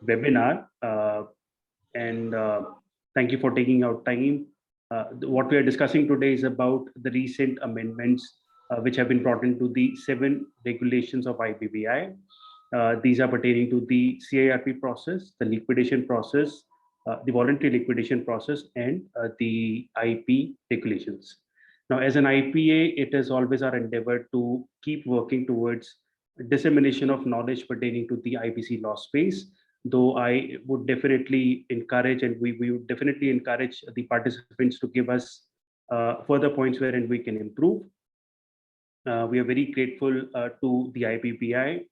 webinar. And thank you for taking out time. What we are discussing today is about the recent amendments which have been brought into the 7 regulations of IBBI. These are pertaining to the CIRP process, the liquidation process, the voluntary liquidation process, and the IP regulations. Now, as an IPA, it is always our endeavor to keep working towards dissemination of knowledge pertaining to the IBC law space, though I would definitely encourage, and we would definitely encourage the participants to give us further points wherein we can improve. We are very grateful to the IBBI.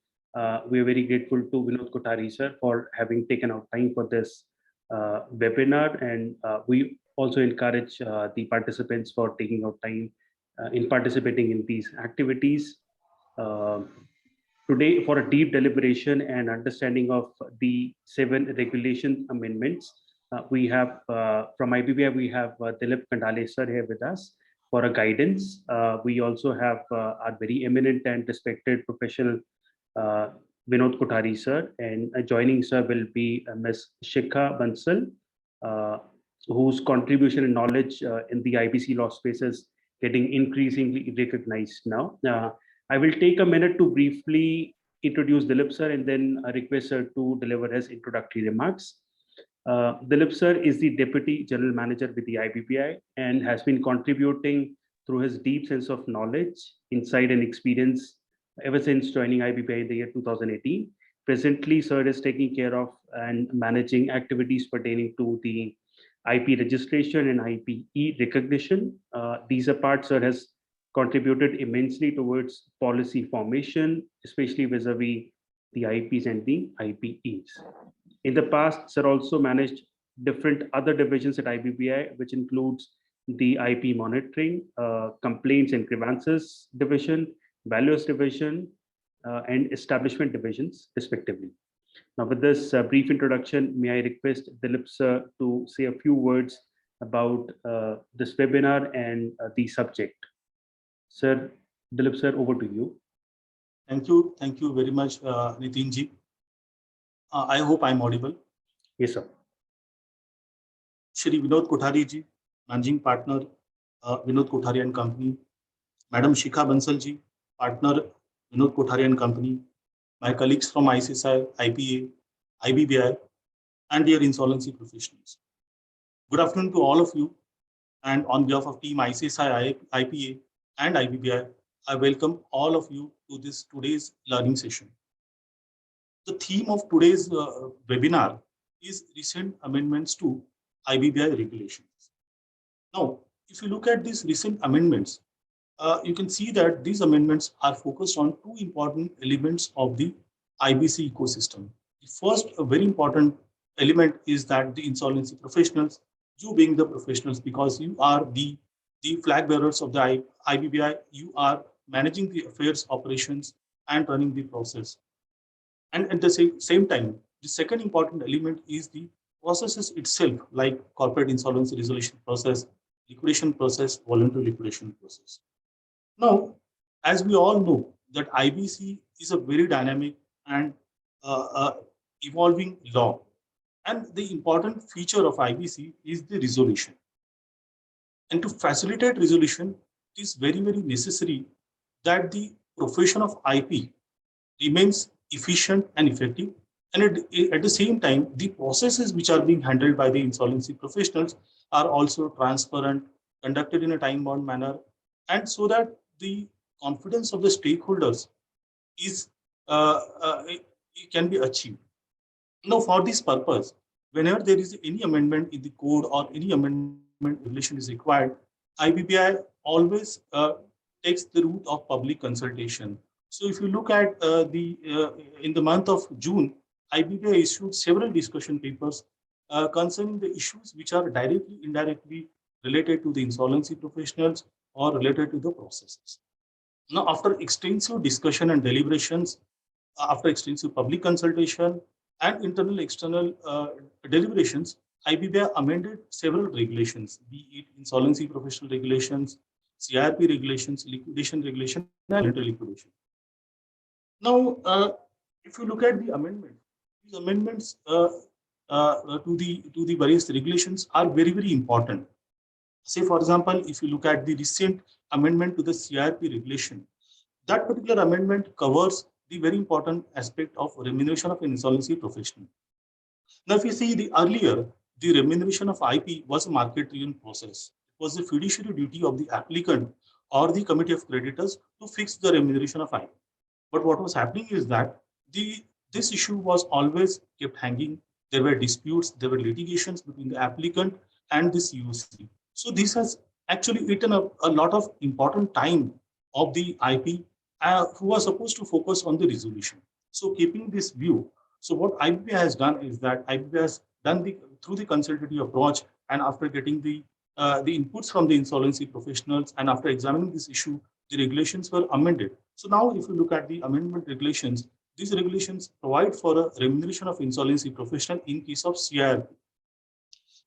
We are very grateful to Vinod Kothari sir for having taken out time for this webinar, and we also encourage the participants for taking out time in participating in these activities. Today, for a deep deliberation and understanding of the 7 regulation amendments, we have from IBBI, we have Dilip Khandale sir here with us for a guidance. We also have our very eminent and respected professional Vinod Kothari sir, and joining sir will be Ms. Sikha Bansal, whose contribution and knowledge in the IBC law space is getting increasingly recognized now. I will take a minute to briefly introduce Dilip sir and then request sir to deliver his introductory remarks. Dilip sir is the Deputy General Manager with the IBBI and has been contributing through his deep sense of knowledge, insight, and experience ever since joining IBBI in the year 2018. Presently, sir is taking care of and managing activities pertaining to the IP registration and IPE recognition. These are parts sir has contributed immensely towards policy formation, especially vis-a-vis the IPs and the IPEs. In the past, sir also managed different other divisions at IBBI, which includes the IP monitoring, complaints and grievances division, values division, and establishment divisions, respectively. Now, with this brief introduction, may I request Dilip sir to say a few words about this webinar and the subject. Sir, Dilip sir, over to you. Thank you very much, Nitin ji. I hope I'm audible. Yes, sir. Shri Vinod Kothari ji, Managing Partner, Vinod Kothari and Company. Madam Sikha Bansal ji, Partner, Vinod Kothari and Company. My colleagues from ICSI, IPA, IBBI, and their insolvency professionals. Good afternoon to all of you. And on behalf of Team ICSI, IPA, and IBBI, I welcome all of you to today's learning session. The theme of today's webinar is recent amendments to IBBI regulations. Now, if you look at these recent amendments, you can see that these amendments are focused on 2 important elements of the IBC ecosystem. The first, a very important element is that the insolvency professionals, you being the professionals, because you are the flag bearers of the IBBI, you are managing the affairs, operations, and running the process. And at the same time, the second important element is the processes itself, like corporate insolvency resolution process, liquidation process, voluntary liquidation process. Now, as we all know, that IBC is a very dynamic and evolving law. And the important feature of IBC is the resolution. And to facilitate resolution, it is very, very necessary that the profession of IP remains efficient and effective. And at the same time, the processes which are being handled by the insolvency professionals are also transparent, conducted in a time-bound manner, and so that the confidence of the stakeholders is can be achieved. Now, for this purpose, whenever there is any amendment in the code or any amendment regulation is required, IBBI always takes the route of public consultation. So, if you look at in the month of June, IBBI issued several discussion papers concerning the issues which are directly, indirectly related to the insolvency professionals or related to the processes. Now, after extensive discussion and deliberations, after extensive public consultation and internal, external deliberations, IBBI amended several regulations, be it insolvency professional regulations, CIRP regulations, liquidation regulation, and voluntary liquidation. Now, if you look at the amendment, these amendments to the various regulations are very, very important. Say, for example, if you look at the recent amendment to the CIRP regulation, that particular amendment covers the very important aspect of remuneration of an insolvency professional. Now, if you see the earlier, the remuneration of IP was a market-driven process. It was the fiduciary duty of the applicant or the committee of creditors to fix the remuneration of IP. But what was happening is that this issue was always kept hanging. There were disputes, there were litigations between the applicant and the CUC. So this has actually eaten up a lot of important time of the IP who was supposed to focus on the resolution. So keeping this view, so what IBBI has done is that IBBI has done through the consultative approach, and after getting the inputs from the insolvency professionals, and after examining this issue, the regulations were amended. So now if you look at the amendment regulations, these regulations provide for a remuneration of insolvency professional in case of CIRP.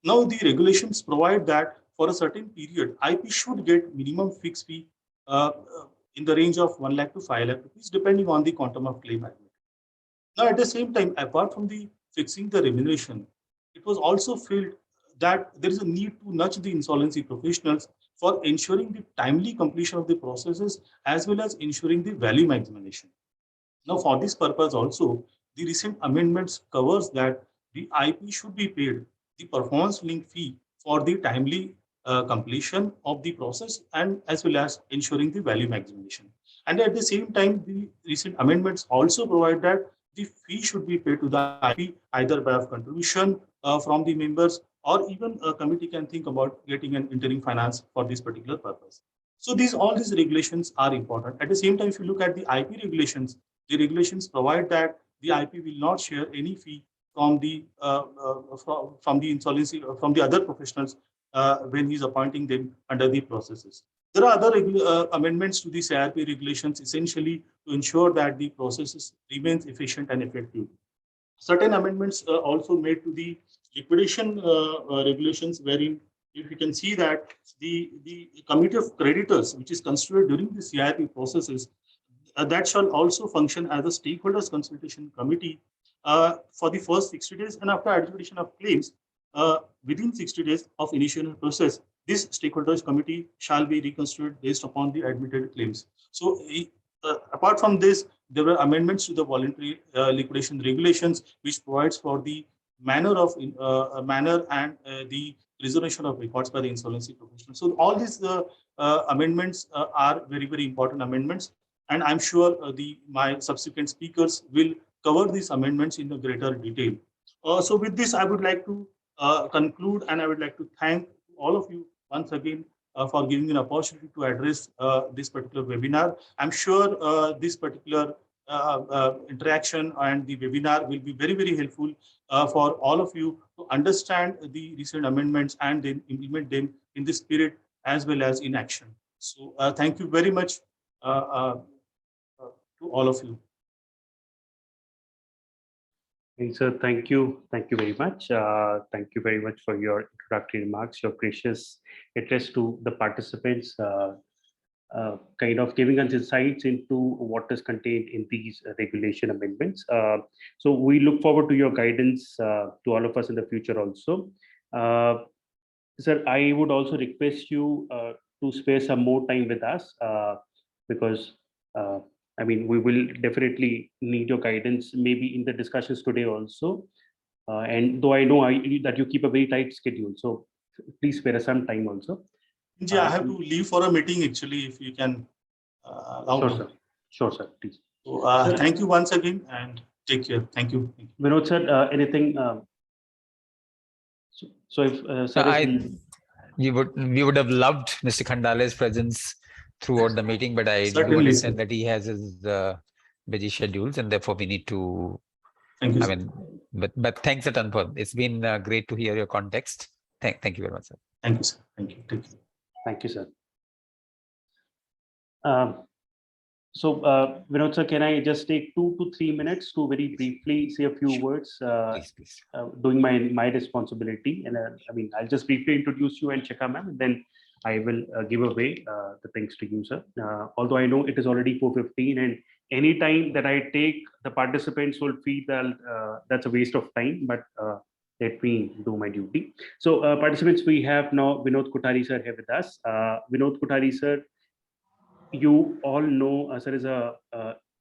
Now the regulations provide that for a certain period, IP should get minimum fixed fee in the range of 1 lakh to 5 lakh rupees, depending on the quantum of claim admitted. Now, at the same time, apart from the fixing the remuneration, it was also felt that there is a need to nudge the insolvency professionals for ensuring the timely completion of the processes as well as ensuring the value maximization. Now, for this purpose also, the recent amendments covers that the IP should be paid the performance link fee for the timely completion of the process and as well as ensuring the value maximization. And at the same time, the recent amendments also provide that the fee should be paid to the IP either by contribution from the members, or even a committee can think about getting an interim finance for this particular purpose. So all these regulations are important. At the same time, if you look at the IP regulations, the regulations provide that the IP will not share any fee from the insolvency from the other professionals when he's appointing them under the processes. There are other amendments to the CIRP regulations essentially to ensure that the processes remains efficient and effective. Certain amendments also made to the liquidation regulations, wherein if you can see that the committee of creditors, which is constituted during the CIRP processes, that shall also function as a stakeholders consultation committee for the first 60 days, and after adjudication of claims within 60 days of initial process, this stakeholders committee shall be reconstituted based upon the admitted claims. So apart from this, there were amendments to the voluntary liquidation regulations, which provides for the manner and the preservation of records by the insolvency professional. So all these amendments are very, very important amendments, and I'm sure my subsequent speakers will cover these amendments in a greater detail. So with this, I would like to conclude, and I would like to thank all of you once again for giving me an opportunity to address this particular webinar. I'm sure this particular interaction and the webinar will be very, very helpful for all of you to understand the recent amendments and then implement them in the spirit as well as in action. So thank you very much to all of you. Okay, sir, thank you. Thank you very much. Thank you very much for your introductory remarks, your gracious address to the participants, kind of giving us insights into what is contained in these regulation amendments. So we look forward to your guidance to all of us in the future also. Sir, I would also request you to spare some more time with us because I mean, we will definitely need your guidance, maybe in the discussions today also. And though I know that you keep a very tight schedule, so please spare us some time also. Yeah, I have to leave for a meeting actually, if you can allow Sure, me. sir. Sure, sir. Please. So thank you once again and take care. Thank you. Vinod, sir, anything? So if sir we would have loved Mr. Khandale's presence throughout the meeting, but I do Certainly, understand sir. that he has his busy schedules, and therefore we need to. Thank you, I sir. mean, but thanks a ton for. It's been great to hear your context. Thank you very much, sir. Thank you, sir. Thank you. Take care. Thank you, sir. So, Vinod, sir, can I just take 2 to 3 minutes to very briefly say a few words, Please. doing my responsibility? And I mean, I'll just briefly introduce you and Shikha ma'am, and then I will give away the things to you, sir. Although I know it is already 4:15 and any time that I take, the participants will feel that that's a waste of time, but let me do my duty. So participants, we have now Vinod Kothari sir here with us. Vinod Kothari sir, you all know sir is a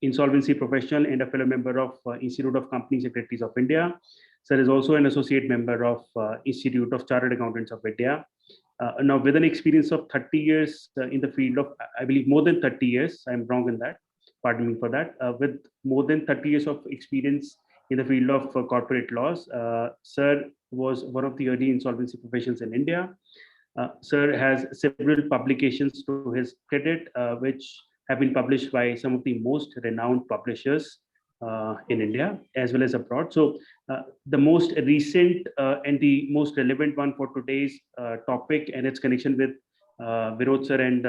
insolvency professional and a fellow member of Institute of Company Secretaries of India. Sir is also an associate member of Institute of Chartered Accountants of India. Now, with an experience of 30 years in the field of, I believe, more than 30 years, I'm wrong in that, pardon me for that, with more than 30 years of experience in the field of corporate laws, Sir was one of the early insolvency professionals in India. Sir has several publications to his credit, which have been published by some of the most renowned publishers in India as well as abroad. So the most recent and the most relevant one for today's topic and its connection with Vinod sir and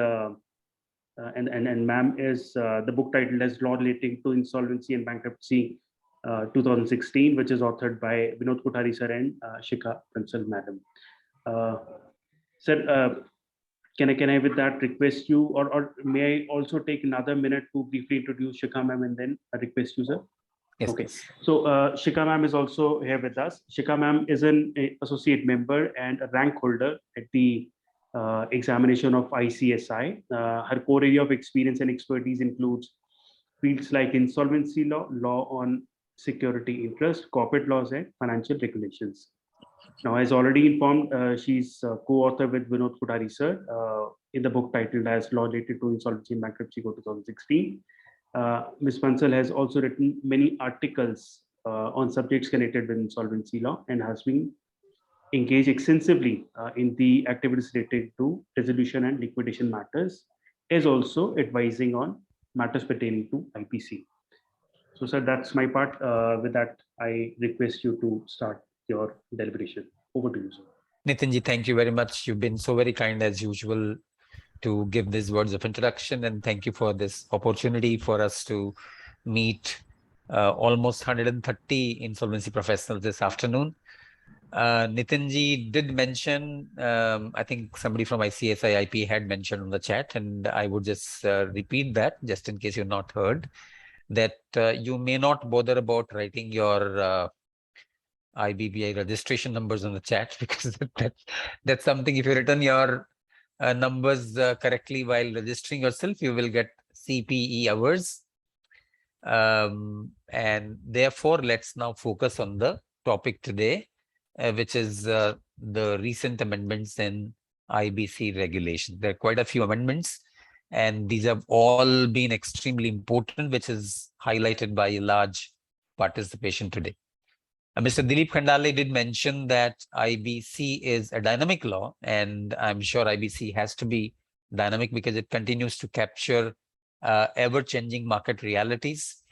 ma'am is the book titled as Law Relating to Insolvency and Bankruptcy 2016, which is authored by Vinod Kothari sir and Shikha Bansal madam. Sir, can I with that request you, or may I also take another minute to briefly introduce Shikha ma'am and then request you, sir? Yes, Okay. please. So Shikha ma'am is also here with us. Shikha ma'am is an associate member and a rank holder at the examination of ICSI. Her core area of experience and expertise includes fields like insolvency law, law on security interest, corporate laws, and financial regulations. Now, as already informed, she's co-author with Vinod Kothari sir in the book titled as Law Related to Insolvency and Bankruptcy 2016. Ms. Bansal has also written many articles on subjects connected with insolvency law and has been engaged extensively in the activities related to resolution and liquidation matters, as also advising on matters pertaining to IPC. So, sir, that's my part. With that, I request you to start your deliberation. Over to you, sir. Nitinji, thank you very much. You've been so very kind as usual to give these words of introduction, and thank you for this opportunity for us to meet almost 130 insolvency professionals this afternoon. Nitinji did mention, I think somebody from ICSI IP had mentioned on the chat, and I would just repeat that just in case you've not heard, that you may not bother about writing your IBBI registration numbers on the chat, because that's something, if you return your numbers correctly while registering yourself, you will get CPE hours. And therefore, let's now focus on the topic today, which is the recent amendments in IBC regulation. There are quite a few amendments, and these have all been extremely important, which is highlighted by a large participation today. Mr. Dilip Khandale did mention that IBC is a dynamic law, and I'm sure IBC has to be dynamic because it continues to capture ever-changing market realities.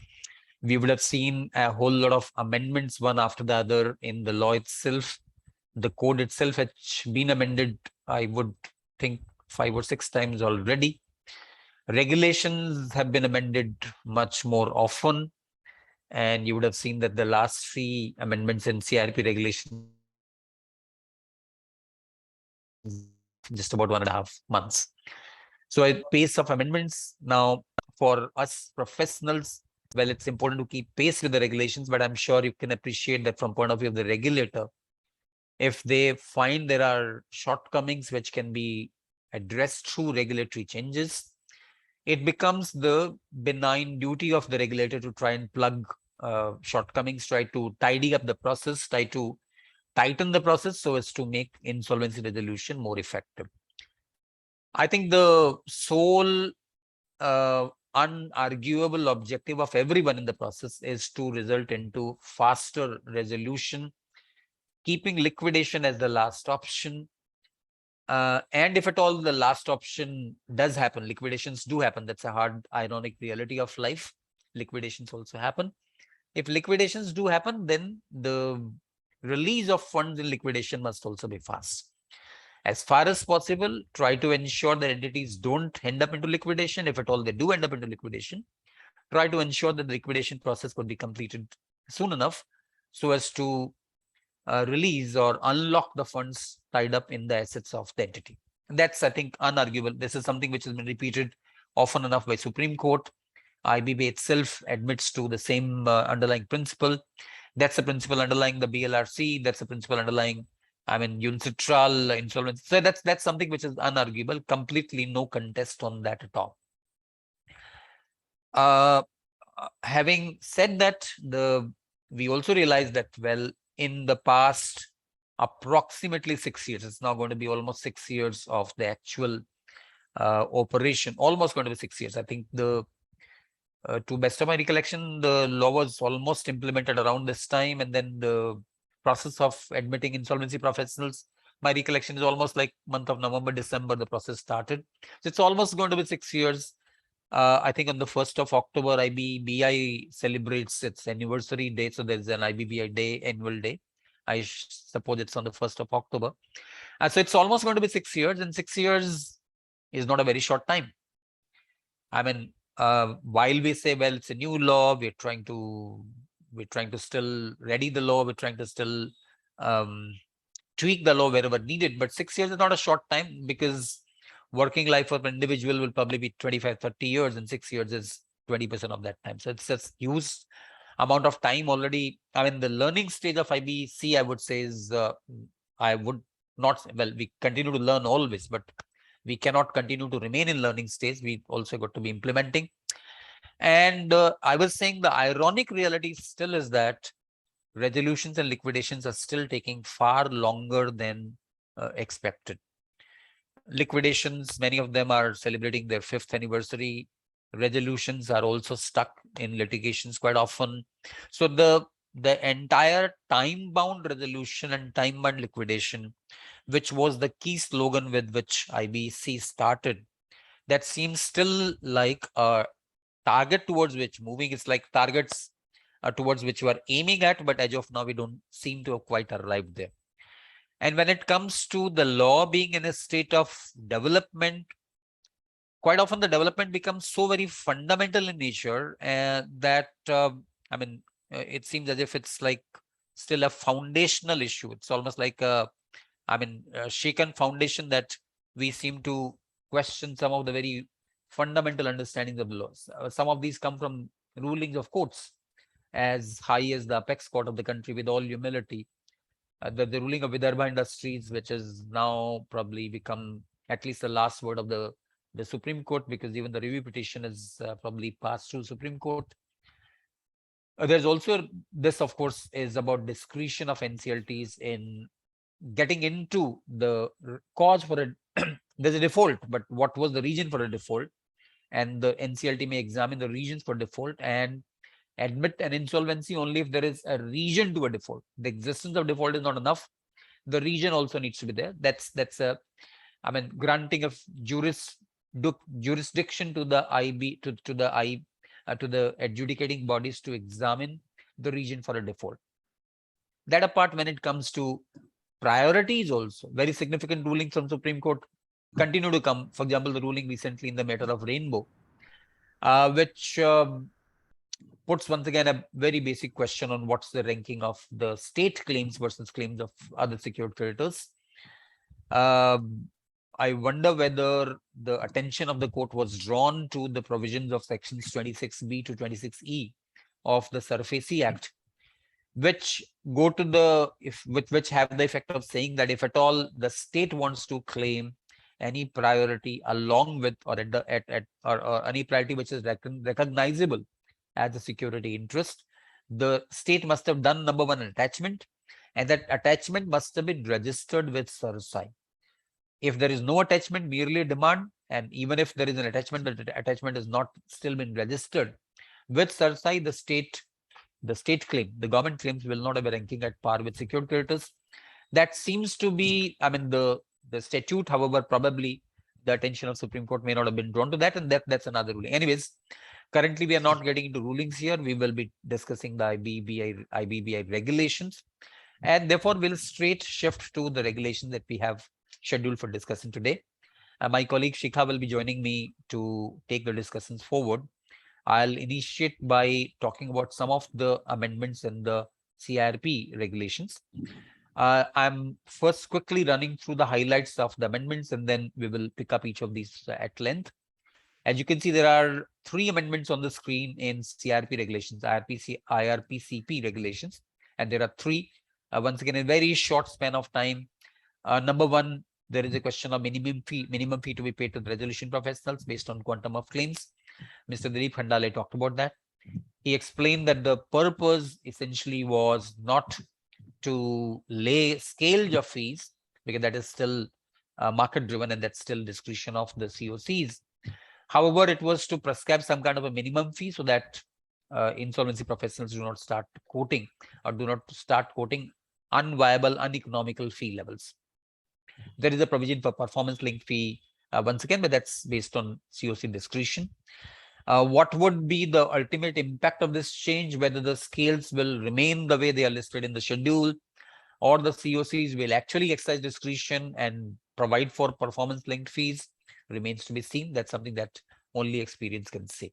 We would have seen a whole lot of amendments, one after the other, in the law itself. The code itself has been amended, I would think, 5 or 6 times already. Regulations have been amended much more often. And you would have seen that the last 3 amendments in CRP regulation just about 1.5 months. So a pace of amendments now for us professionals, well, it's important to keep pace with the regulations, but I'm sure you can appreciate that from point of view of the regulator, if they find there are shortcomings which can be addressed through regulatory changes, it becomes the benign duty of the regulator to try and plug shortcomings, try to tidy up the process, try to tighten the process so as to make insolvency resolution more effective. I think the sole unarguable objective of everyone in the process is to result into faster resolution, keeping liquidation as the last option. And if at all the last option does happen, liquidations do happen. That's a hard, ironic reality of life. Liquidations also happen. If liquidations do happen, then the release of funds in liquidation must also be fast. As far as possible, try to ensure that entities don't end up into liquidation. If at all they do end up into liquidation, try to ensure that the liquidation process could be completed soon enough so as to release or unlock the funds tied up in the assets of the entity. And that's, I think, unarguable. This is something which has been repeated often enough by Supreme Court. IBBI itself admits to the same underlying principle. That's the principle underlying the BLRC. That's the principle underlying, UNCITRAL insolvency. So that's something which is unarguable. Completely no contest on that at all. Having said that, we also realize that, well, in the past approximately 6 years, it's now going to be almost 6 years of the actual operation, almost going to be 6 years. I think to best of my recollection, the law was almost implemented around this time, and then the process of admitting insolvency professionals, my recollection is almost like month of November, December, the process started. So it's almost going to be 6 years. I think on the 1st of October, IBBI celebrates its anniversary day. So there's an IBBI day, annual day. I suppose it's on the 1st of October. So it's almost going to be 6 years, and 6 years is not a very short time. While we say, well, it's a new law, we're trying to still ready the law, we're trying to still tweak the law wherever needed. But 6 years is not a short time, because working life of an individual will probably be 25, 30 years, and 6 years is 20% of that time. So it's just huge amount of time already. The learning stage of IBC, I would say, is I would not say, well, we continue to learn always, but we cannot continue to remain in learning stage. We also got to be implementing. And I was saying the ironic reality still is that resolutions and liquidations are still taking far longer than expected. Liquidations, many of them are celebrating their 5th anniversary. Resolutions are also stuck in litigations quite often. So the entire time-bound resolution and time-bound liquidation, which was the key slogan with which IBC started, that seems still like a target towards which moving. It's like targets towards which you are aiming at, but as of now, we don't seem to have quite arrived there. And when it comes to the law being in a state of development, quite often the development becomes so very fundamental in nature that, it seems as if it's like still a foundational issue. It's almost like a shaken foundation that we seem to question some of the very fundamental understandings of the laws. Some of these come from rulings of courts as high as the apex court of the country, with all humility. The ruling of Vidarbha Industries, which has now probably become at least the last word of the Supreme Court, because even the review petition is probably passed through Supreme Court. There's also this, of course, is about discretion of NCLTs in getting into the cause for a there's a default, but what was the reason for a default? And the NCLT may examine the reasons for default and admit an insolvency only if there is a reason to a default. The existence of default is not enough. The reason also needs to be there. That's a granting of jurisdiction to the to the adjudicating bodies to examine the reason for a default. That apart, when it comes to priorities, also very significant rulings from Supreme Court continue to come. For example, the ruling recently in the matter of Rainbow, which puts once again a very basic question on what's the ranking of the state claims versus claims of other secured creditors. I wonder whether the attention of the court was drawn to the provisions of sections 26B to 26E of the SARFAESI Act, which go to which have the effect of saying that if at all the state wants to claim any priority along with or any priority which is recognizable as a security interest, the state must have done number one, an attachment, and that attachment must have been registered with SARFAESI. If there is no attachment, merely a demand, and even if there is an attachment, the attachment has not still been registered with SARFAESI, the state claim, the government claims will not have a ranking at par with secured creditors. That seems to be, the statute. However, probably the attention of Supreme Court may not have been drawn to that, and that's another ruling. Anyways, currently we are not getting into rulings here. We will be discussing the IBBI regulations, and therefore we'll straight shift to the regulations that we have scheduled for discussion today. My colleague Shikha will be joining me to take the discussions forward. I'll initiate by talking about some of the amendments in the CIRP regulations. I'm first quickly running through the highlights of the amendments, and then we will pick up each of these at length. As you can see, there are 3 amendments on the screen in CRP regulations, IRPCP regulations, and there are 3. Once again, in a very short span of time. Number 1, there is a question of minimum fee to be paid to the resolution professionals based on quantum of claims. Mr. Dilip Khandale talked about that. He explained that the purpose essentially was not to lay scale of fees, because that is still market driven and that's still discretion of the COCs. However, it was to prescribe some kind of a minimum fee so that insolvency professionals do not start quoting unviable, uneconomical fee levels. There is a provision for performance linked fee once again, but that's based on COC discretion. What would be the ultimate impact of this change, whether the scales will remain the way they are listed in the schedule, or the COCs will actually exercise discretion and provide for performance linked fees, remains to be seen. That's something that only experience can say.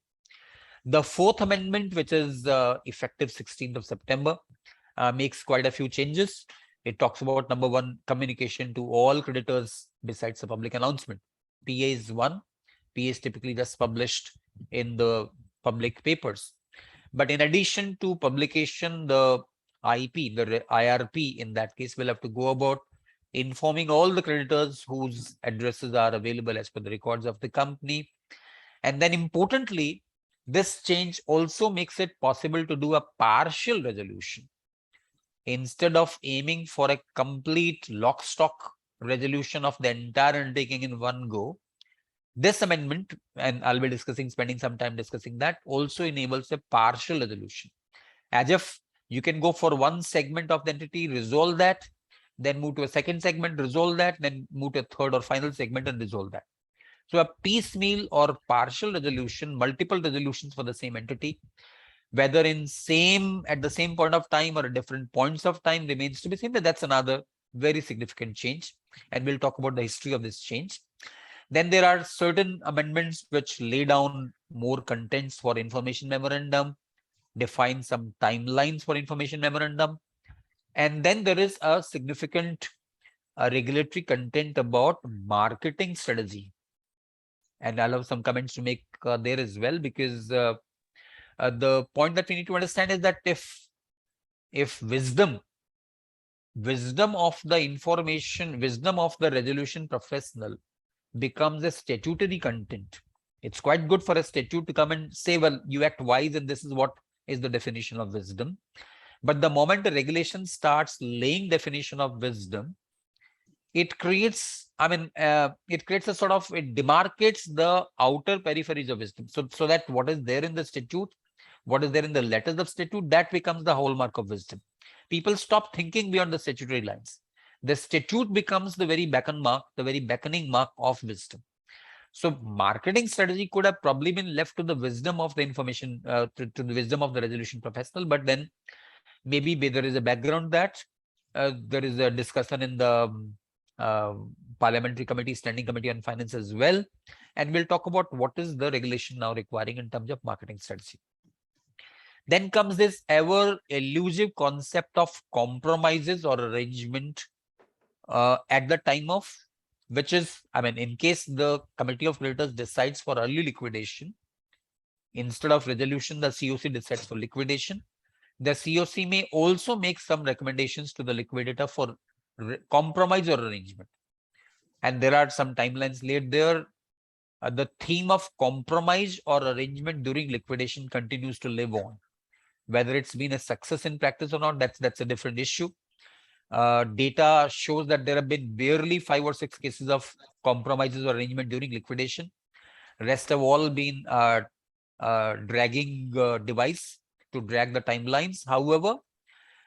The 4th amendment, which is effective 16th of September, makes quite a few changes. It talks about, number 1, communication to all creditors besides the public announcement. PA is 1. PA is typically just published in the public papers. But in addition to publication, the IP, the IRP in that case will have to go about informing all the creditors whose addresses are available as per the records of the company. And then importantly, this change also makes it possible to do a partial resolution. Instead of aiming for a complete lock stock resolution of the entire undertaking in one go, this amendment, and I'll be spending some time discussing that, also enables a partial resolution. As if you can go for one segment of the entity, resolve that, then move to a second segment, resolve that, then move to a third or final segment and resolve that. So a piecemeal or partial resolution, multiple resolutions for the same entity, whether at the same point of time or at different points of time, remains to be seen. But that's another very significant change, and we'll talk about the history of this change. Then there are certain amendments which lay down more contents for information memorandum, define some timelines for information memorandum, and then there is a significant regulatory content about marketing strategy. And I'll have some comments to make there as well, because the point that we need to understand is that if wisdom of the resolution professional becomes a statutory content, it's quite good for a statute to come and say, well, you act wise and this is what is the definition of wisdom. But the moment the regulation starts laying definition of wisdom, it creates a sort of, it demarcates the outer peripheries of wisdom. So that what is there in the statute, what is there in the letters of statute, that becomes the hallmark of wisdom. People stop thinking beyond the statutory lines. The statute becomes the very beckoning mark of wisdom. So marketing strategy could have probably been left to the wisdom of the information, to the wisdom of the resolution professional. But then maybe there is a background that there is a discussion in the Parliamentary Committee, Standing Committee on Finance as well. And we'll talk about what is the regulation now requiring in terms of marketing strategy. Then comes this ever elusive concept of compromises or arrangement at the time of, which is, in case the Committee of Creditors decides for early liquidation, instead of resolution, the COC decides for liquidation. The COC may also make some recommendations to the liquidator for compromise or arrangement. And there are some timelines laid there. The theme of compromise or arrangement during liquidation continues to live on. Whether it's been a success in practice or not, that's a different issue. Data shows that there have been barely 5 or 6 cases of compromises or arrangement during liquidation. Rest have all been dragging device to drag the timelines. However,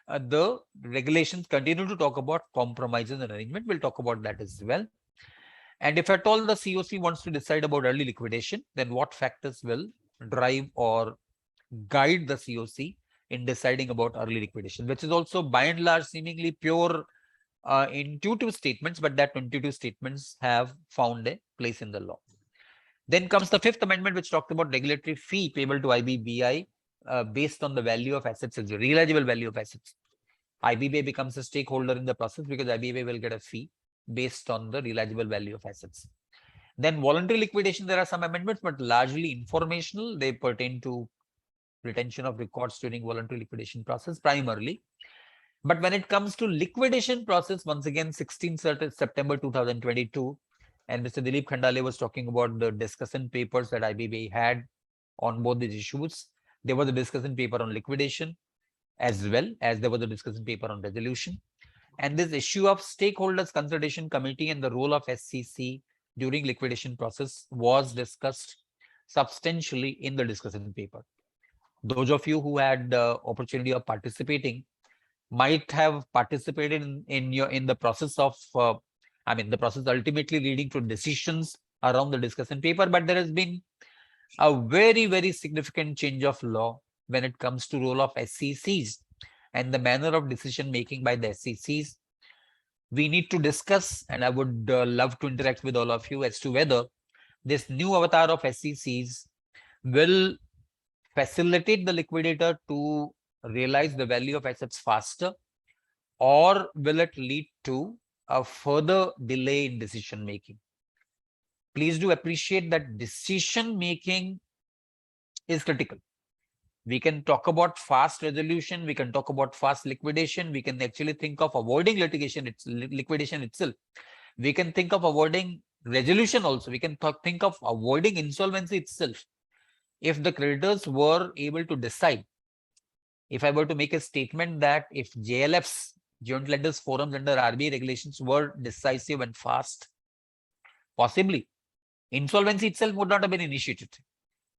the regulations continue to talk about compromises and arrangement. We'll talk about that as well. And if at all the COC wants to decide about early liquidation, then what factors will drive or guide the COC in deciding about early liquidation, which is also by and large seemingly pure intuitive statements, but that intuitive statements have found a place in the law. Then comes the 5th amendment, which talked about regulatory fee payable to IBBI based on the value of assets, as the realizable value of assets. IBBI becomes a stakeholder in the process because IBBI will get a fee based on the realizable value of assets. Then voluntary liquidation, there are some amendments, but largely informational. They pertain to retention of records during voluntary liquidation process primarily. But when it comes to liquidation process, once again, 16th September 2022, and Mr. Dilip Khandale was talking about the discussion papers that IBBI had on both these issues. There was a discussion paper on liquidation as well as there was a discussion paper on resolution. And this issue of stakeholders consultation committee and the role of SCC during liquidation process was discussed substantially in the discussion paper. Those of you who had the opportunity of participating might have participated in the process of the process ultimately leading to decisions around the discussion paper, but there has been a very significant change of law when it comes to role of SCCs and the manner of decision making by the SCCs. We need to discuss, and I would love to interact with all of you as to whether this new avatar of SCCs will facilitate the liquidator to realize the value of assets faster, or will it lead to a further delay in decision making? Please do appreciate that decision making is critical. We can talk about fast resolution, we can talk about fast liquidation, we can actually think of avoiding litigation, liquidation itself. We can think of avoiding resolution also. We can think of avoiding insolvency itself. If the creditors were able to decide, if I were to make a statement that if JLFs, Joint Lenders Forums under RBI regulations were decisive and fast, possibly insolvency itself would not have been initiated.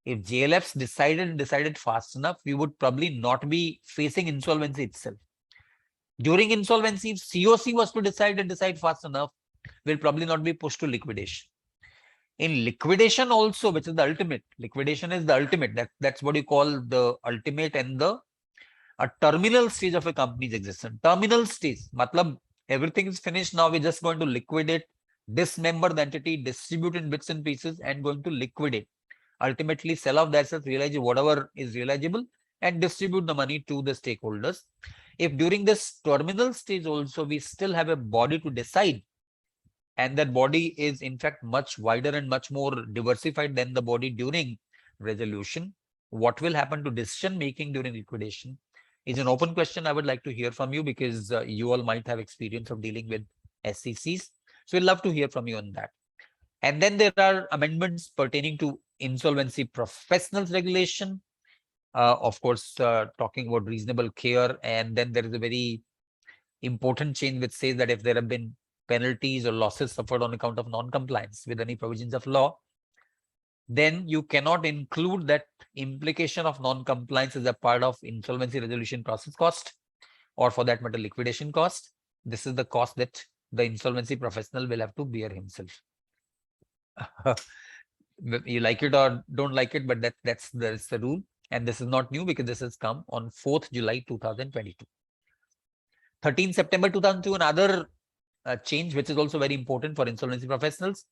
If JLFs decided fast enough, we would probably not be facing insolvency itself. During insolvency, if COC was to decide fast enough, we'll probably not be pushed to liquidation. In liquidation also, which is the ultimate, liquidation is the ultimate. That's what you call the ultimate and a terminal stage of a company's existence. Terminal stage, matlab everything is finished. Now we're just going to liquidate, dismember the entity, distribute in bits and pieces, and going to liquidate. Ultimately, sell off the assets, realize whatever is realizable, and distribute the money to the stakeholders. If during this terminal stage also we still have a body to decide, and that body is in fact much wider and much more diversified than the body during resolution, what will happen to decision making during liquidation is an open question. I would like to hear from you, because you all might have experience of dealing with SCCs. So we'd love to hear from you on that. And then there are amendments pertaining to insolvency professionals regulation. Of course, talking about reasonable care. And then there is a very important change which says that if there have been penalties or losses suffered on account of non-compliance with any provisions of law, then you cannot include that implication of non-compliance as a part of insolvency resolution process cost, or for that matter, liquidation cost. This is the cost that the insolvency professional will have to bear himself. You like it or don't like it, but that's the rule. And this is not new, because this has come on 4th July 2022. 13th September 2002, another change which is also very important for insolvency professionals.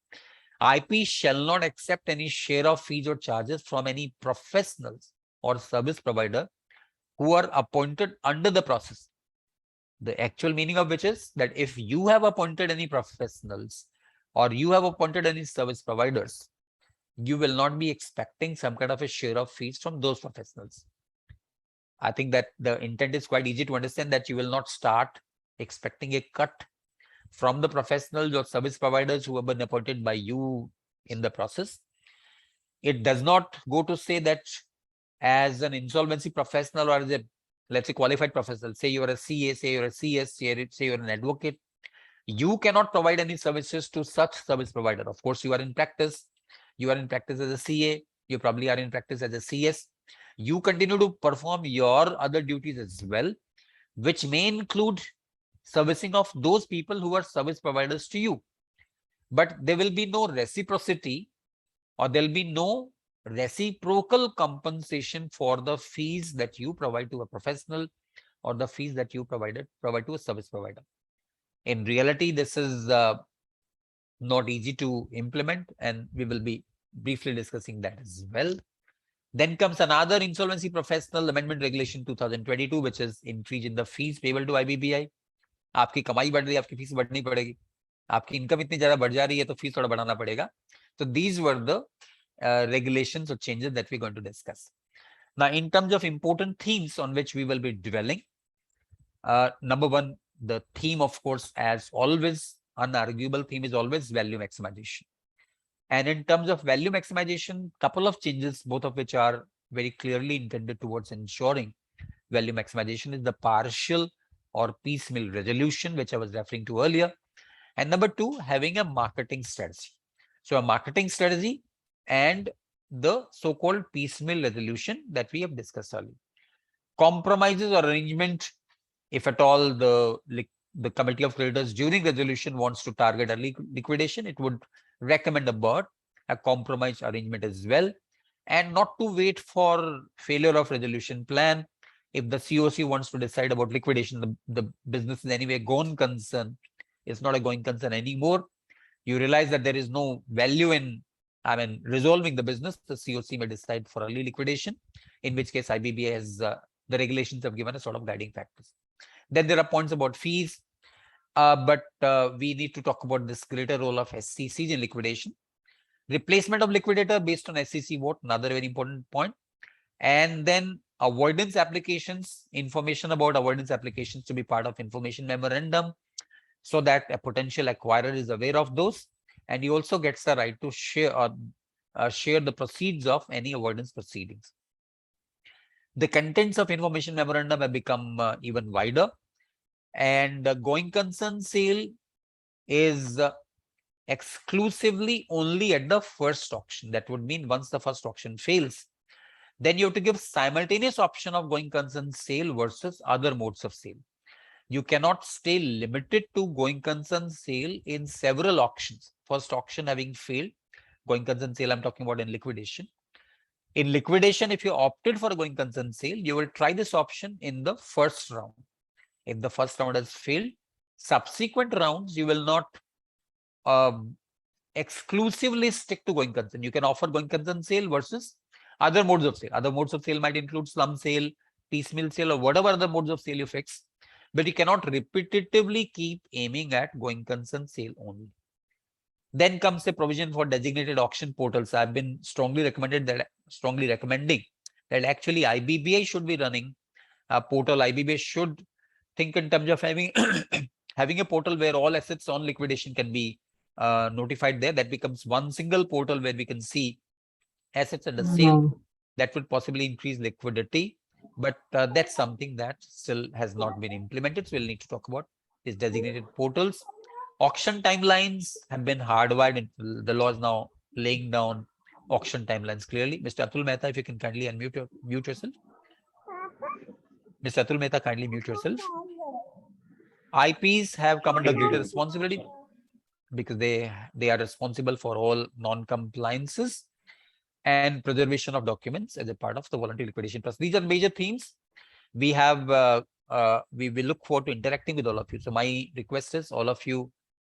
IP shall not accept any share of fees or charges from any professionals or service provider who are appointed under the process. The actual meaning of which is that if you have appointed any professionals or you have appointed any service providers, you will not be expecting some kind of a share of fees from those professionals. I think that the intent is quite easy to understand, that you will not start expecting a cut from the professionals or service providers who have been appointed by you in the process. It does not go to say that as an insolvency professional, or as a, let's say, qualified professional, say you are a CA, say you're a CS, say you're an advocate, you cannot provide any services to such service provider. Of course, you are in practice as a CA, you probably are in practice as a CS. You continue to perform your other duties as well, which may include servicing of those people who are service providers to you. But there will be no reciprocity, or there will be no reciprocal compensation for the fees that you provide to a professional or the fees that you provide to a service provider. In reality, this is not easy to implement, and we will be briefly discussing that as well. Then comes another insolvency professional amendment regulation 2022, which is increase in the fees payable to IBBI. आपकी कमाई बढ़ रही है, आपकी fees बढ़नी पड़ेगी. आपकी income इतनी ज्यादा बढ़ जा रही है, तो फीस थोड़ा बढ़ाना पड़ेगा. So these were the regulations or changes that we're going to discuss. Now, in terms of important themes on which we will be dwelling, number one, the theme, of course, as always, unarguable theme is always value maximization. And in terms of value maximization, couple of changes, both of which are very clearly intended towards ensuring value maximization, is the partial or piecemeal resolution, which I was referring to earlier. And number two, having a marketing strategy. So a marketing strategy and the so-called piecemeal resolution that we have discussed earlier. Compromises or arrangement, if at all the committee of creditors during resolution wants to target a liquidation, it would recommend about a compromise arrangement as well, and not to wait for failure of resolution plan. If the COC wants to decide about liquidation, the business is anyway gone concern. It's not a going concern anymore. You realize that there is no value in, resolving the business. The COC may decide for early liquidation, in which case IBBI has, the regulations have given a sort of guiding factors. Then there are points about fees, but we need to talk about this greater role of SCCs in liquidation. Replacement of liquidator based on SCC vote, another very important point. And then avoidance applications, information about avoidance applications to be part of information memorandum, so that a potential acquirer is aware of those, and he also gets the right to share share the proceeds of any avoidance proceedings. The contents of information memorandum have become even wider, and going concern sale is exclusively only at the first auction. That would mean once the first auction fails, then you have to give simultaneous option of going concern sale versus other modes of sale. You cannot stay limited to going concern sale in several auctions. First auction having failed, going concern sale I'm talking about in liquidation. In liquidation, if you opted for a going concern sale, you will try this option in the first round. If the first round has failed, subsequent rounds, you will not exclusively stick to going concern. You can offer going concern sale versus other modes of sale. Other modes of sale might include slum sale, piecemeal sale, or whatever other modes of sale you fix. But you cannot repetitively keep aiming at going concern sale only. Then comes a provision for designated auction portals. I've been strongly recommending that actually IBBI should be running a portal. IBBI should think in terms of having having a portal where all assets on liquidation can be notified there. That becomes one single portal where we can see assets under sale. That would possibly increase liquidity, but that's something that still has not been implemented. So we'll need to talk about these designated portals. Auction timelines have been hardwired into the law, is now laying down auction timelines clearly. Mr. Atul Mehta, if you can kindly mute yourself. Mr. Atul Mehta, kindly mute yourself. IPs have come under greater responsibility because they are responsible for all non-compliances and preservation of documents as a part of the voluntary liquidation process. These are major themes. We have we will look forward to interacting with all of you. So my request is all of you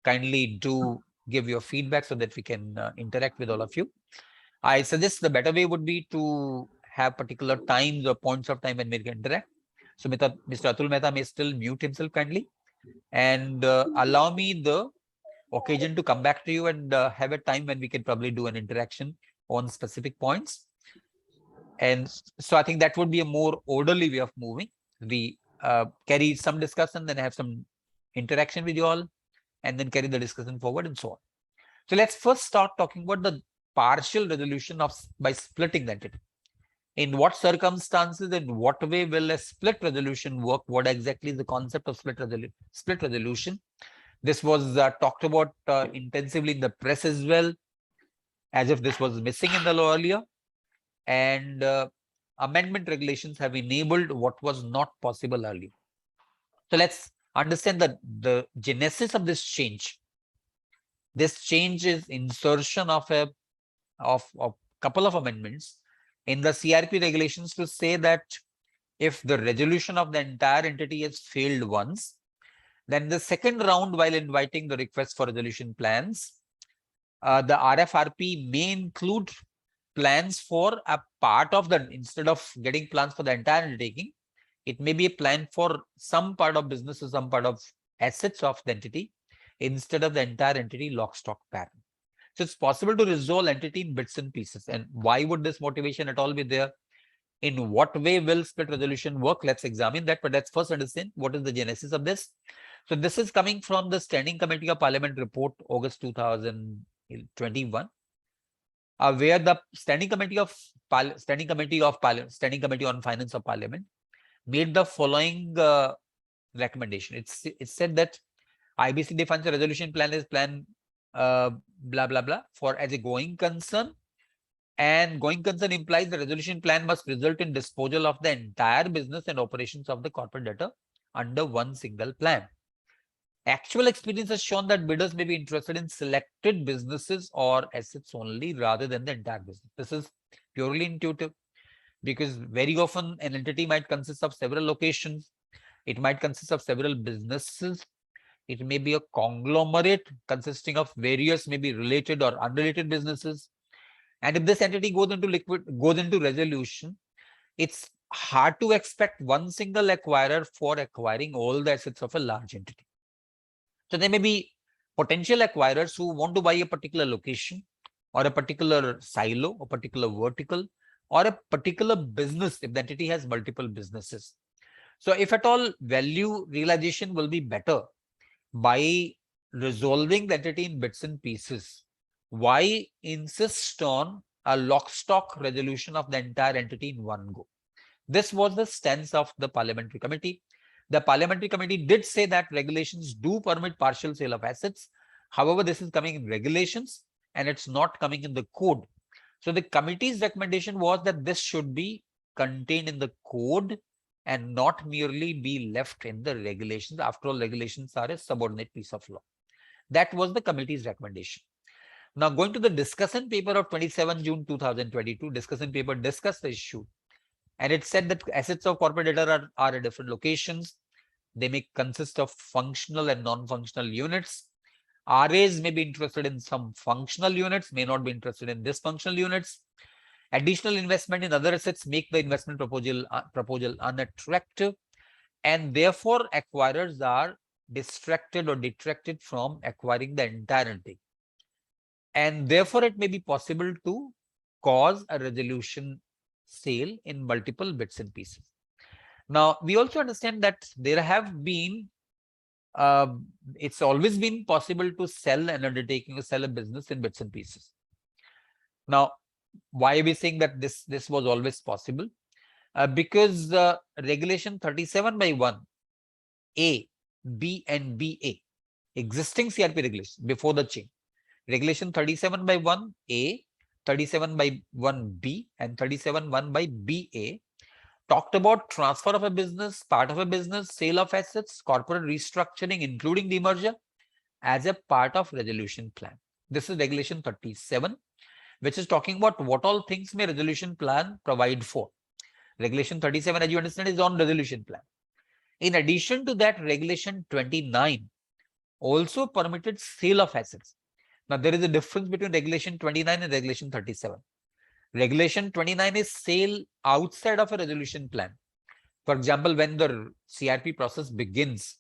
kindly do give your feedback so that we can interact with all of you. I suggest the better way would be to have particular times or points of time when we can interact. So Mr. Atul Mehta may still mute himself kindly, and allow me the occasion to come back to you and have a time when we can probably do an interaction on specific points. And so I think that would be a more orderly way of moving. We carry some discussion, then have some interaction with you all, and then carry the discussion forward and so on. So let's first start talking about the partial resolution of by splitting the entity. In what circumstances, in what way will a split resolution work? What exactly is the concept of split resolution? This was talked about intensively in the press as well, as if this was missing in the law earlier. And amendment regulations have enabled what was not possible earlier. So let's understand that the genesis of this change. This change is insertion of a couple of amendments in the CRP regulations to say that if the resolution of the entire entity has failed once, then the second round, while inviting the request for resolution plans, the RFRP may include plans for a part of the, instead of getting plans for the entire undertaking, it may be a plan for some part of business or some part of assets of the entity instead of the entire entity lock, stock, barrel. So it's possible to resolve entity in bits and pieces. And why would this motivation at all be there? In what way will split resolution work? Let's examine that. But let's first understand what is the genesis of this. So this is coming from the Standing Committee of Parliament report, August 2021, where the Standing Committee on Finance of Parliament made the following recommendation. It said that IBC defines a resolution plan as plan blah blah blah for as a going concern, and going concern implies the resolution plan must result in disposal of the entire business and operations of the corporate debtor under one single plan. Actual experience has shown that bidders may be interested in selected businesses or assets only rather than the entire business. This is purely intuitive, because very often an entity might consist of several locations. It might consist of several businesses. It may be a conglomerate consisting of various, maybe related or unrelated businesses. And if this entity goes into resolution, it's hard to expect one single acquirer for acquiring all the assets of a large entity. So there may be potential acquirers who want to buy a particular location or a particular silo, a particular vertical, or a particular business if the entity has multiple businesses. So if at all, value realization will be better by resolving the entity in bits and pieces. Why insist on a lock stock resolution of the entire entity in one go? This was the stance of the parliamentary committee. The parliamentary committee did say that regulations do permit partial sale of assets. However, this is coming in regulations and it's not coming in the code. So the committee's recommendation was that this should be contained in the code and not merely be left in the regulations. After all, regulations are a subordinate piece of law. That was the committee's recommendation. Now, going to the discussion paper of 27 June 2022, discussion paper discussed the issue. And it said that assets of corporate debtor are at different locations. They may consist of functional and non-functional units. RAs may be interested in some functional units, may not be interested in dysfunctional units. Additional investment in other assets make the investment proposal unattractive, and therefore acquirers are distracted or detracted from acquiring the entire entity. And therefore, it may be possible to cause a resolution sale in multiple bits and pieces. Now, we also understand that there have been, it's always been possible to sell an undertaking or sell a business in bits and pieces. Now, why are we saying that this was always possible? Because regulation 37/1 A, B and BA, existing CRP regulations before the change, regulation 37/1 A, 37/1 B and 37/1 BA talked about transfer of a business, part of a business, sale of assets, corporate restructuring, including demerger, as a part of resolution plan. This is regulation 37, which is talking about what all things may resolution plan provide for. Regulation 37, as you understand, is on resolution plan. In addition to that, regulation 29 also permitted sale of assets. Now, there is a difference between regulation 29 and regulation 37. Regulation 29 is sale outside of a resolution plan. For example, when the CRP process begins,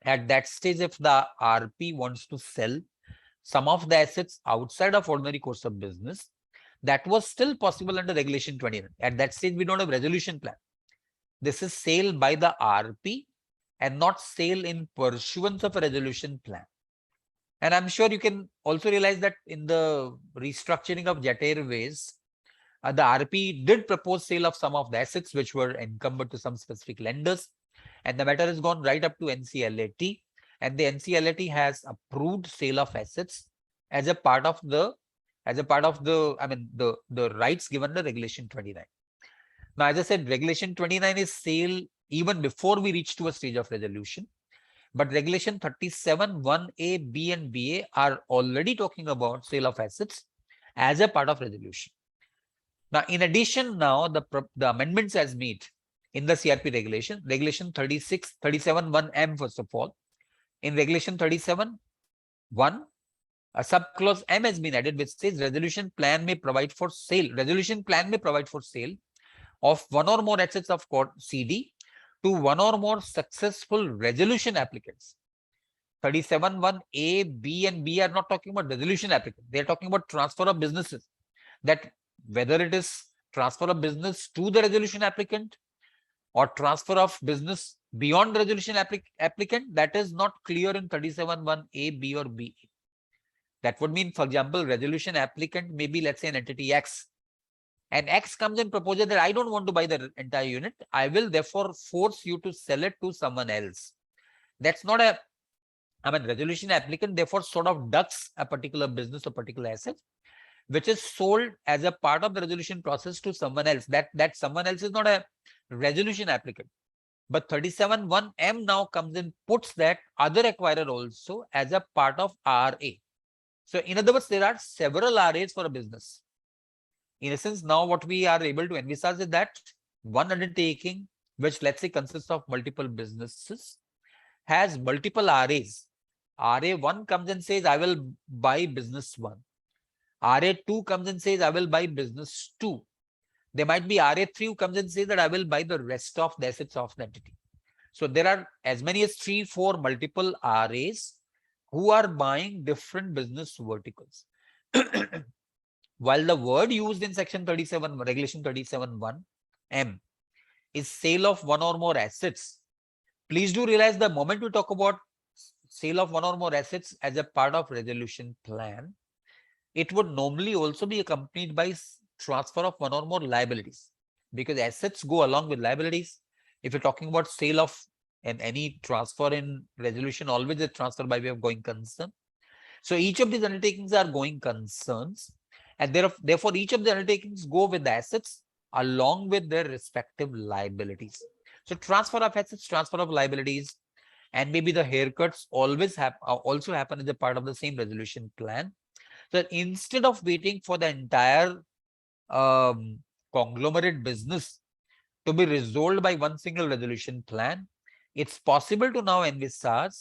at that stage, if the RP wants to sell some of the assets outside of ordinary course of business, that was still possible under regulation 29. At that stage, we don't have resolution plan. This is sale by the RP and not sale in pursuance of a resolution plan. And I'm sure you can also realize that in the restructuring of Jet Airways, the RP did propose sale of some of the assets which were encumbered to some specific lenders. And the matter has gone right up to NCLAT. And the NCLAT has approved sale of assets as a part of the rights given under regulation 29. Now, as I said, regulation 29 is sale even before we reach to a stage of resolution. But regulation 37, 1A, B and BA are already talking about sale of assets as a part of resolution. Now, in addition, now the amendments as made in the CRP regulation, regulation 36, 37, 1M first of all. In regulation 37, 1, a subclause M has been added which says resolution plan may provide for sale. Resolution plan may provide for sale of one or more assets of CD to one or more successful resolution applicants. 37(1)(a), B and B are not talking about resolution applicant. They are talking about transfer of businesses. That whether it is transfer of business to the resolution applicant or transfer of business beyond resolution applicant, that is not clear in 37(1)(a), B or B. That would mean, for example, resolution applicant may be, let's say, an entity X. And X comes and proposes that I don't want to buy the entire unit. I will therefore force you to sell it to someone else. That's not a, resolution applicant therefore sort of ducks a particular business or particular asset, which is sold as a part of the resolution process to someone else. That someone else is not a resolution applicant. But 37(1)(m) now comes and puts that other acquirer also as a part of RA. So in other words, there are several RAs for a business. In essence, now what we are able to envisage is that one undertaking, which let's say consists of multiple businesses, has multiple RAs. RA1 comes and says, I will buy business 1. RA2 comes and says, I will buy business 2. There might be RA3 who comes and says that I will buy the rest of the assets of the entity. So there are as many as 3-4 multiple RAs who are buying different business verticals. While the word used in section 37, regulation 37(1)(m) is sale of one or more assets, please do realize the moment we talk about sale of one or more assets as a part of resolution plan, it would normally also be accompanied by transfer of one or more liabilities, because assets go along with liabilities. If you're talking about sale of any transfer in resolution, always a transfer by way of going concern. So each of these undertakings are going concerns, and therefore each of the undertakings go with the assets along with their respective liabilities. So transfer of assets, transfer of liabilities, and maybe the haircuts always also happen as a part of the same resolution plan. So instead of waiting for the entire conglomerate business to be resolved by one single resolution plan, it's possible to now envisage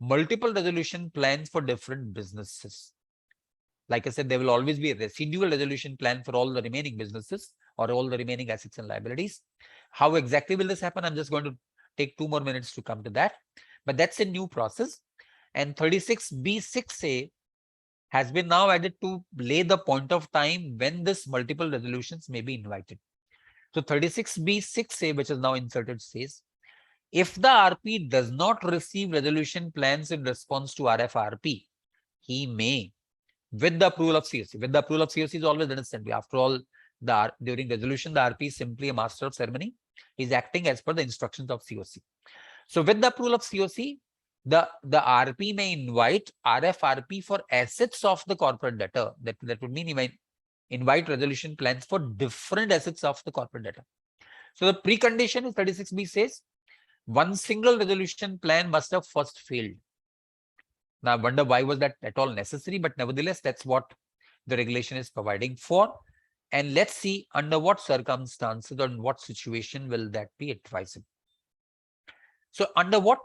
multiple resolution plans for different businesses. Like I said, there will always be a residual resolution plan for all the remaining businesses or all the remaining assets and liabilities. How exactly will this happen? I'm just going to take 2 more minutes to come to that. But that's a new process. And 36(b)(6)(a) has been now added to lay the point of time when this multiple resolutions may be invited. So 36(b)(6)(a), which is now inserted, says, if the RP does not receive resolution plans in response to RFRP, he may, with the approval of COC. With the approval of COC is always understood. After all, during resolution, the RP is simply a master of ceremony. He is acting as per the instructions of COC. So with the approval of COC, the RP may invite RFRP for assets of the corporate debtor. That would mean he might invite resolution plans for different assets of the corporate debtor. So the precondition is 36(b) says, one single resolution plan must have first failed. Now I wonder why was that at all necessary, but nevertheless, that's what the regulation is providing for. And let's see under what circumstances or in what situation will that be advisable. So under what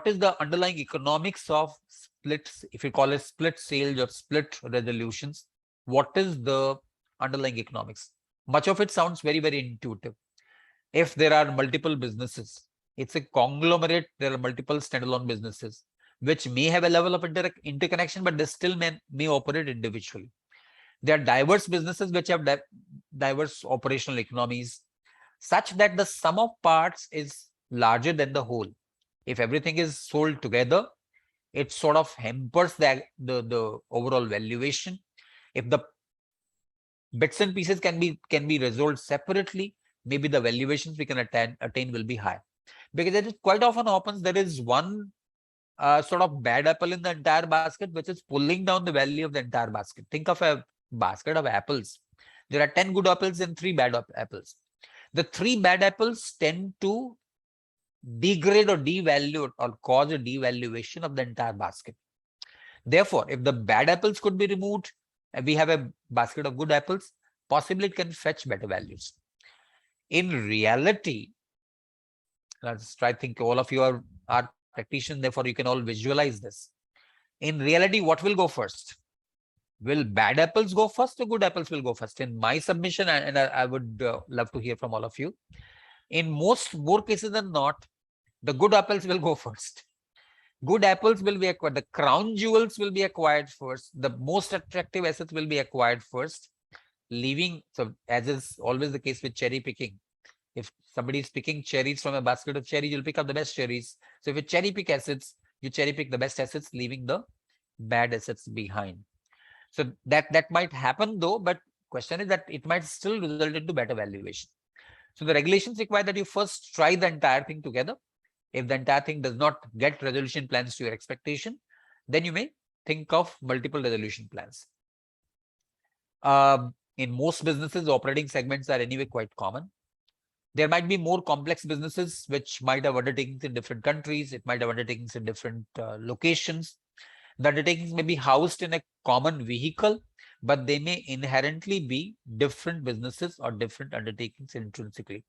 is the underlying economics of splits, if you call it split sales or split resolutions? What is the underlying economics? Much of it sounds very, very intuitive. If there are multiple businesses, it's a conglomerate, there are multiple standalone businesses, which may have a level of interconnection, but they still may operate individually. There are diverse businesses which have diverse operational economies, such that the sum of parts is larger than the whole. If everything is sold together, it sort of hampers the overall valuation. If the bits and pieces can be resolved separately, maybe the valuations we can attain will be high. Because it quite often happens there is one sort of bad apple in the entire basket, which is pulling down the value of the entire basket. Think of a basket of apples. There are 10 good apples and 3 bad apples. The 3 bad apples tend to degrade or devalue or cause a devaluation of the entire basket. Therefore, if the bad apples could be removed and we have a basket of good apples, possibly it can fetch better values. In reality, let's try to think, all of you are practitioners, therefore you can all visualize this. In reality, what will go first? Will bad apples go first or good apples will go first? In my submission, and I would love to hear from all of you, in more cases than not, the good apples will go first. Good apples will be acquired. The crown jewels will be acquired first. The most attractive assets will be acquired first, leaving, so as is always the case with cherry picking. If somebody is picking cherries from a basket of cherries, you'll pick up the best cherries. So if you cherry pick assets, you cherry pick the best assets, leaving the bad assets behind. So that might happen though, but question is that it might still result into better valuation. So the regulations require that you first try the entire thing together. If the entire thing does not get resolution plans to your expectation, then you may think of multiple resolution plans. In most businesses, operating segments are anyway quite common. There might be more complex businesses which might have undertakings in different countries. It might have undertakings in different locations. The undertakings may be housed in a common vehicle, but they may inherently be different businesses or different undertakings intrinsically.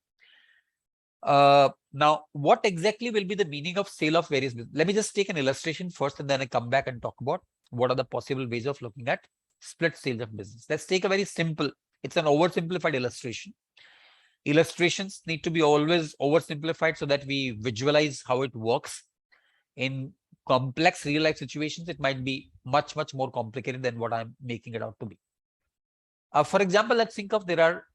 Now, what exactly will be the meaning of sale of various businesses? Let me just take an illustration first, and then I come back and talk about what are the possible ways of looking at split sales of business. Let's take a very simple, it's an oversimplified illustration. Illustrations need to be always oversimplified so that we visualize how it works. In complex real life situations, it might be much more complicated than what I'm making it out to be. For example, let's think of there are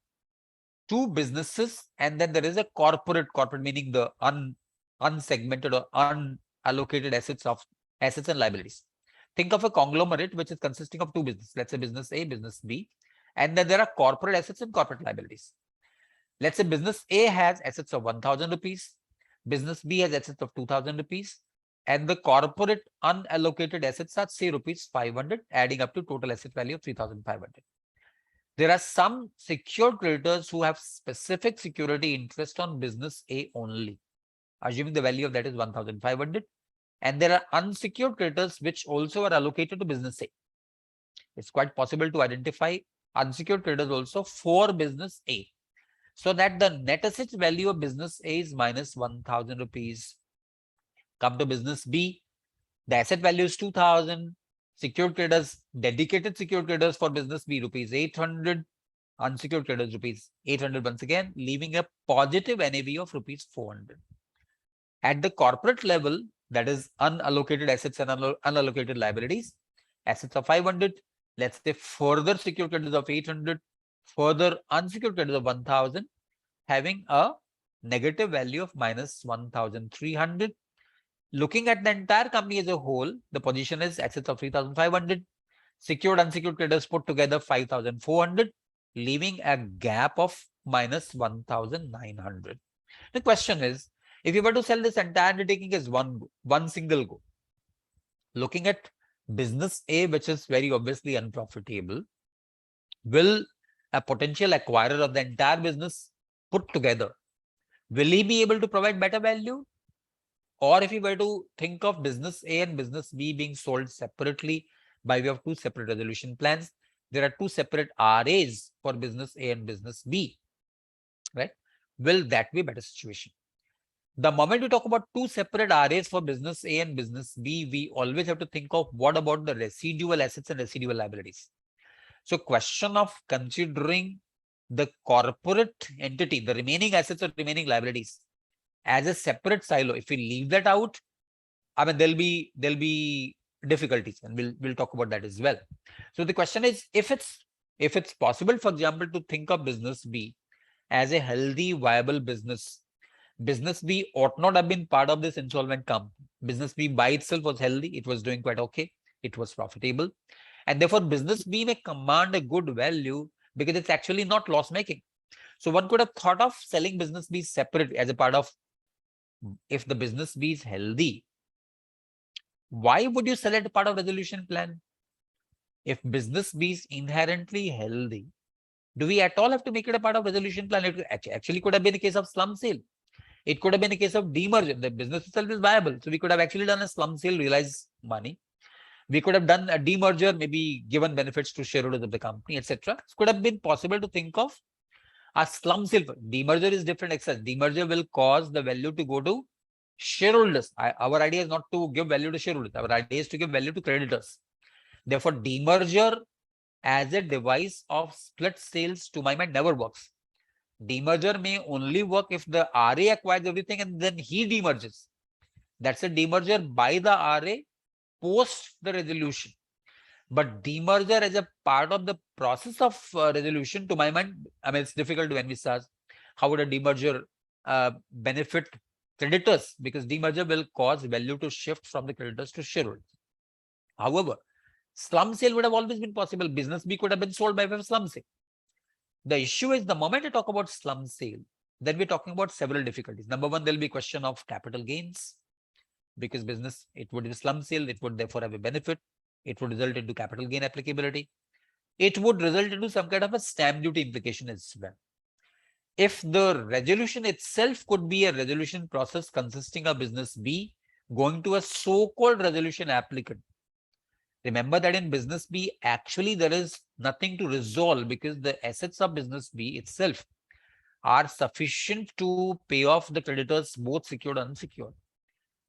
two businesses, and then there is a corporate meaning the unsegmented or unallocated assets and liabilities. Think of a conglomerate which is consisting of two businesses. Let's say business A, business B, and then there are corporate assets and corporate liabilities. Let's say business A has assets of 1,000 rupees, business B has assets of 2,000 rupees, and the corporate unallocated assets are say rupees 500, adding up to total asset value of 3,500. There are some secured creditors who have specific security interest on business A only, assuming the value of that is 1,500. And there are unsecured creditors which also are allocated to business A. It's quite possible to identify unsecured creditors also for business A, so that the net asset value of business A is minus 1,000 rupees. Come to business B, the asset value is 2,000. Secured creditors, dedicated secured creditors for business B, rupees 800. Unsecured creditors, rupees 800 once again, leaving a positive NAV of rupees 400. At the corporate level, that is unallocated assets and unallocated liabilities, assets of 500, let's say further secured creditors of 800, further unsecured creditors of 1,000, having a negative value of minus 1,300. Looking at the entire company as a whole, the position is assets of 3,500, secured unsecured creditors put together 5,400, leaving a gap of minus 1,900. The question is, if you were to sell this entire undertaking as one single go, looking at business A, which is very obviously unprofitable, will a potential acquirer of the entire business put together, will he be able to provide better value? Or if you were to think of business A and business B being sold separately by way of two separate resolution plans, there are two separate RAs for business A and business B, right? Will that be a better situation? The moment we talk about two separate RAs for business A and business B, we always have to think of what about the residual assets and residual liabilities. So question of considering the corporate entity, the remaining assets or remaining liabilities as a separate silo, if we leave that out, I mean, there'll be difficulties, and we'll talk about that as well. So the question is, if it's possible, for example, to think of business B as a healthy, viable business, business B ought not have been part of this insolvent company. Business B by itself was healthy, it was doing quite okay, it was profitable, and therefore business B may command a good value because it's actually not loss making. So one could have thought of selling business B separate as a part of, if the business B is healthy, why would you sell it as part of resolution plan? If business B is inherently healthy, do we at all have to make it a part of resolution plan? It actually could have been a case of slum sale. It could have been a case of demerger. The business itself is viable. So we could have actually done a slum sale, realized money. We could have done a demerger, maybe given benefits to shareholders of the company, etc. It could have been possible to think of a slum sale. Demerger is different exercise. Demerger will cause the value to go to shareholders. Our idea is not to give value to shareholders. Our idea is to give value to creditors. Therefore, demerger as a device of split sales, to my mind, never works. Demerger may only work if the RA acquires everything and then he demerges. That's a demerger by the RA post the resolution. But demerger as a part of the process of resolution, to my mind, I mean, it's difficult to envisage how would a demerger benefit creditors, because demerger will cause value to shift from the creditors to shareholders. However, slum sale would have always been possible. Business B could have been sold by way of slum sale. The issue is the moment I talk about slum sale, then we're talking about several difficulties. Number one, there'll be a question of capital gains, because business, it would be slum sale, it would therefore have a benefit. It would result into capital gain applicability. It would result into some kind of a stamp duty implication as well. If the resolution itself could be a resolution process consisting of business B going to a so-called resolution applicant. Remember that in business B, actually there is nothing to resolve because the assets of business B itself are sufficient to pay off the creditors, both secured and unsecured.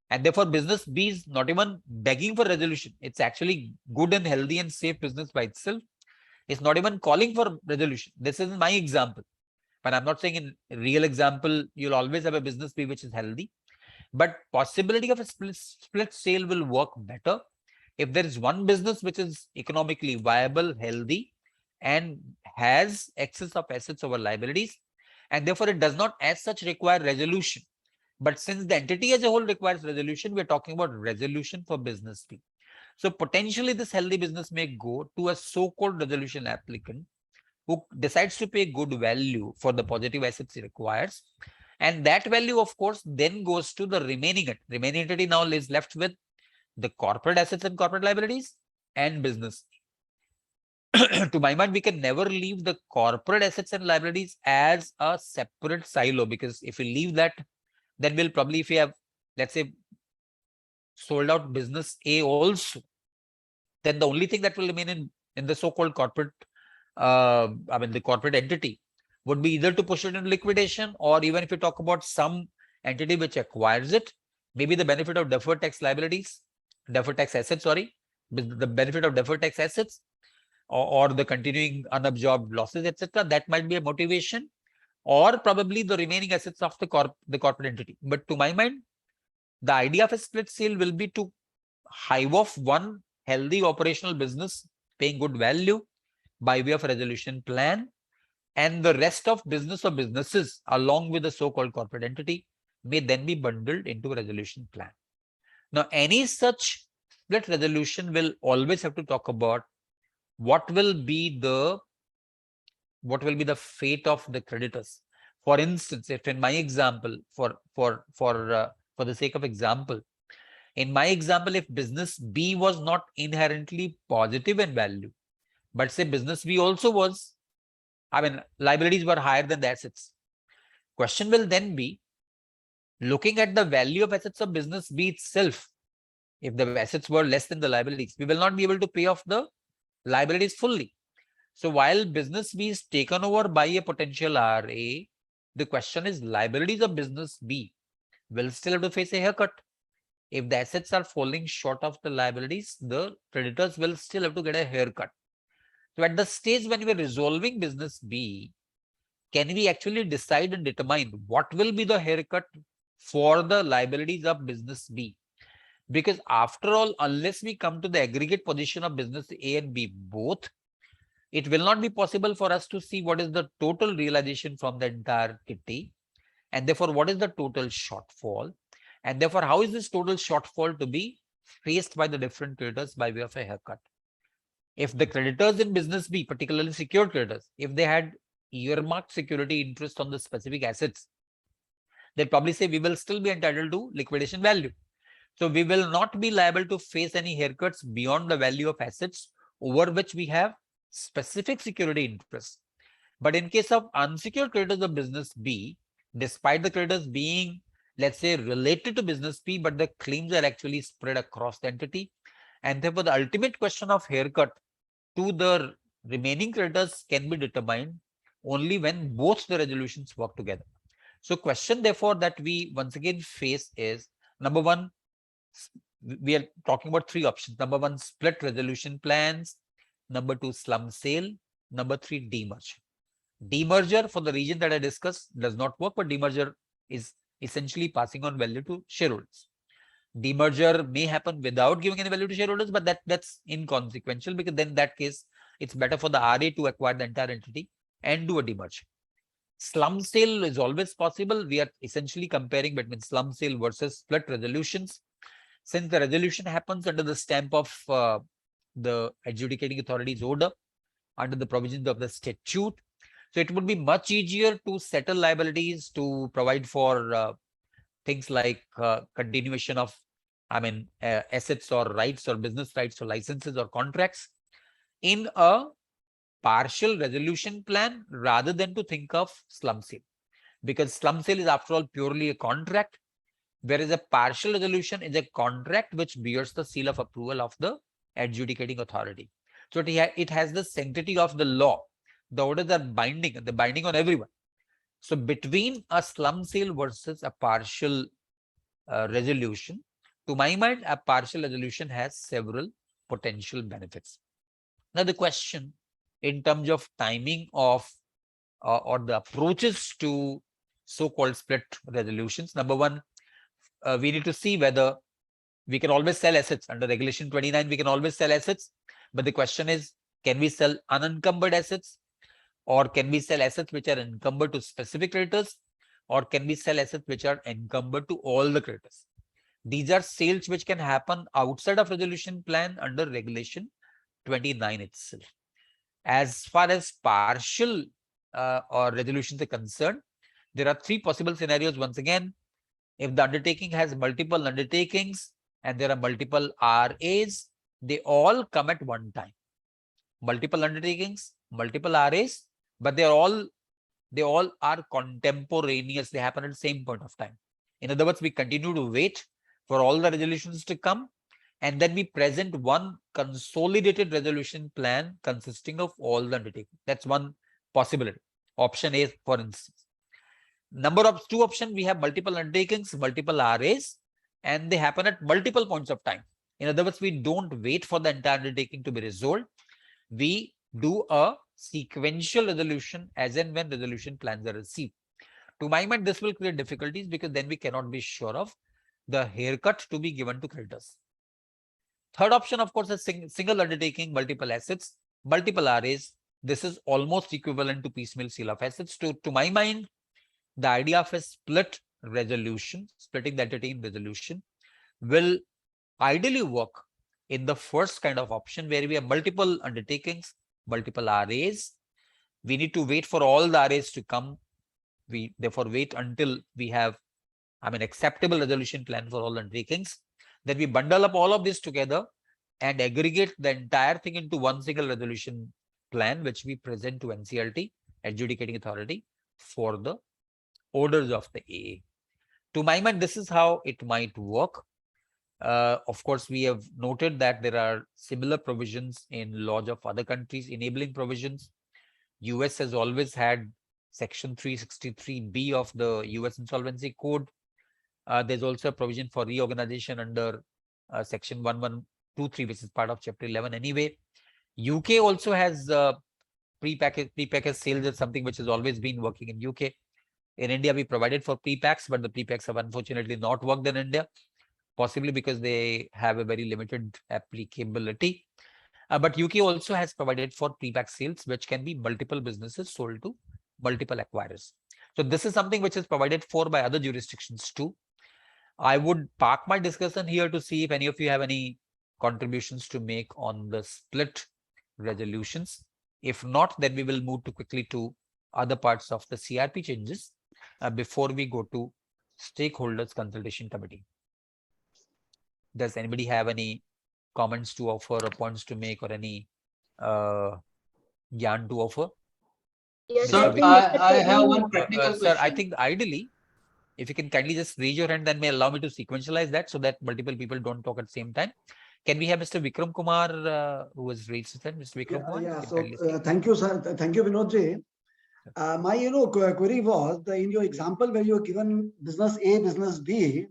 And therefore, business B is not even begging for resolution. It's actually good and healthy and safe business by itself. It's not even calling for resolution. This is my example. But I'm not saying in real example, you'll always have a business B which is healthy. But possibility of a split sale will work better if there is one business which is economically viable, healthy, and has excess of assets over liabilities. And therefore, it does not as such require resolution. But since the entity as a whole requires resolution, we're talking about resolution for business B. So potentially this healthy business may go to a so-called resolution applicant who decides to pay good value for the positive assets he requires. And that value, of course, then goes to the remaining entity. Remaining entity now is left with the corporate assets and corporate liabilities and business. To my mind, we can never leave the corporate assets and liabilities as a separate silo, because if we leave that, then we'll probably, if we have, let's say, sold out business A also, then the only thing that will remain in the so-called corporate, the corporate entity would be either to push it into liquidation, or even if you talk about some entity which acquires it, maybe the benefit of deferred tax liabilities, deferred tax assets, sorry, the benefit of deferred tax assets, or the continuing unabsorbed losses, etc. That might be a motivation, or probably the remaining assets of the corporate entity. But to my mind, the idea of a split sale will be to hive off one healthy operational business paying good value by way of a resolution plan, and the rest of business or businesses along with the so-called corporate entity may then be bundled into a resolution plan. Now, any such split resolution will always have to talk about what will be the fate of the creditors. For instance, if in my example, for the sake of example, in my example, if business B was not inherently positive in value, but say business B also was, liabilities were higher than the assets. Question will then be, looking at the value of assets of business B itself, if the assets were less than the liabilities, we will not be able to pay off the liabilities fully. So while business B is taken over by a potential RA, the question is, liabilities of business B will still have to face a haircut. If the assets are falling short of the liabilities, the creditors will still have to get a haircut. So at the stage when we're resolving business B, can we actually decide and determine what will be the haircut for the liabilities of business B? Because after all, unless we come to the aggregate position of business A and B both, it will not be possible for us to see what is the total realization from the entire kitty, and therefore what is the total shortfall, and therefore how is this total shortfall to be faced by the different creditors by way of a haircut. If the creditors in business B, particularly secured creditors, if they had earmarked security interest on the specific assets, they'll probably say we will still be entitled to liquidation value. So we will not be liable to face any haircuts beyond the value of assets over which we have specific security interest. But in case of unsecured creditors of business B, despite the creditors being, let's say, related to business B, but the claims are actually spread across the entity, and therefore the ultimate question of haircut to the remaining creditors can be determined only when both the resolutions work together. So question therefore that we once again face is, number one, we are talking about three options. Number one, split resolution plans. Number two, slum sale. Number three, demerger. Demerger for the region that I discussed does not work, but demerger is essentially passing on value to shareholders. Demerger may happen without giving any value to shareholders, but that's inconsequential, because then in that case, it's better for the RA to acquire the entire entity and do a demerger. Slum sale is always possible. We are essentially comparing between slum sale versus split resolutions. Since the resolution happens under the stamp of the adjudicating authority's order, under the provisions of the statute, so it would be much easier to settle liabilities, to provide for things like continuation of, assets or rights or business rights or licenses or contracts in a partial resolution plan, rather than to think of slum sale. Because slum sale is, after all, purely a contract, whereas a partial resolution is a contract which bears the seal of approval of the adjudicating authority. So it has the sanctity of the law. The orders are binding, and they're binding on everyone. So between a slum sale versus a partial resolution, to my mind, a partial resolution has several potential benefits. Now, the question in terms of timing of or the approaches to so-called split resolutions. Number one, we need to see whether we can always sell assets. Under Regulation 29, we can always sell assets. But the question is, can we sell unencumbered assets? Or can we sell assets which are encumbered to specific creditors? Or can we sell assets which are encumbered to all the creditors? These are sales which can happen outside of resolution plan under Regulation 29 itself. As far as partial or resolutions are concerned, there are three possible scenarios. Once again, if the undertaking has multiple undertakings and there are multiple RAs, they all come at one time. Multiple undertakings, multiple RAs, but they all are contemporaneous. They happen at the same point of time. In other words, we continue to wait for all the resolutions to come, and then we present one consolidated resolution plan consisting of all the undertakings. That's one possibility. Option A, for instance. Number of two options, we have multiple undertakings, multiple RAs, and they happen at multiple points of time. In other words, we don't wait for the entire undertaking to be resolved. We do a sequential resolution as and when resolution plans are received. To my mind, this will create difficulties, because then we cannot be sure of the haircut to be given to creditors. Third option, of course, is single undertaking, multiple assets, multiple RAs. This is almost equivalent to piecemeal sale of assets. To my mind, the idea of a split resolution, splitting the entity in resolution, will ideally work in the first kind of option, where we have multiple undertakings, multiple RAs. We need to wait for all the RAs to come. We therefore wait until we have acceptable resolution plan for all undertakings. Then we bundle up all of this together and aggregate the entire thing into one single resolution plan, which we present to NCLT, adjudicating authority, for the orders of the AA. To my mind, this is how it might work. Of course, we have noted that there are similar provisions in laws of other countries, enabling provisions. US has always had Section 363B of the US Insolvency Code. There's also a provision for reorganization under Section 1123, which is part of Chapter 11 anyway. UK also has pre-package sales. Is something which has always been working in UK. In India, we provided for pre-packs, but the pre-packs have unfortunately not worked in India, possibly because they have a very limited applicability. But UK also has provided for pre-pack sales, which can be multiple businesses sold to multiple acquirers. So this is something which is provided for by other jurisdictions too. I would park my discussion here to see if any of you have any contributions to make on the split resolutions. If not, then we will move quickly to other parts of the CRP changes before we go to stakeholders consultation committee. Does anybody have any comments to offer or points to make, or any yarn to offer? Yes, Sir, I have one practical Sir, question. I think ideally, if you can kindly just raise your hand, then may allow me to sequentialize that so that multiple people don't talk at the same time. Can we have Mr. Vikram Kumar, who has raised his hand? Mr. Vikram Kumar? Yeah. So thank you, sir. Thank you, Vinod ji. My query was in your example where you have given business A, business B.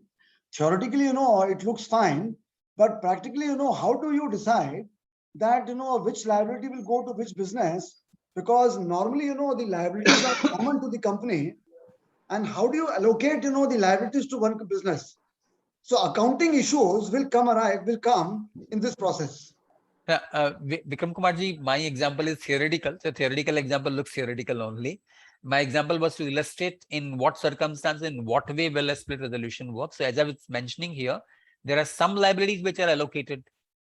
Theoretically, it looks fine, but practically, how do you decide that which liability will go to which business? Because normally, the liabilities are common to the company, and how do you allocate the liabilities to one business? So accounting issues will come in this process. Vikram Kumarji, my example is theoretical. So theoretical example looks theoretical only. My example was to illustrate in what circumstance, in what way will a split resolution work. So as I was mentioning here, there are some liabilities which are allocated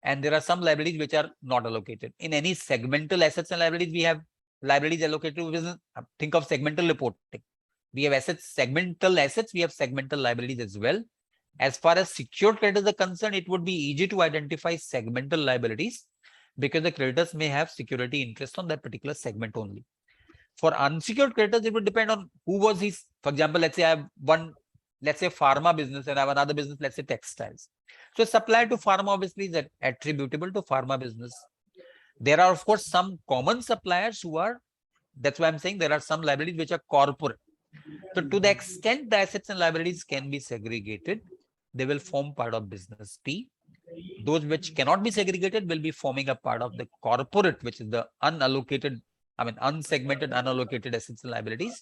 and there are some liabilities which are not allocated. In any segmental assets and liabilities, we have liabilities allocated to business. Think of segmental reporting. We have segmental assets, we have segmental liabilities as well. As far as secured creditors are concerned, it would be easy to identify segmental liabilities because the creditors may have security interest on that particular segment only. For unsecured creditors, it would depend on who was his. For example, let's say I have one, let's say pharma business, and I have another business, let's say textiles. So supplier to pharma obviously is attributable to pharma business. There are, of course, some common suppliers who are, that's why I'm saying there are some liabilities which are corporate. So to the extent the assets and liabilities can be segregated, they will form part of business B. Those which cannot be segregated will be forming a part of the corporate, which is the unsegmented, unallocated assets and liabilities,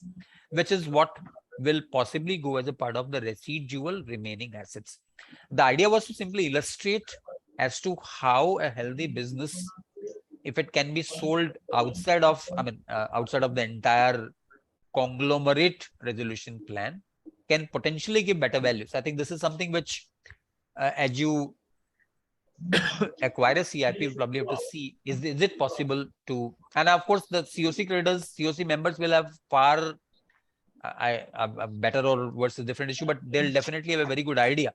which is what will possibly go as a part of the residual remaining assets. The idea was to simply illustrate as to how a healthy business, if it can be sold outside of, outside of the entire conglomerate resolution plan, can potentially give better values. I think this is something which, as you acquire a CIP, you probably have to see, is it possible to, and of course the COC creditors, COC members will have far, a better or worse is a different issue, but they'll definitely have a very good idea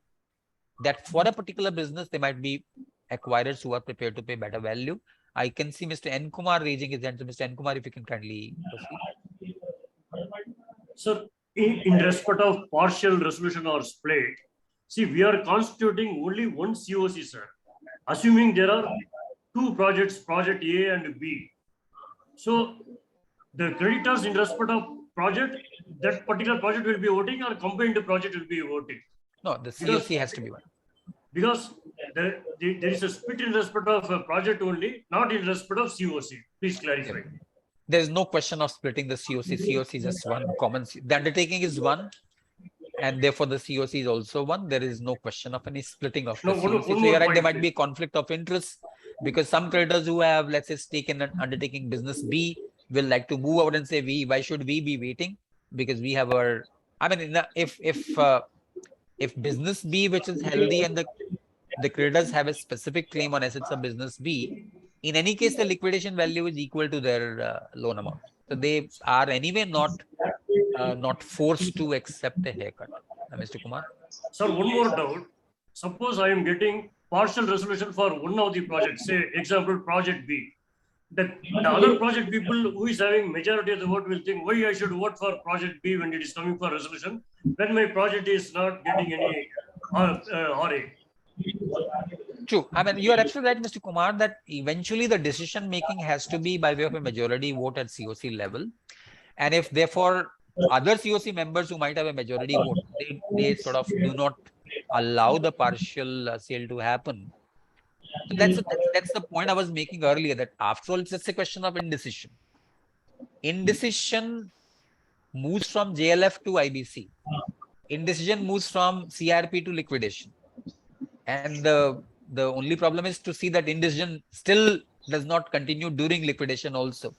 that for a particular business, there might be acquirers who are prepared to pay better value. I can see Mr. N. Kumar raising his hand. So Mr. N. Kumar, if you can kindly proceed. Sir, in respect of partial resolution or split, see, we are constituting only one COC, sir. Assuming there are two projects, project A and B. So the creditors in respect of project, that particular project will be voting or combined project will be voting? No, the COC has to be one. Because there is a split in respect of a project only, not in respect of COC. Please clarify. Yeah. There is no question of splitting the COC. COC is just one common. The undertaking is one, and therefore the COC is also one. There is no question of any splitting of the COC. So you're right, there might be a conflict of interest because some creditors who have, let's say, stake in an undertaking business B will like to move out and say, why should we be waiting? Because we have our, if business B, which is healthy, and the creditors have a specific claim on assets of business B, in any case, the liquidation value is equal to their loan amount. So they are anyway not forced to accept a haircut. Mr. Kumar? Sir, one more doubt. Suppose I am getting partial resolution for one of the projects, say example project B. The other project people who is having majority of the vote will think, why I should vote for project B when it is coming for resolution, when my project is not getting any RA. True. You are absolutely right, Mr. Kumar, that eventually the decision making has to be by way of a majority vote at COC level. And if therefore other COC members who might have a majority vote, they sort of do not allow the partial sale to happen. So that's the point I was making earlier, that after all, it's just a question of indecision. Indecision moves from JLF to IBC. Indecision moves from CRP to liquidation. And the only problem is to see that indecision still does not continue during liquidation also.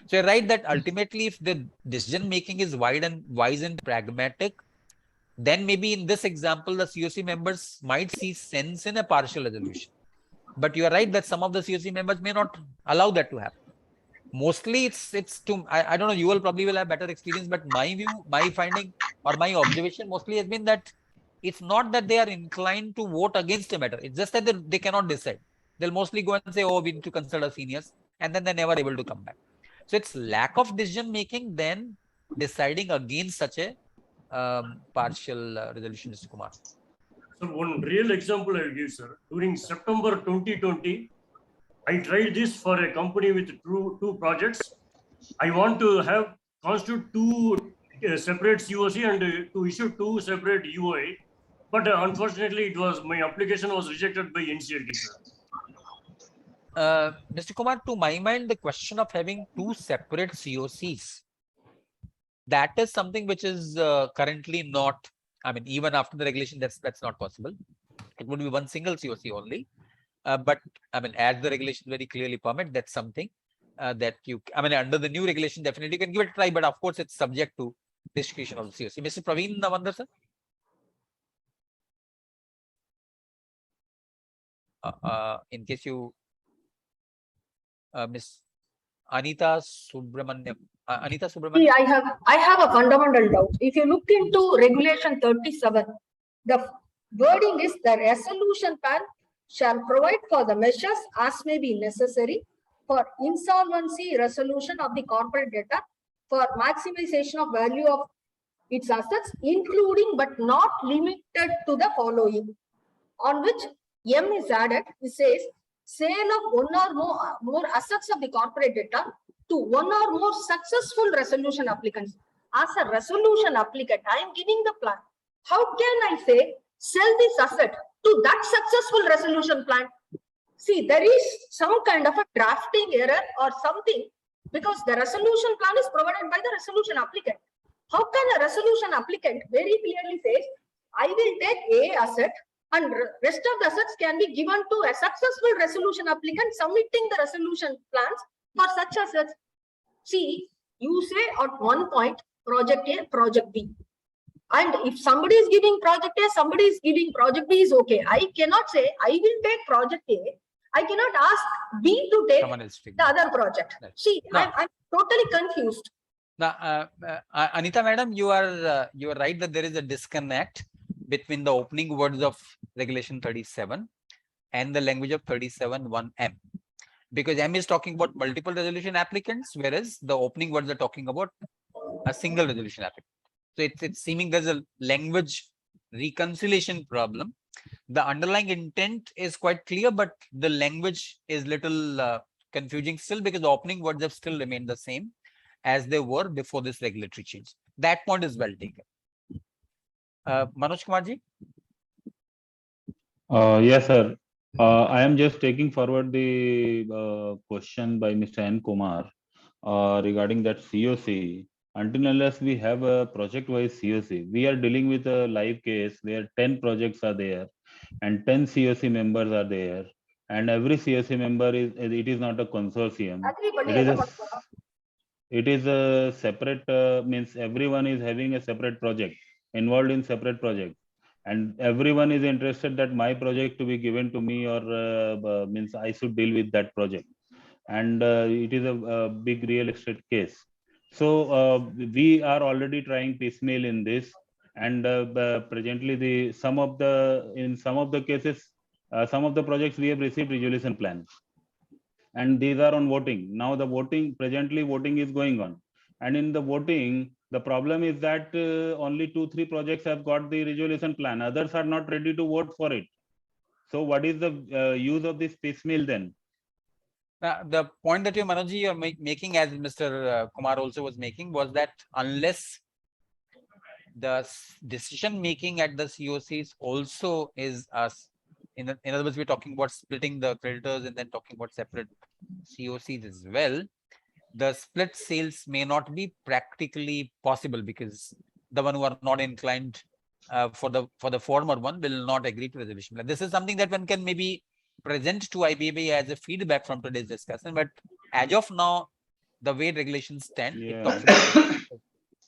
So you're right that ultimately, if the decision making is wise and pragmatic, then maybe in this example, the COC members might see sense in a partial resolution. But you are right that some of the COC members may not allow that to happen. Mostly it's to, I don't know, you all probably will have better experience, but my view, my finding or my observation mostly has been that it's not that they are inclined to vote against a matter. It's just that they cannot decide. They'll mostly go and say, oh, we need to consult our seniors, and then they're never able to come back. So it's lack of decision making than deciding against such a partial resolution, Mr. Kumar. So one real example I will give, sir. During September 2020, I tried this for a company with two projects. I want to constitute two separate COC and to issue two separate UOI. But unfortunately, my application was rejected by NCLT, sir. Mr. Kumar, to my mind, the question of having two separate COCs, that is something which is currently not I mean, even after the regulation, that's not possible. It would be one single COC only. But I mean, as the regulation very clearly permit, that's something that you, I mean, under the new regulation, definitely you can give it a try, but of course, it's subject to discretion of the COC. Mr. Praveen Navandar, sir. In case you, Miss Anita Subramanyam. Anita See, Subramanyam. I have a fundamental doubt. If you look into regulation 37, the wording is the resolution plan shall provide for the measures as may be necessary for insolvency resolution of the corporate debtor for maximization of value of its assets, including but not limited to the following. On which M is added, it says sale of one or more assets of the corporate debtor to one or more successful resolution applicants. As a resolution applicant, I am giving the plan. How can I say sell this asset to that successful resolution plan? See, there is some kind of a drafting error or something, because the resolution plan is provided by the resolution applicant. How can a resolution applicant very clearly says, I will take A asset and rest of the assets can be given to a successful resolution applicant submitting the resolution plans for such assets? See, you say at one point project A, project B. And if somebody is giving project A, somebody is giving project B is okay. I cannot say I will take project A. I cannot ask B to take the other project. Right. See, no. I'm totally confused. Now, Anita madam, you are right that there is a disconnect between the opening words of regulation 37 and the language of 37(1)(m), because M is talking about multiple resolution applicants, whereas the opening words are talking about a single resolution applicant. So it's seeming there's a language reconciliation problem. The underlying intent is quite clear, but the language is little confusing still, because the opening words have still remained the same as they were before this regulatory change. That point is well taken. Manoj Kumar ji? Yes, sir. I am just taking forward the question by Mr. N. Kumar regarding that COC. Until unless we have a project-wise COC, we are dealing with a live case where 10 projects are there and 10 COC members are there, and every COC member is not a consortium. It is a separate, means everyone is having a separate project, involved in separate project, and everyone is interested that my project to be given to me, or means I should deal with that project. And it is a big real estate case. So we are already trying piecemeal in this, and presently in some of the cases, some of the projects we have received resolution plans, and these are on voting. Now the presently voting is going on, and in the voting, the problem is that only 2-3 projects have got the resolution plan. Others are not ready to vote for it. So what is the use of this piecemeal then? The point that you are making, as Mr. Kumar also was making, was that unless the decision making at the COCs also is us, in other words, we're talking about splitting the creditors and then talking about separate COCs as well, the split sales may not be practically possible, because the one who are not inclined for the former one will not agree to resolution. This is something that one can maybe present to IBBI as a feedback from today's discussion, but as of now, the way regulations stand, it talks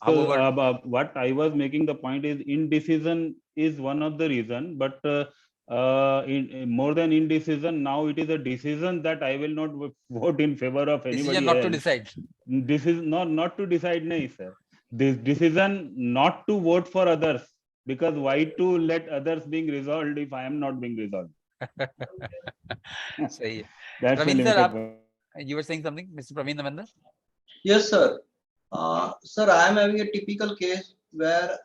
about so, what I was making the point is indecision is one of the reason, but more than indecision, now it is a decision that I will not vote in favor of anybody decision not else. To decide. This is not to decide, no, sir. This decision not to vote for others, because why to let others being resolved if I am not being resolved? So, yeah. That's Praveen, the sir, you were saying something, Mr. Praveen Navandar? Yes, sir. Sir, I am having a typical case where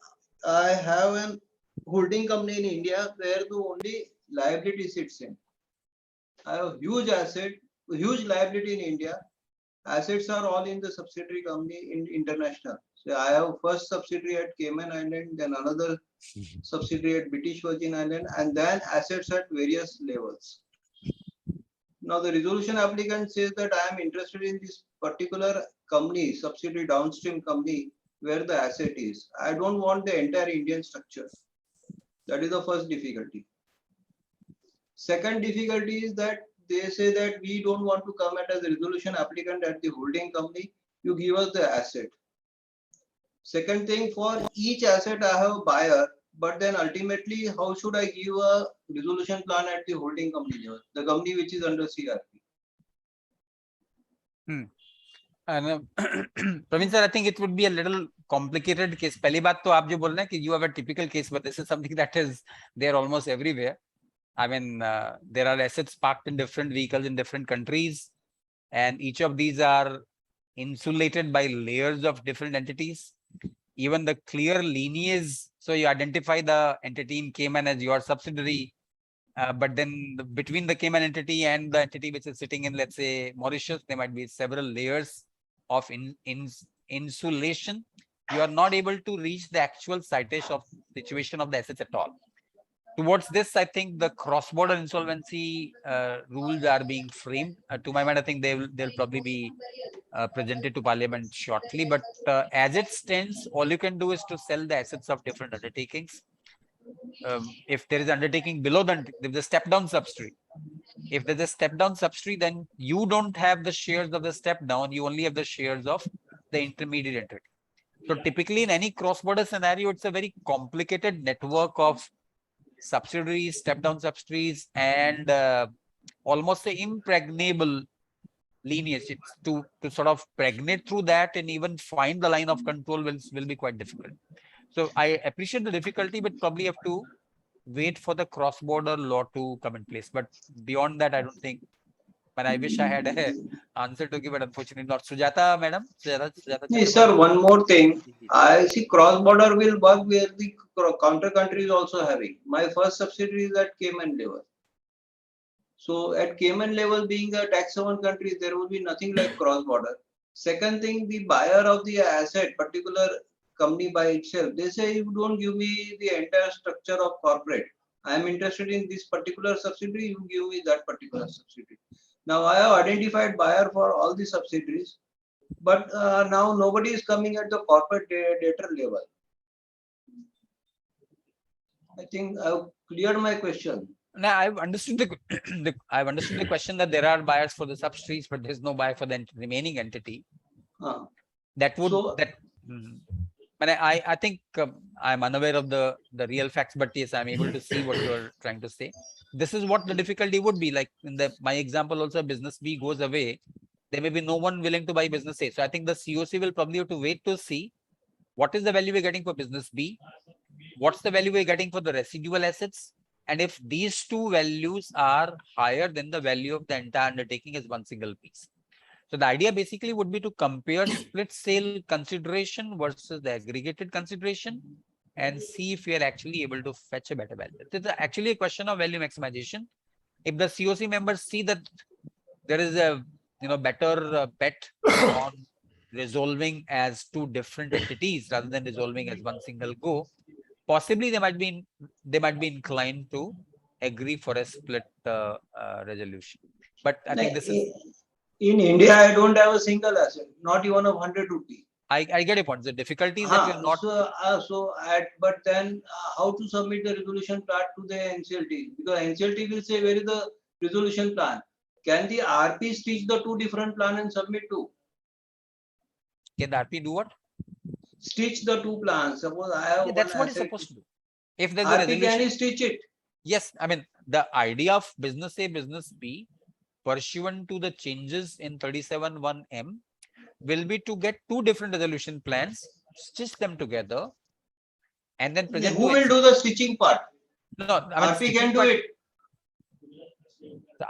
I have an holding company in India where the only liability sits in. I have huge asset, huge liability in India. Assets are all in the subsidiary company in international. So I have first subsidiary at Cayman Island, then another subsidiary at British Virgin Island, and then assets at various levels. Now the resolution applicant says that I am interested in this particular company, subsidiary downstream company, where the asset is. I don't want the entire Indian structure. That is the first difficulty. Second difficulty is that they say that we don't want to come as a resolution applicant at the holding company. You give us the asset. Second thing, for each asset I have a buyer, but then ultimately how should I give a resolution plan at the holding company level, the company which is under CRP? And Praveen sir, I think it would be a little complicated case. पहली बात तो आप जो बोल रहे हैं कि you have a typical case, but this is something that is there almost everywhere. I mean, there are assets parked in different vehicles in different countries, and each of these are insulated by layers of different entities. Even the clear lineage, so you identify the entity in Cayman as your subsidiary, but then between the Cayman entity and the entity which is sitting in, let's say, Mauritius, there might be several layers of insulation. You are not able to reach the actual situation of the assets at all. Towards this, I think the cross-border insolvency rules are being framed. To my mind, I think they'll probably be presented to Parliament shortly. But as it stands, all you can do is to sell the assets of different undertakings. If there is undertaking below there's a step-down subsidiary. If there's a step-down subsidiary, then you don't have the shares of the step-down. You only have the shares of the intermediate entity. So typically, in any cross-border scenario, it's a very complicated network of subsidiaries, step-down subsidiaries, and almost an impregnable lineage. It's to sort of pregnate through that and even find the line of control will be quite difficult. So I appreciate the difficulty, but probably have to wait for the cross-border law to come in place. But beyond that, I don't think. But I wish I had an answer to give, but unfortunately not. Sujata, madam. Yes, sir. One more thing. I see cross-border will work where the counter country is also having. My first subsidiary is at Cayman level. So at Cayman level, being a tax haven country, there will be nothing like cross-border. Second thing, the buyer of the asset, particular company by itself, they say, you don't give me the entire structure of corporate. I am interested in this particular subsidiary, you give me that particular subsidiary. Now I have identified buyer for all the subsidiaries, but now nobody is coming at the corporate debtor level. I think I've cleared my question. Now I've understood I've understood the question that there are buyers for the subsidiaries, but there's no buyer for the remaining entity. That would But I think I'm unaware of the real facts, but yes, I'm able to see what you're trying to say. This is what the difficulty would be. Like in my example, also business B goes away. There may be no one willing to buy business A. So I think the COC will probably have to wait to see what is the value we're getting for business B, what's the value we're getting for the residual assets, and if these two values are higher than the value of the entire undertaking as one single piece. So the idea basically would be to compare split sale consideration versus the aggregated consideration and see if we are actually able to fetch a better value. It's actually a question of value maximization. If the COC members see that there is a better bet on resolving as two different entities rather than resolving as one single go, possibly they might be inclined to agree for a split resolution. But I think this is. In India, I don't have a single asset, not even of 100 rupee. I get a point. The difficulty is that you're not. But then how to submit the resolution plan to the NCLT? Because NCLT will say, where is the resolution plan? Can the RP stitch the two different plans and submit to? Can the RP do what? Stitch the two plans. Suppose I have that's what it's supposed to do. If there's a resolution, can he stitch it? Yes, I mean the idea of business A, business B, pursuant to the changes in 37(1)(m) will be to get two different resolution plans, stitch them together, and then present. Who will do the stitching part? No, I mean, RP can do it.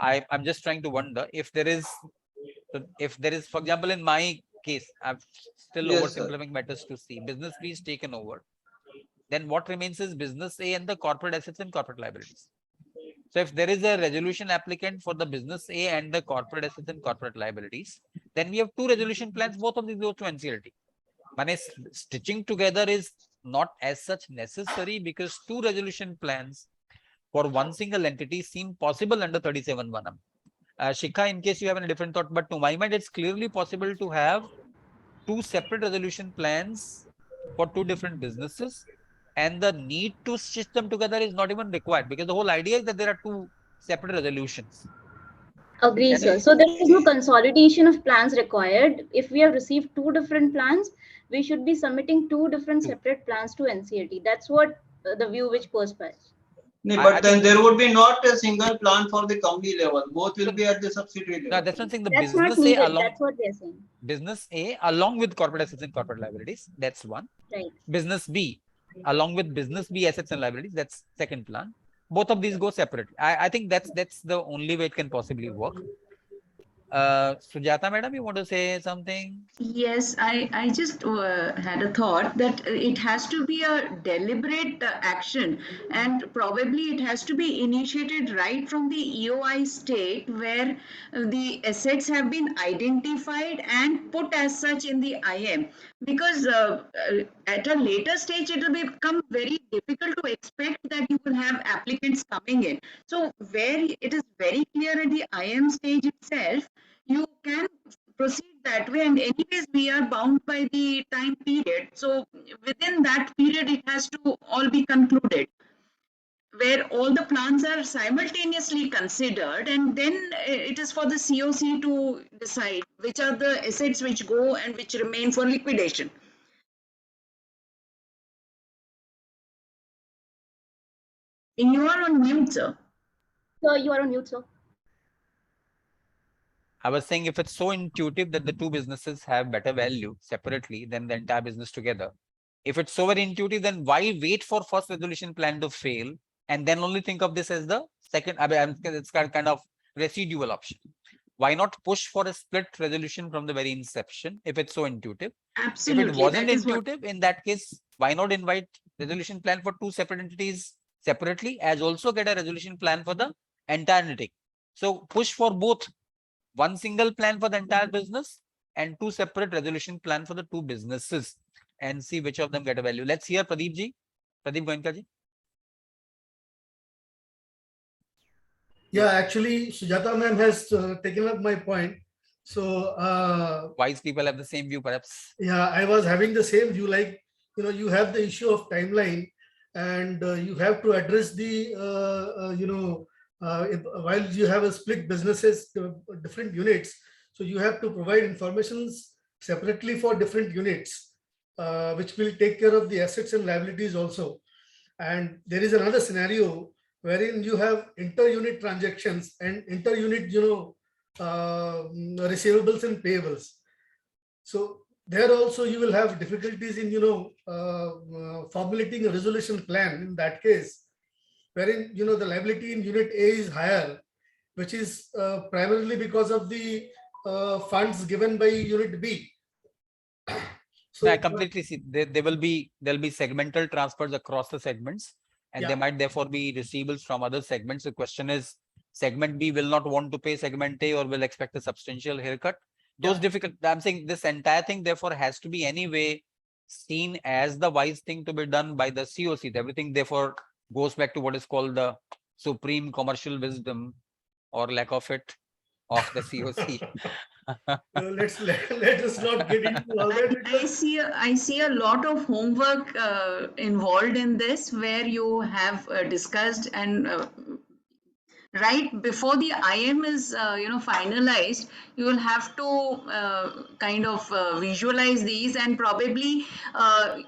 I'm just trying to wonder if there is, for example, in my case, I'm still oversimplifying matters to see business B is taken over. Then what remains is business A and the corporate assets and corporate liabilities. So if there is a resolution applicant for the business A and the corporate assets and corporate liabilities, then we have two resolution plans, both of these go to NCLT. Stitching together is not as such necessary because two resolution plans for one single entity seem possible under 37(1)(m). Shikha, in case you have a different thought, but to my mind, it's clearly possible to have two separate resolution plans for two different businesses, and the need to stitch them together is not even required, because the whole idea is that there are two separate resolutions. Agree, And sir. So there is no consolidation of plans required. If we have received two different plans, we should be submitting two different separate plans to NCLT. That's what the view which perspires. No, I but then think- there would be not a single plan for the company level. Both will be at the subsidiary no, level. that's not saying the That's not business A needed. along That's what they're saying. business A along with corporate assets and corporate liabilities. That's one. Right. Business B along with business B assets and liabilities. That's second plan. Both of these go separately. I think that's the only way it can possibly work. Sujata madam, you want to say something? Yes, I just had a thought that it has to be a deliberate action, and probably it has to be initiated right from the EOI state where the assets have been identified and put as such in the IM. Because at a later stage, it will become very difficult to expect that you will have applicants coming in. So where it is very clear at the IM stage itself, you can proceed that way, and anyways we are bound by the time period, so within that period it has to all be concluded, where all the plans are simultaneously considered, and then it is for the COC to decide which are the assets which go and which remain for liquidation. You are on mute, sir. So you are on mute, sir. I was saying if it's so intuitive that the two businesses have better value separately than the entire business together. If it's so very intuitive, then why wait for first resolution plan to fail and then only think of this as the second? I mean, it's kind of residual option. Why not push for a split resolution from the very inception if it's so intuitive? Absolutely. If it wasn't intuitive, in that case, why not invite resolution plan for two separate entities separately, as also get a resolution plan for the entire entity? So push for both. One single plan for the entire business and two separate resolution plan for the two businesses, and see which of them get a value. Let's hear Pradeep ji. Pradeep Goenka ji. Yeah, actually, Sujata ma'am has taken up my point. So, Wise people have the same view, perhaps. yeah, I was having the same view. Like, you have the issue of timeline, and you have to address the, while you have a split businesses, different units, so you have to provide informations separately for different units, which will take care of the assets and liabilities also. And there is another scenario wherein you have inter-unit transactions and inter-unit, receivables and payables. So there also you will have difficulties in, formulating a resolution plan in that case, wherein, the liability in unit A is higher, which is primarily because of the funds given by unit B. So I completely see there'll be segmental transfers across the segments, and there might therefore be receivables from other segments. The question is, segment B will not want to pay segment A or will expect a substantial haircut. Those difficult. I'm saying this entire thing therefore has to be anyway seen as the wise thing to be done by the COC. Everything therefore goes back to what is called the supreme commercial wisdom, or lack of it, of the COC. Let us not get into all that. I see a lot of homework involved in this, where you have discussed and right before the IM is finalized, you will have to kind of visualize these, and probably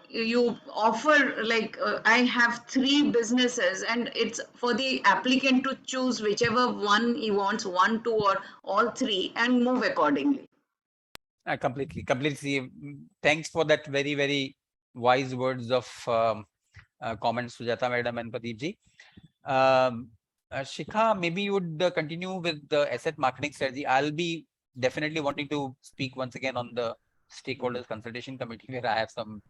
you offer like I have 3 businesses, and it's for the applicant to choose whichever one he wants, 1, 2, or all 3, and move accordingly. I completely see. Thanks for that very, very wise words of comments, Sujata madam and Pradeep ji. Shikha, maybe you would continue with the asset marketing strategy. I'll be definitely wanting to speak once again on the stakeholders consultation committee, where I have some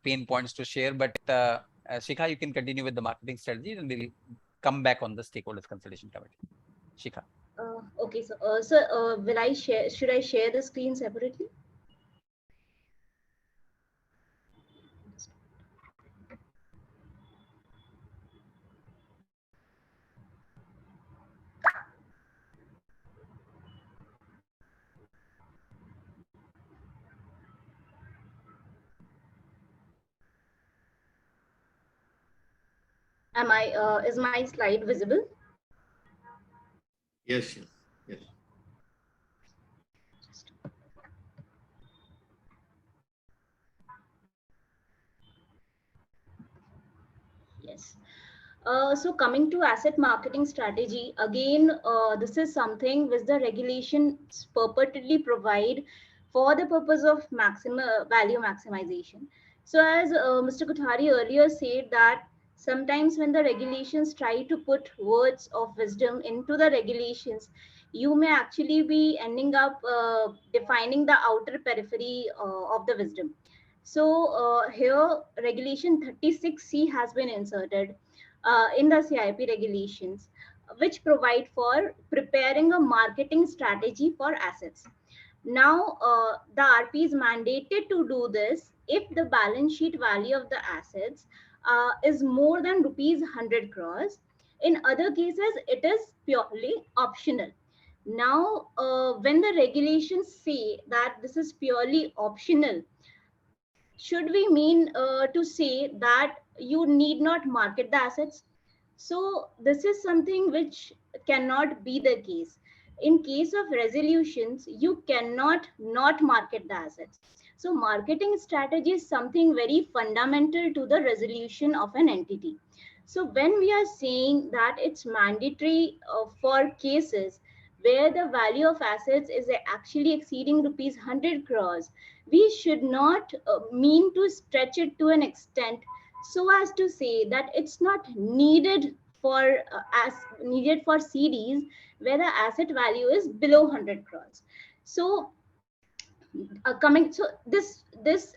pain points to share. But Shikha, you can continue with the marketing strategy, and we'll come back on the stakeholders consultation committee. Shikha. Okay, so sir, will I share? Should I share the screen separately? Is my slide visible? Yes, yes, yes. Yes. So coming to asset marketing strategy, again, this is something which the regulations purportedly provide for the purpose of maximum value maximization. So as Mr. Kothari earlier said that sometimes when the regulations try to put words of wisdom into the regulations, you may actually be ending up defining the outer periphery of the wisdom. So here regulation 36C has been inserted in the CIP regulations, which provide for preparing a marketing strategy for assets. Now, the RP is mandated to do this if the balance sheet value of the assets is more than rupees 100 crores. In other cases, it is purely optional. Now, when the regulations say that this is purely optional, should we mean to say that you need not market the assets? So this is something which cannot be the case. In case of resolutions, you cannot not market the assets. So marketing strategy is something very fundamental to the resolution of an entity. So when we are saying that it's mandatory for cases where the value of assets is actually exceeding rupees 100 crores, we should not mean to stretch it to an extent so as to say that it's not needed for as needed for CDs where the asset value is below 100 crores. So coming, so this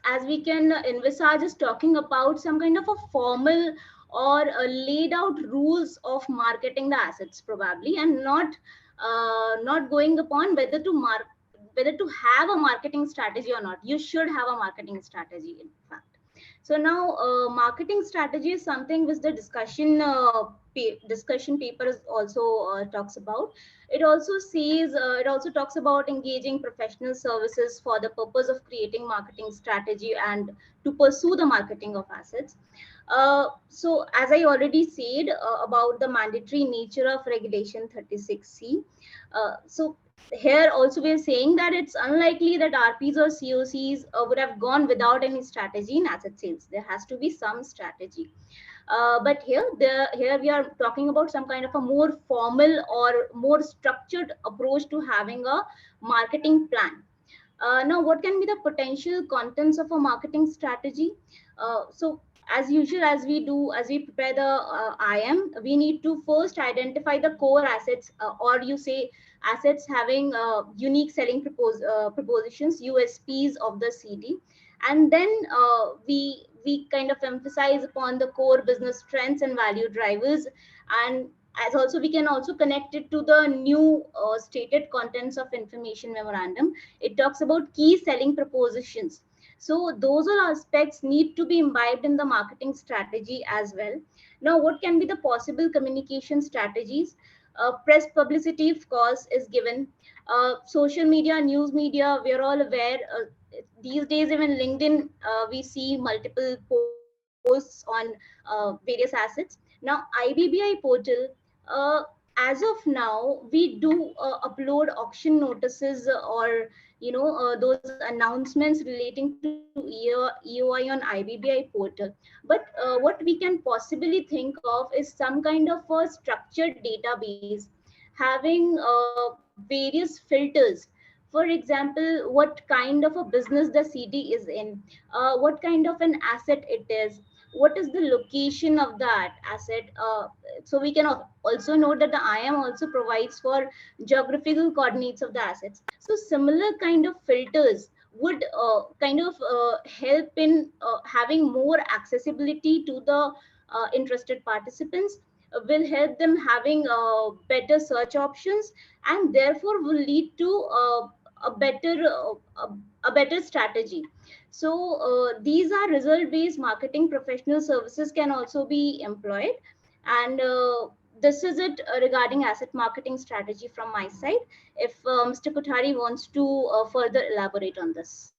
as we can envisage is talking about some kind of a formal or laid out rules of marketing the assets probably, and not going upon whether to have a marketing strategy or not. You should have a marketing strategy, in fact. So now, marketing strategy is something which the discussion paper is also talks about. It also says it also talks about engaging professional services for the purpose of creating marketing strategy and to pursue the marketing of assets. So as I already said about the mandatory nature of regulation 36C. So here also we are saying that it's unlikely that RPs or COCs would have gone without any strategy in asset sales. There has to be some strategy. But here we are talking about some kind of a more formal or more structured approach to having a marketing plan. Now, what can be the potential contents of a marketing strategy? So as usual, as we prepare the IM, we need to first identify the core assets, or you say assets having unique selling propositions, USPs of the CD. And then we kind of emphasize upon the core business strengths and value drivers, and as also we can also connect it to the new stated contents of information memorandum. It talks about key selling propositions. So those all aspects need to be imbibed in the marketing strategy as well. Now, what can be the possible communication strategies? Press publicity, of course, is given. Social media, news media, we're all aware. These days, even LinkedIn, we see multiple posts on various assets. Now, IBBI portal, as of now, we do upload auction notices or those announcements relating to EOI on IBBI portal. But what we can possibly think of is some kind of a structured database having various filters. For example, what kind of a business the CD is in, what kind of an asset it is, what is the location of that asset. So we can also note that the IM also provides for geographical coordinates of the assets. So similar kind of filters would kind of help in having more accessibility to the interested participants, will help them having better search options, and therefore will lead to a better strategy. So these are result based marketing professional services can also be employed. And this is it regarding asset marketing strategy from my side. If Mr. Kothari wants to further elaborate on this.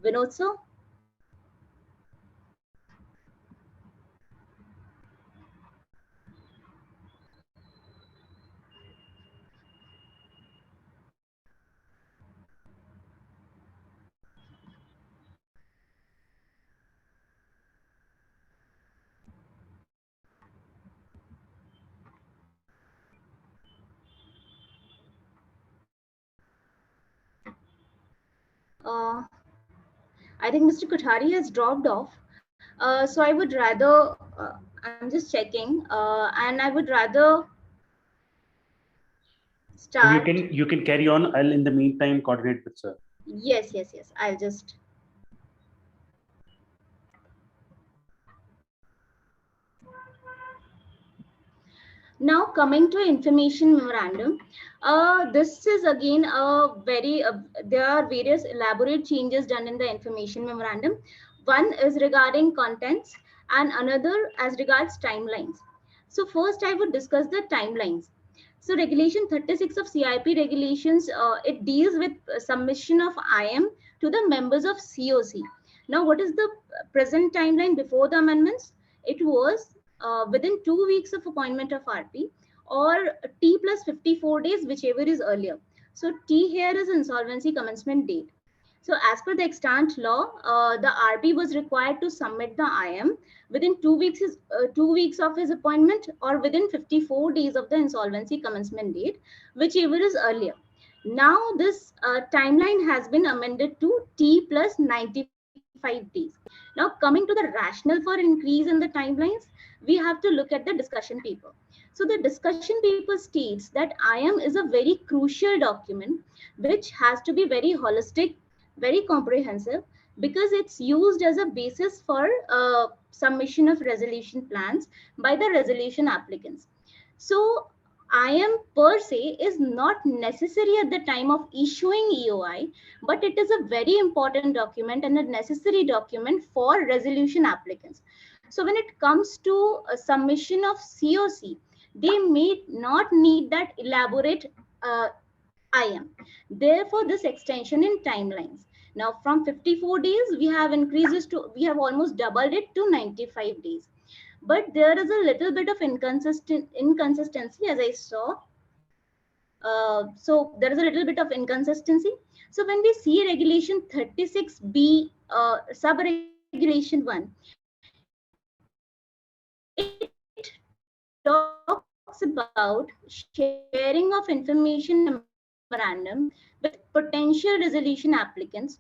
Vinod sir? I think Mr. Kothari has dropped off. So I would rather, I'm just checking, and I would rather So start. you can carry on. I'll in the meantime coordinate with sir. Yes, yes, yes. I'll just. Now coming to information memorandum, this is again a very, there are various elaborate changes done in the information memorandum. One is regarding contents and another as regards timelines. So first I would discuss the timelines. So regulation 36 of CIP regulations, it deals with submission of IM to the members of COC. Now what is the present timeline before the amendments? It was within 2 weeks of appointment of RP or T plus 54 days, whichever is earlier. So T here is insolvency commencement date. So as per the extant law, the RP was required to submit the IM within 2 weeks of his appointment or within 54 days of the insolvency commencement date, whichever is earlier. Now this timeline has been amended to T plus 95 days. Now coming to the rationale for increase in the timelines, we have to look at the discussion paper. So the discussion paper states that IM is a very crucial document which has to be very holistic, very comprehensive, because it's used as a basis for submission of resolution plans by the resolution applicants. So IM per se is not necessary at the time of issuing EOI, but it is a very important document and a necessary document for resolution applicants. So when it comes to a submission of COC, they may not need that elaborate IM. Therefore, this extension in timelines. Now, from 54 days, we have we have almost doubled it to 95 days. But there is a little bit of inconsistency, as I saw. So there is a little bit of inconsistency. So when we see regulation 36B, sub-regulation 1, it talks about sharing of information memorandum with potential resolution applicants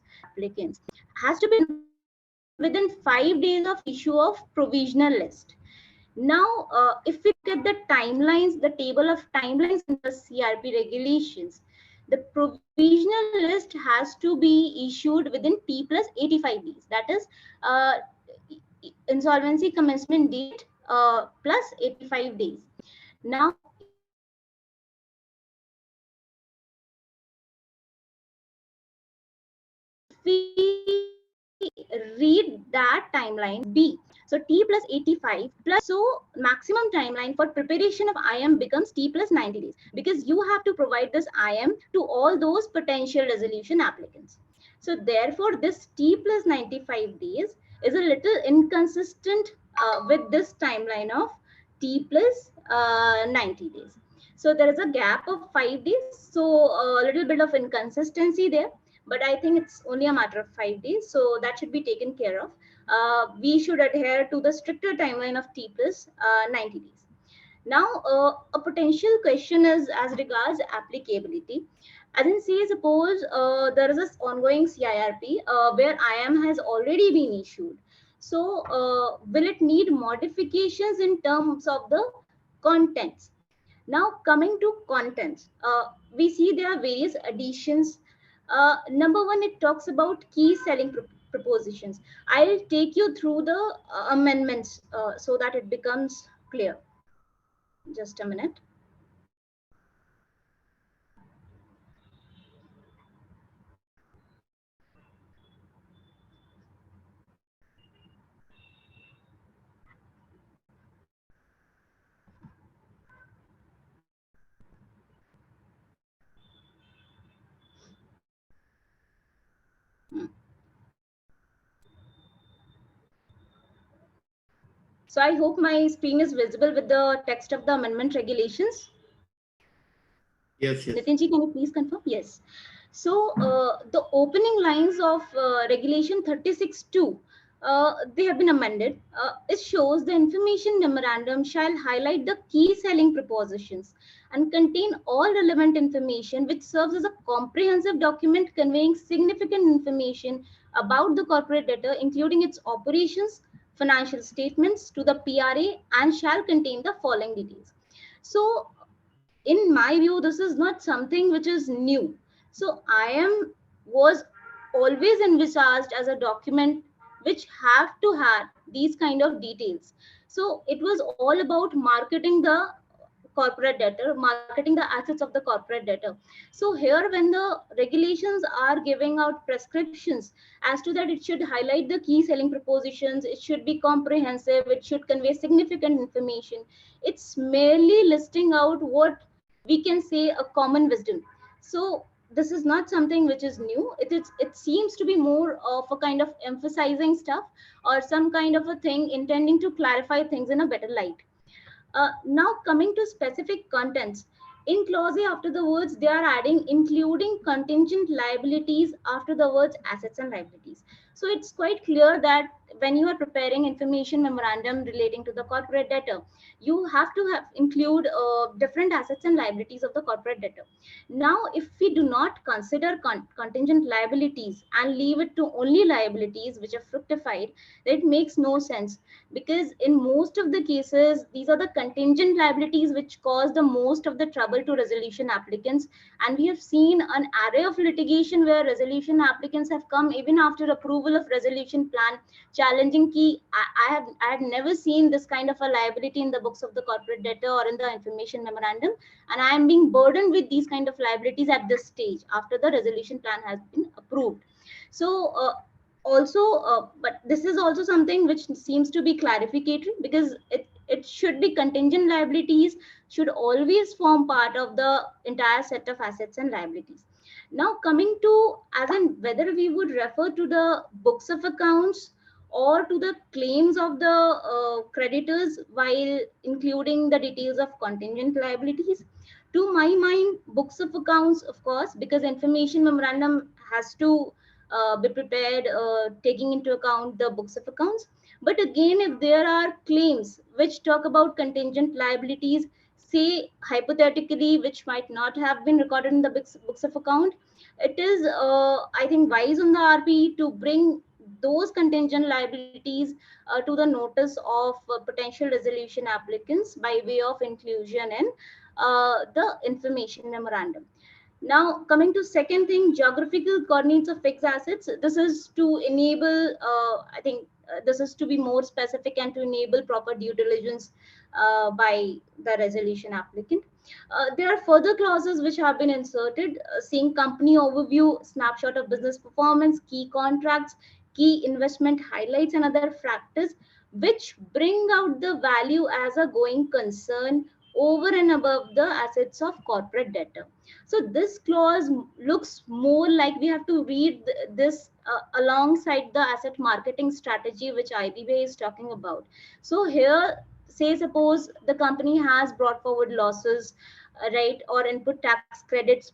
has to be within 5 days of issue of provisional list. Now, if we look at the timelines, the table of timelines in the CRP regulations, the provisional list has to be issued within T plus 85 days. That is insolvency commencement date plus 85 days. Now, we read that timeline B. So T plus 85 plus, so maximum timeline for preparation of IM becomes T plus 90 days, because you have to provide this IM to all those potential resolution applicants. So therefore this T plus 95 days is a little inconsistent with this timeline of T plus 90 days. So there is a gap of 5 days. So a little bit of inconsistency there, but I think it's only a matter of 5 days. So that should be taken care of. We should adhere to the stricter timeline of T plus 90 days. Now, a potential question is as regards applicability. As in, say, suppose there is this ongoing CIRP where IM has already been issued. So, will it need modifications in terms of the contents? Now, coming to contents, we see there are various additions. Number one, it talks about key selling propositions. I'll take you through the amendments so that it becomes clear. Just a minute. So I hope my screen is visible with the text of the amendment regulations. Yes, yes. Nitinji, can you please confirm? Yes. So the opening lines of regulation 36(2), they have been amended. It shows the information memorandum shall highlight the key selling propositions and contain all relevant information which serves as a comprehensive document conveying significant information about the corporate debtor, including its operations, financial statements to the PRA, and shall contain the following details. So in my view, this is not something which is new. So was always envisaged as a document which have to have these kind of details. So it was all about marketing the corporate debtor, marketing the assets of the corporate debtor. So here, when the regulations are giving out prescriptions as to that, it should highlight the key selling propositions, it should be comprehensive, it should convey significant information. It's merely listing out what we can say a common wisdom. So this is not something which is new. It seems to be more of a kind of emphasizing stuff or some kind of a thing intending to clarify things in a better light. Now coming to specific contents, in clause A after the words they are adding including contingent liabilities after the words assets and liabilities. So it's quite clear that when you are preparing information memorandum relating to the corporate debtor, you have to include different assets and liabilities of the corporate debtor. Now, if we do not consider contingent liabilities and leave it to only liabilities which are fructified, it makes no sense, because in most of the cases these are the contingent liabilities which cause the most of the trouble to resolution applicants. And we have seen an array of litigation where resolution applicants have come even after approval of resolution plan challenging key. I had never seen this kind of a liability in the books of the corporate debtor or in the information memorandum, and I am being burdened with these kind of liabilities at this stage after the resolution plan has been approved. So but this is also something which seems to be clarificatory, because it should be contingent liabilities should always form part of the entire set of assets and liabilities. Now coming to as in whether we would refer to the books of accounts or to the claims of the creditors while including the details of contingent liabilities, to my mind books of accounts, of course, because information memorandum has to be prepared taking into account the books of accounts. But again, if there are claims which talk about contingent liabilities, say hypothetically, which might not have been recorded in the books of account, it is I think wise on the RP to bring those contingent liabilities to the notice of potential resolution applicants by way of inclusion in the information memorandum. Now, coming to second thing, geographical coordinates of fixed assets. This is to enable, I think this is to be more specific and to enable proper due diligence by the resolution applicant. There are further clauses which have been inserted, saying company overview, snapshot of business performance, key contracts, key investment highlights, and other factors which bring out the value as a going concern over and above the assets of corporate debtor. So this clause looks more like we have to read this alongside the asset marketing strategy which IBBI is talking about. So here, say suppose the company has brought forward losses, right, or input tax credits.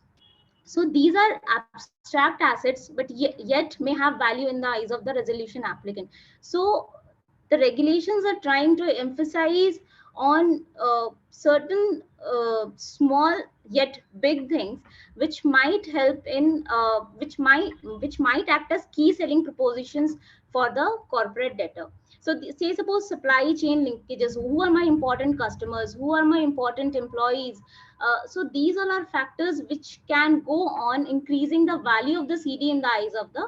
So these are abstract assets, but yet may have value in the eyes of the resolution applicant. So the regulations are trying to emphasize on certain small yet big things which might help in which might act as key selling propositions for the corporate debtor. So say suppose supply chain linkages, who are my important customers, who are my important employees. So these all are factors which can go on increasing the value of the CD in the eyes of the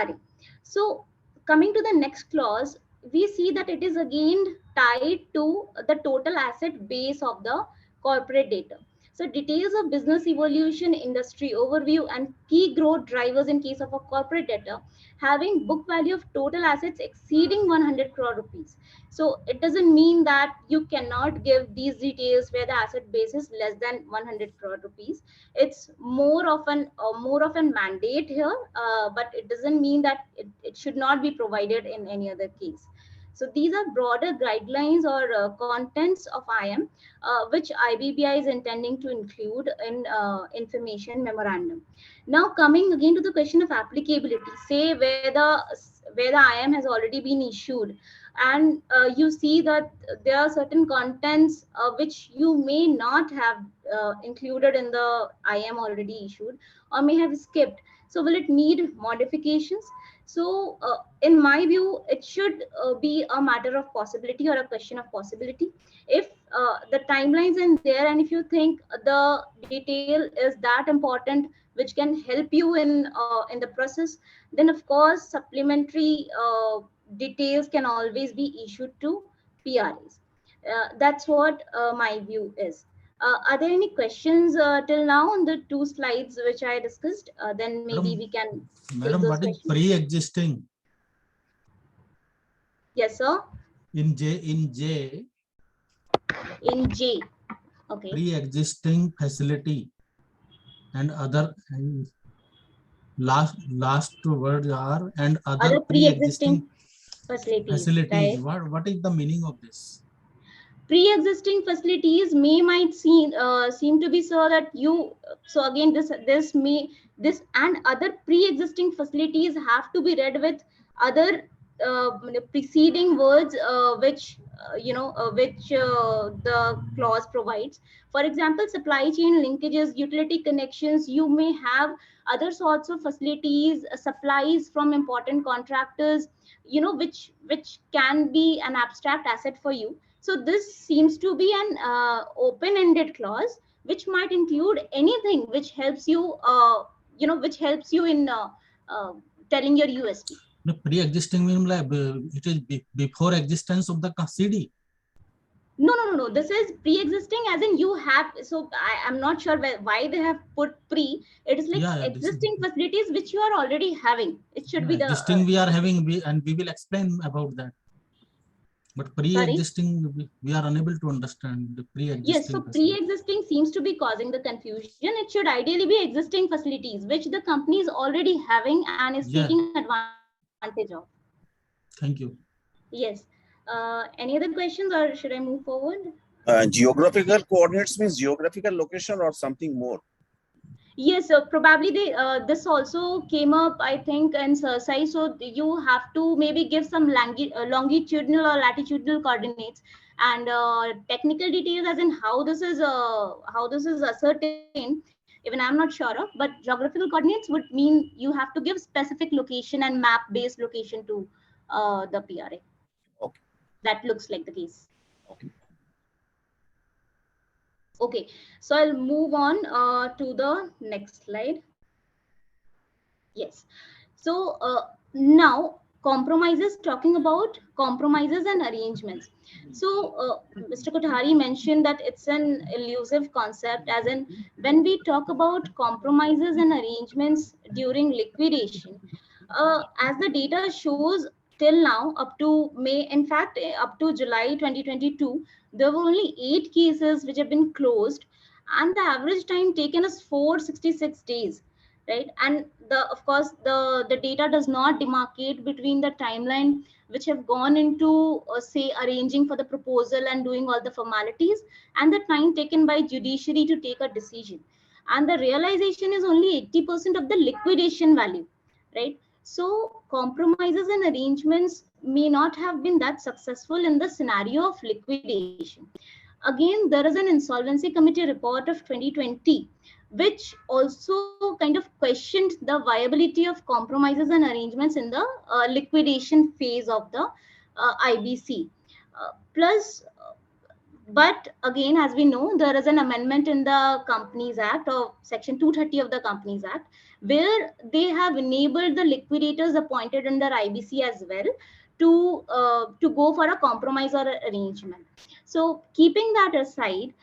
RE. So coming to the next clause, we see that it is again tied to the total asset base of the corporate debtor. So details of business evolution, industry overview, and key growth drivers in case of a corporate debtor having book value of total assets exceeding 100 crore rupees. So it doesn't mean that you cannot give these details where the asset base is less than 100 crore rupees. It's more of an mandate here, but it doesn't mean that it should not be provided in any other case. So these are broader guidelines or contents of IM, which IBBI is intending to include in information memorandum. Now coming again to the question of applicability, say where the IM has already been issued, and you see that there are certain contents which you may not have included in the IM already issued, or may have skipped. So will it need modifications? So in my view, it should be a matter of possibility or a question of possibility. If the timelines in there, and if you think the detail is that important, which can help you in the process, then of course supplementary details can always be issued to PRAs. That's what my view is. Are there any questions till now on the 2 slides which I discussed? Then maybe we can take Madam, those what is questions. pre-existing? Yes, sir. In J, In J. Okay. pre-existing facility and other, and last two words are and other pre-existing facilities. Right? What is the meaning of this? Pre-existing facilities might seem to be so that you, so again this and other pre-existing facilities have to be read with other preceding words which the clause provides. For example, supply chain linkages, utility connections, you may have other sorts of facilities, supplies from important contractors, which can be an abstract asset for you. So this seems to be an open-ended clause, which might include anything which helps you, in telling your USP. The pre-existing means like it is before existence of the CD. No. This is pre-existing, as in you have. So I am not sure why they have put pre. It is like existing facilities which you are already having. It should be the existing we are having, and we will explain about that. But pre-existing, we are unable to understand the pre-existing. Yes, so pre-existing seems to be causing the confusion. It should ideally be existing facilities, which the company is already having and is taking advantage of. Thank you. Yes. Any other questions, or should I move forward? Geographical coordinates means geographical location or something more? Yes, so probably this also came up, I think, in CERSI. So you have to maybe give some longitudinal or latitudinal coordinates, and technical details as in how this is ascertained. Even I'm not sure of, but geographical coordinates would mean you have to give specific location and map-based location to the PRA. Okay. That looks like the case. Okay. Okay, so I'll move on to the next slide. Yes. So now compromises, talking about compromises and arrangements. So Mr. Kothari mentioned that it's an elusive concept, as in when we talk about compromises and arrangements during liquidation, as the data shows till now up to May, in fact, up to July 2022, there were only 8 cases which have been closed, and the average time taken is 466 days. Right, and of course the data does not demarcate between the timeline which have gone into say arranging for the proposal and doing all the formalities, and the time taken by judiciary to take a decision, and the realization is only 80% of the liquidation value. Right, so compromises and arrangements may not have been that successful in the scenario of liquidation. Again, there is an insolvency committee report of 2020 which also kind of questioned the viability of compromises and arrangements in the liquidation phase of the IBC. But again, as we know, there is an amendment in the Companies Act, or Section 230 of the Companies Act, where they have enabled the liquidators appointed under IBC as well to go for a compromise or arrangement. So keeping that aside,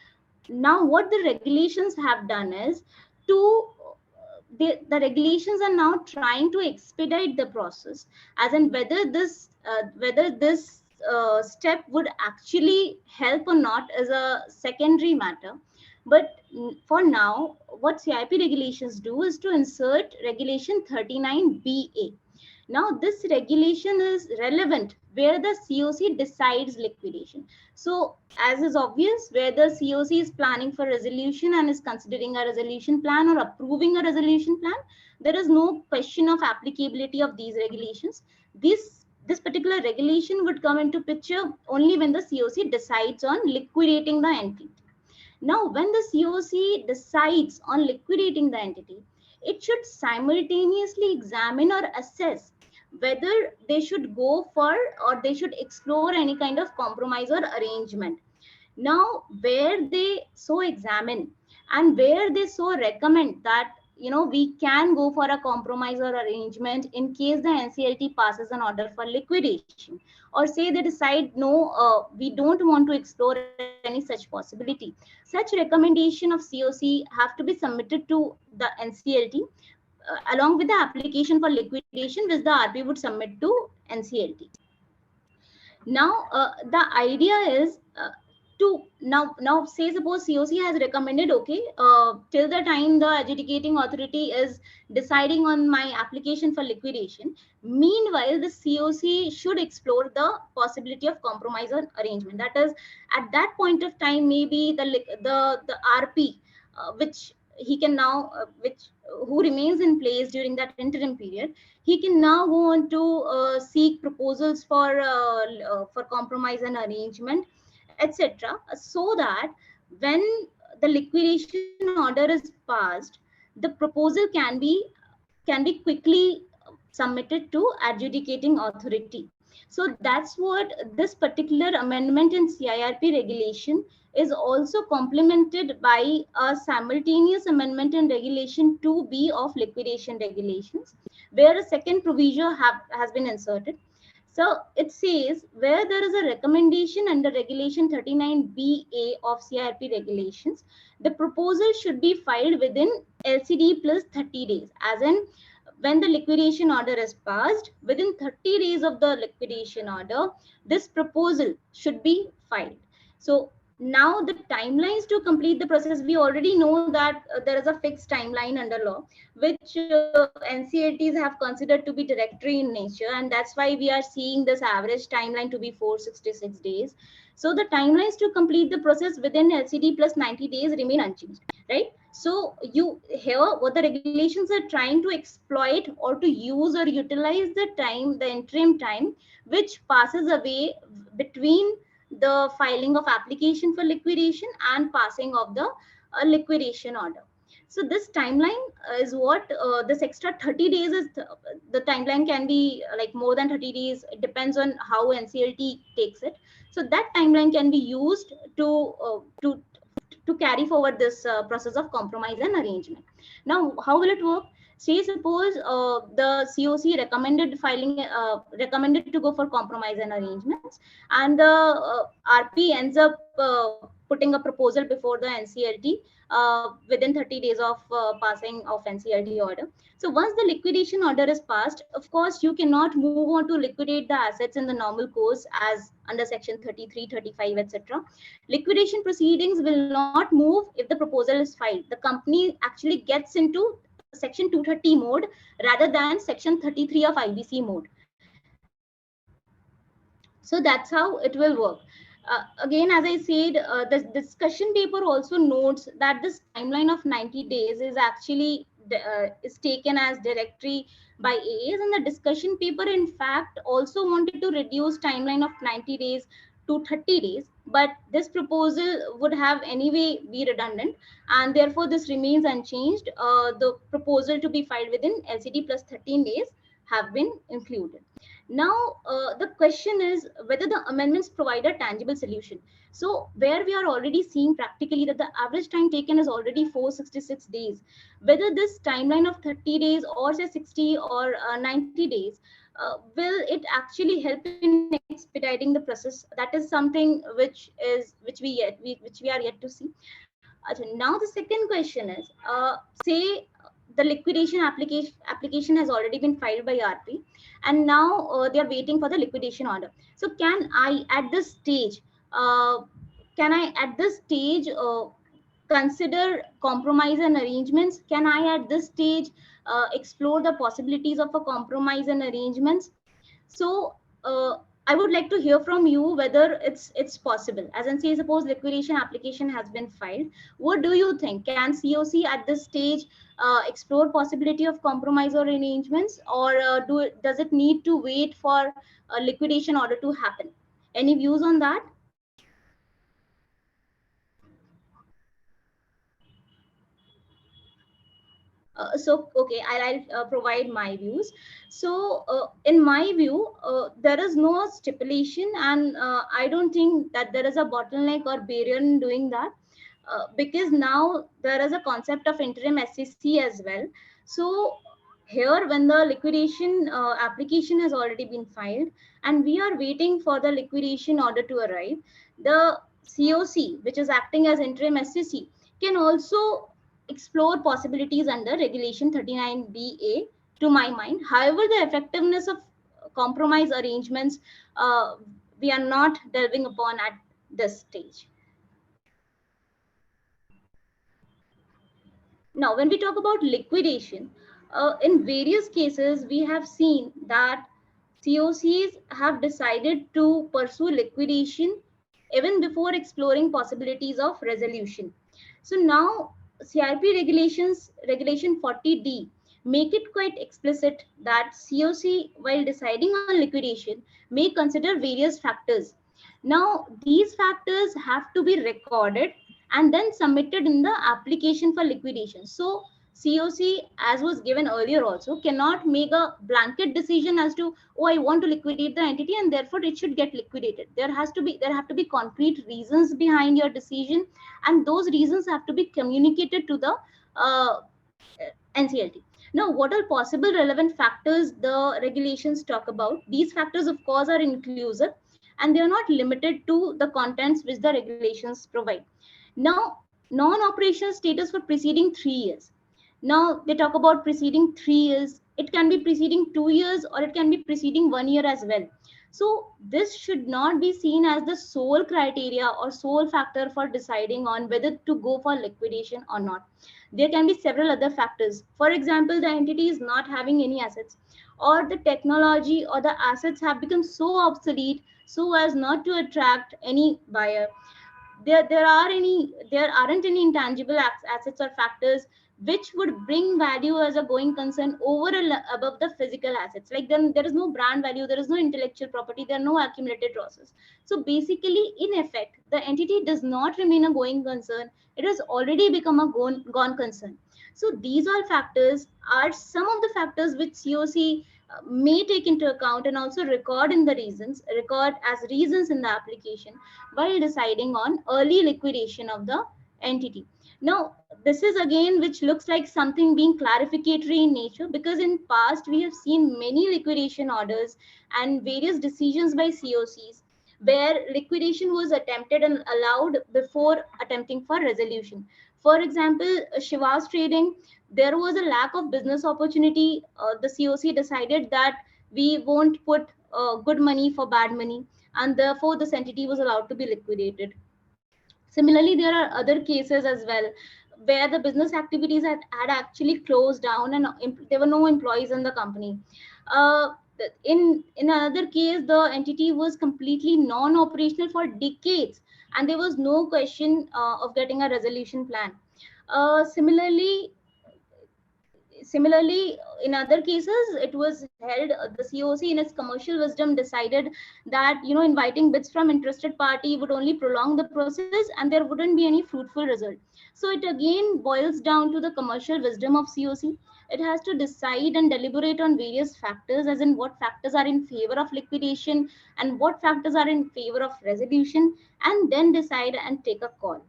now what the regulations have done is the regulations are now trying to expedite the process, as in whether this step would actually help or not is a secondary matter. But for now, what CIP regulations do is to insert regulation 39BA. Now, this regulation is relevant where the COC decides liquidation. So, as is obvious, where the COC is planning for resolution and is considering a resolution plan or approving a resolution plan, there is no question of applicability of these regulations. This particular regulation would come into picture only when the COC decides on liquidating the entity. Now, when the COC decides on liquidating the entity, it should simultaneously examine or assess whether they should go for or they should explore any kind of compromise or arrangement. Now, where they so examine and where they so recommend that we can go for a compromise or arrangement in case the NCLT passes an order for liquidation, or say they decide no, we don't want to explore any such possibility. Such recommendation of COC have to be submitted to the NCLT along with the application for liquidation, which the RP would submit to NCLT. Now, the idea is to now say suppose COC has recommended, okay, till the time the adjudicating authority is deciding on my application for liquidation, meanwhile the COC should explore the possibility of compromise or arrangement. That is, at that point of time, maybe the RP which he can now who remains in place during that interim period, he can now go on to seek proposals for compromise and arrangement, etc., so that when the liquidation order is passed, the proposal can be quickly submitted to adjudicating authority. So that's what this particular amendment in CIRP regulation is also complemented by a simultaneous amendment in regulation 2B of liquidation regulations, where a second provision has been inserted. So it says where there is a recommendation under regulation 39BA of CIRP regulations, the proposal should be filed within LCD plus 30 days, as in when the liquidation order is passed, within 30 days of the liquidation order, this proposal should be filed. So now the timelines to complete the process, we already know that there is a fixed timeline under law, which NCLTs have considered to be directory in nature, and that's why we are seeing this average timeline to be 466 days. So the timelines to complete the process within LCD plus 90 days remain unchanged, right? So you here what the regulations are trying to exploit or to use or utilize the time, the interim time, which passes away between the filing of application for liquidation and passing of the liquidation order. So this timeline is what this extra 30 days is. The timeline can be like more than 30 days. It depends on how NCLT takes it. So that timeline can be used to carry forward this process of compromise and arrangement. Now, how will it work? Say suppose the COC recommended to go for compromise and arrangements, and the RP ends up putting a proposal before the NCLT within 30 days of passing of NCLT order. So once the liquidation order is passed, of course, you cannot move on to liquidate the assets in the normal course as under section 33, 35, etc. Liquidation proceedings will not move if the proposal is filed. The company actually gets into section 230 mode rather than section 33 of IBC mode. So that's how it will work. Again, as I said, the discussion paper also notes that this timeline of 90 days is actually is taken as directory by AAs, and the discussion paper in fact also wanted to reduce timeline of 90 days to 30 days, but this proposal would have anyway be redundant, and therefore this remains unchanged. The proposal to be filed within LCD plus 13 days have been included. Now, the question is whether the amendments provide a tangible solution. So where we are already seeing practically that the average time taken is already 466 days, whether this timeline of 30 days or say 60 or 90 days, will it actually help in expediting the process? That is something which we are yet to see. Now the second question is, say the liquidation application has already been filed by RP, and now they are waiting for the liquidation order. So can I at this stage consider compromise and arrangements? Can I at this stage explore the possibilities of a compromise and arrangements? So I would like to hear from you whether it's possible. As in, say, suppose liquidation application has been filed. What do you think? Can COC at this stage explore possibility of compromise or arrangements, or does it need to wait for a liquidation order to happen? Any views on that? Okay, I'll provide my views. So in my view, there is no stipulation, and I don't think that there is a bottleneck or barrier in doing that, because now there is a concept of interim SCC as well. So here, when the liquidation application has already been filed and we are waiting for the liquidation order to arrive, the COC, which is acting as interim SCC, can also explore possibilities under regulation 39BA, to my mind. However, the effectiveness of compromise arrangements, we are not delving upon at this stage. Now, when we talk about liquidation, in various cases, we have seen that COCs have decided to pursue liquidation even before exploring possibilities of resolution. So now CRP regulations, regulation 40D, make it quite explicit that COC, while deciding on liquidation, may consider various factors. Now, these factors have to be recorded and then submitted in the application for liquidation. So COC, as was given earlier also, cannot make a blanket decision as to, oh, I want to liquidate the entity and therefore it should get liquidated. There have to be concrete reasons behind your decision, and those reasons have to be communicated to the NCLT. Now, what are possible relevant factors the regulations talk about? These factors, of course, are inclusive and they are not limited to the contents which the regulations provide. Now, non-operational status for preceding 3 years. Now, they talk about preceding 3 years. It can be preceding 2 years or it can be preceding 1 year as well. So this should not be seen as the sole criteria or sole factor for deciding on whether to go for liquidation or not. There can be several other factors. For example, the entity is not having any assets, or the technology or the assets have become so obsolete so as not to attract any buyer. There aren't any intangible assets or factors which would bring value as a going concern over and above the physical assets. Like, then there is no brand value, there is no intellectual property, there are no accumulated losses. So basically, in effect, the entity does not remain a going concern. It has already become a gone concern. So these all factors are some of the factors which COC may take into account and also record as reasons in the application while deciding on early liquidation of the entity. Now, this is again which looks like something being clarificatory in nature, because in past we have seen many liquidation orders and various decisions by COCs where liquidation was attempted and allowed before attempting for resolution. For example, Shiva's trading, there was a lack of business opportunity. The COC decided that we won't put good money for bad money, and therefore this entity was allowed to be liquidated. Similarly, there are other cases as well where the business activities had actually closed down and there were no employees in the company. In another case, the entity was completely non-operational for decades and there was no question of getting a resolution plan. Similarly, in other cases, it was held, the COC in its commercial wisdom decided that, inviting bids from interested party would only prolong the process and there wouldn't be any fruitful result. So it again boils down to the commercial wisdom of COC. It has to decide and deliberate on various factors, as in what factors are in favor of liquidation and what factors are in favor of resolution, and then decide and take a call.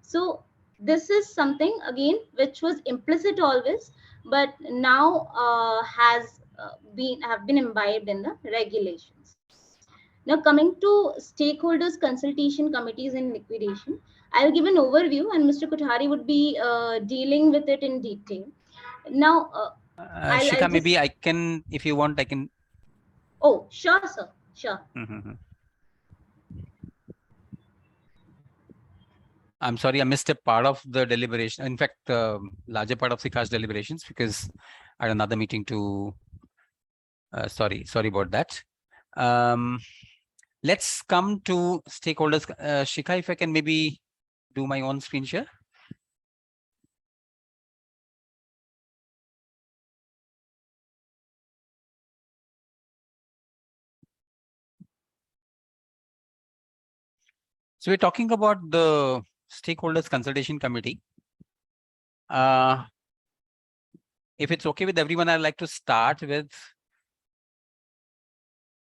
So this is something again which was implicit always, but now have been imbibed in the regulations. Now, coming to stakeholders consultation committees in liquidation, I'll give an overview and Mr. Kothari would be dealing with it in detail. Now, Shikha, maybe I can, if you want, I can. Oh, sure, sir. Sure. I'm sorry, I missed a part of the deliberation. In fact, larger part of Sikha's deliberations because I had another meeting to. Sorry about that. Let's come to stakeholders. Shikha, if I can maybe do my own screen share. So we're talking about the stakeholders consultation committee. If it's okay with everyone, I'd like to start with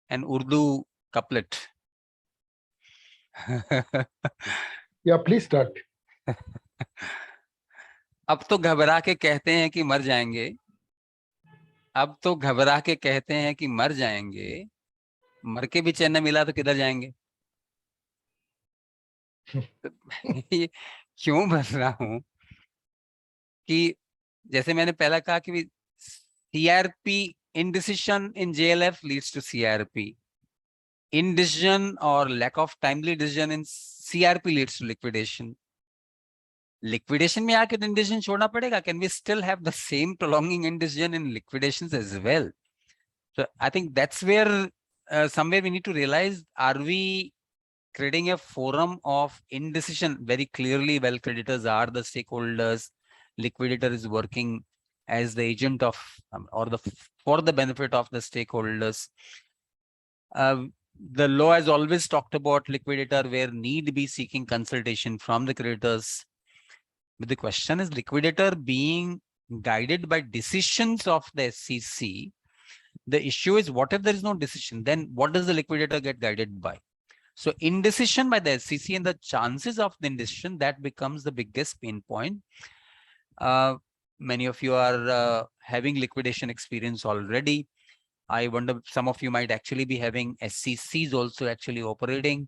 an Urdu couplet. Yeah, please start. अब तो घबरा के कहते हैं कि मर जाएंगे, अब तो घबरा के कहते हैं कि मर जाएंगे, मर के भी चैन न मिला तो किधर जाएंगे। ये क्यों बोल रहा हूं कि जैसे मैंने पहला कहा कि CRP indecision in JLF leads to CRP. Indecision or lack of timely decision in CRP leads to liquidation. Liquidation में आके indecision छोड़ना पड़ेगा. Can we still have the same prolonging indecision in liquidations as well? So I think that's where somewhere we need to realize, are we creating a forum of indecision very clearly? Well, creditors are the stakeholders, liquidator is working as the agent of or for the benefit of the stakeholders. The law has always talked about liquidator where need be seeking consultation from the creditors. But the question is, liquidator being guided by decisions of the SCC. The issue is, what if there is no decision? Then what does the liquidator get guided by? So indecision by the SCC and the chances of the indecision, that becomes the biggest pain point. Many of you are having liquidation experience already. I wonder, some of you might actually be having SCCs also actually operating.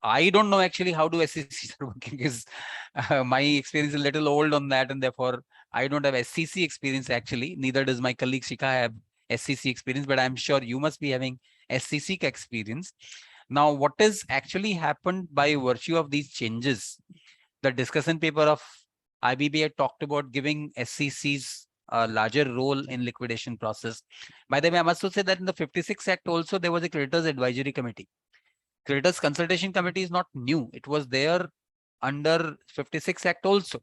I don't know actually how do SCCs are working, because my experience is a little old on that, and therefore I don't have SCC experience actually. Neither does my colleague Sikha have SCC experience, but I'm sure you must be having SCC experience. Now, what has actually happened by virtue of these changes? The discussion paper of IBBI talked about giving SCCs a larger role in liquidation process. By the way, I must also say that in the 56 Act also, there was a creditors advisory committee. Creditors consultation committee is not new. It was there under 56 Act also.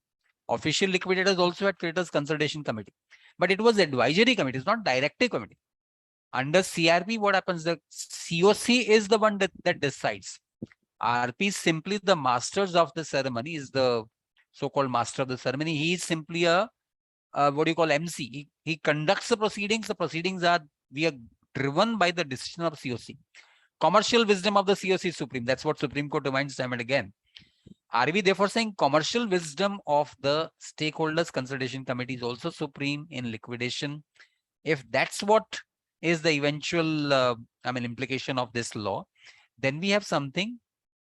Official liquidators also had creditors consultation committee, but it was advisory committee. It's not directive committee. Under CRP, what happens? The COC is the one that decides. RP is simply the masters of the ceremony, is the so-called master of the ceremony. He is simply a what do you call MC? He conducts the proceedings. The proceedings are, we are driven by the decision of COC. Commercial wisdom of the COC is supreme. That's what Supreme Court reminds time and again. Are we therefore saying commercial wisdom of the stakeholders consultation committee is also supreme in liquidation? If that's what is the eventual implication of this law, then we have something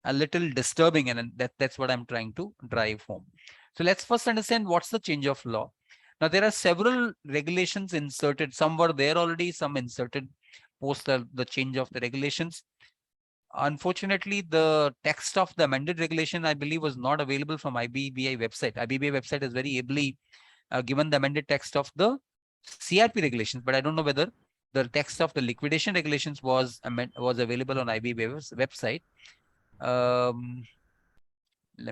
a little disturbing, and that's what I'm trying to drive home. So let's first understand what's the change of law. Now, there are several regulations inserted. Some were there already, some inserted post the change of the regulations. Unfortunately, the text of the amended regulation, I believe, was not available from IBBI website. IBBI website has very ably given the amended text of the CRP regulations, but I don't know whether the text of the liquidation regulations was available on IBBI website. Let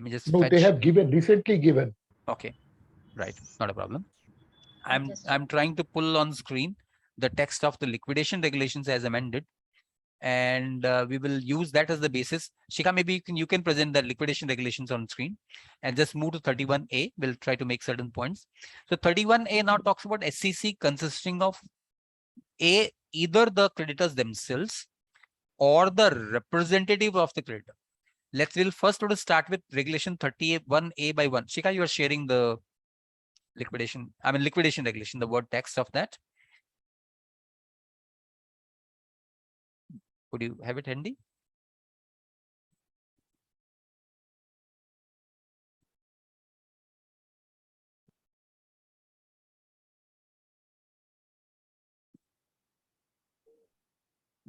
me just fetch. They have given, recently given. Okay, right, not a problem. I'm trying to pull on screen the text of the liquidation regulations as amended, and we will use that as the basis. Shikha, maybe you can present the liquidation regulations on screen and just move to 31A. We'll try to make certain points. So 31A now talks about SCC consisting of either the creditors themselves or the representative of the creditor. We'll first start with regulation 31A by 1. Shikha, you are sharing the liquidation regulation, the word text of that. Would you have it handy?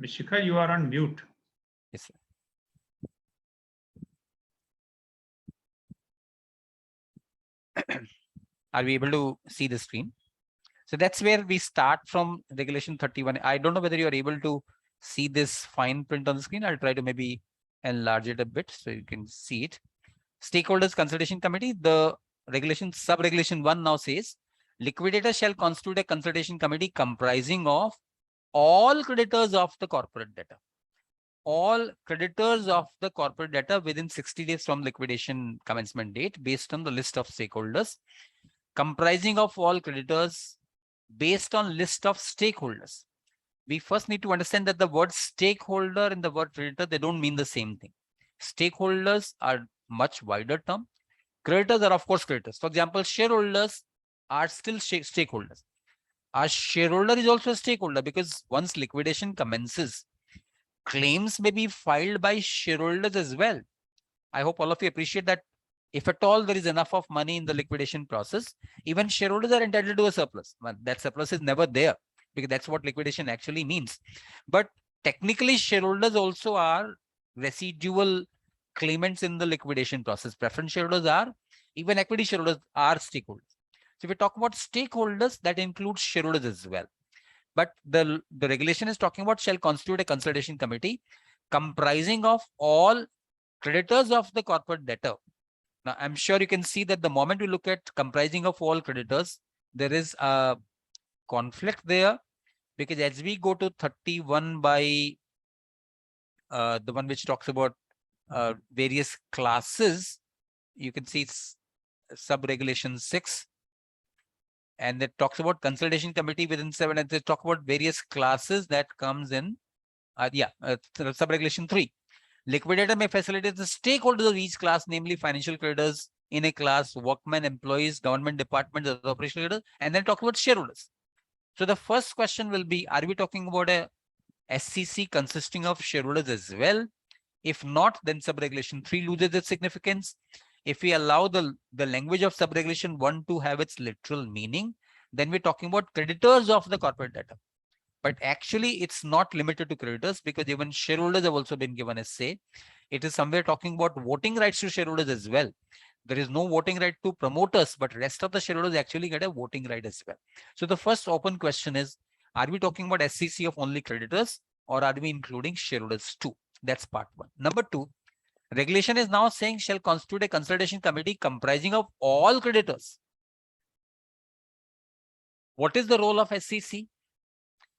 Shikha, you are on mute. Yes, sir. Are we able to see the screen? So that's where we start from regulation 31. I don't know whether you're able to see this fine print on the screen. I'll try to maybe enlarge it a bit so you can see it. Stakeholders Consultation Committee, the regulation, sub-regulation 1 now says, liquidator shall constitute a consultation committee comprising of all creditors of the corporate debtor. All creditors of the corporate debtor within 60 days from liquidation commencement date based on the list of stakeholders, comprising of all creditors based on list of stakeholders. We first need to understand that the word stakeholder and the word creditor, they don't mean the same thing. Stakeholders are much wider term. Creditors are of course creditors. For example, shareholders are still stakeholders. A shareholder is also a stakeholder because once liquidation commences, claims may be filed by shareholders as well. I hope all of you appreciate that if at all there is enough of money in the liquidation process, even shareholders are entitled to a surplus. Well, that surplus is never there because that's what liquidation actually means. But technically, shareholders also are residual claimants in the liquidation process. Preference shareholders are, even equity shareholders are stakeholders. So if we talk about stakeholders, that includes shareholders as well. But the regulation is talking about shall constitute a consultation committee comprising of all creditors of the corporate debtor. Now, I'm sure you can see that the moment we look at comprising of all creditors, there is a conflict there because as we go to 31 by the one which talks about various classes, you can see it's sub-regulation 6. And it talks about consultation committee within 7, and they talk about various classes that comes in, sub-regulation 3. Liquidator may facilitate the stakeholders of each class, namely financial creditors in a class, workmen, employees, government departments, other operational creditors, and then talk about shareholders. So the first question will be, are we talking about a SCC consisting of shareholders as well? If not, then sub-regulation 3 loses its significance. If we allow the language of sub-regulation 1 to have its literal meaning, then we're talking about creditors of the corporate debtor. But actually, it's not limited to creditors because even shareholders have also been given a say. It is somewhere talking about voting rights to shareholders as well. There is no voting right to promoters, but rest of the shareholders actually get a voting right as well. So the first open question is, are we talking about SCC of only creditors or are we including shareholders too? That's part 1. Number 2, regulation is now saying shall constitute a consultation committee comprising of all creditors. What is the role of SCC?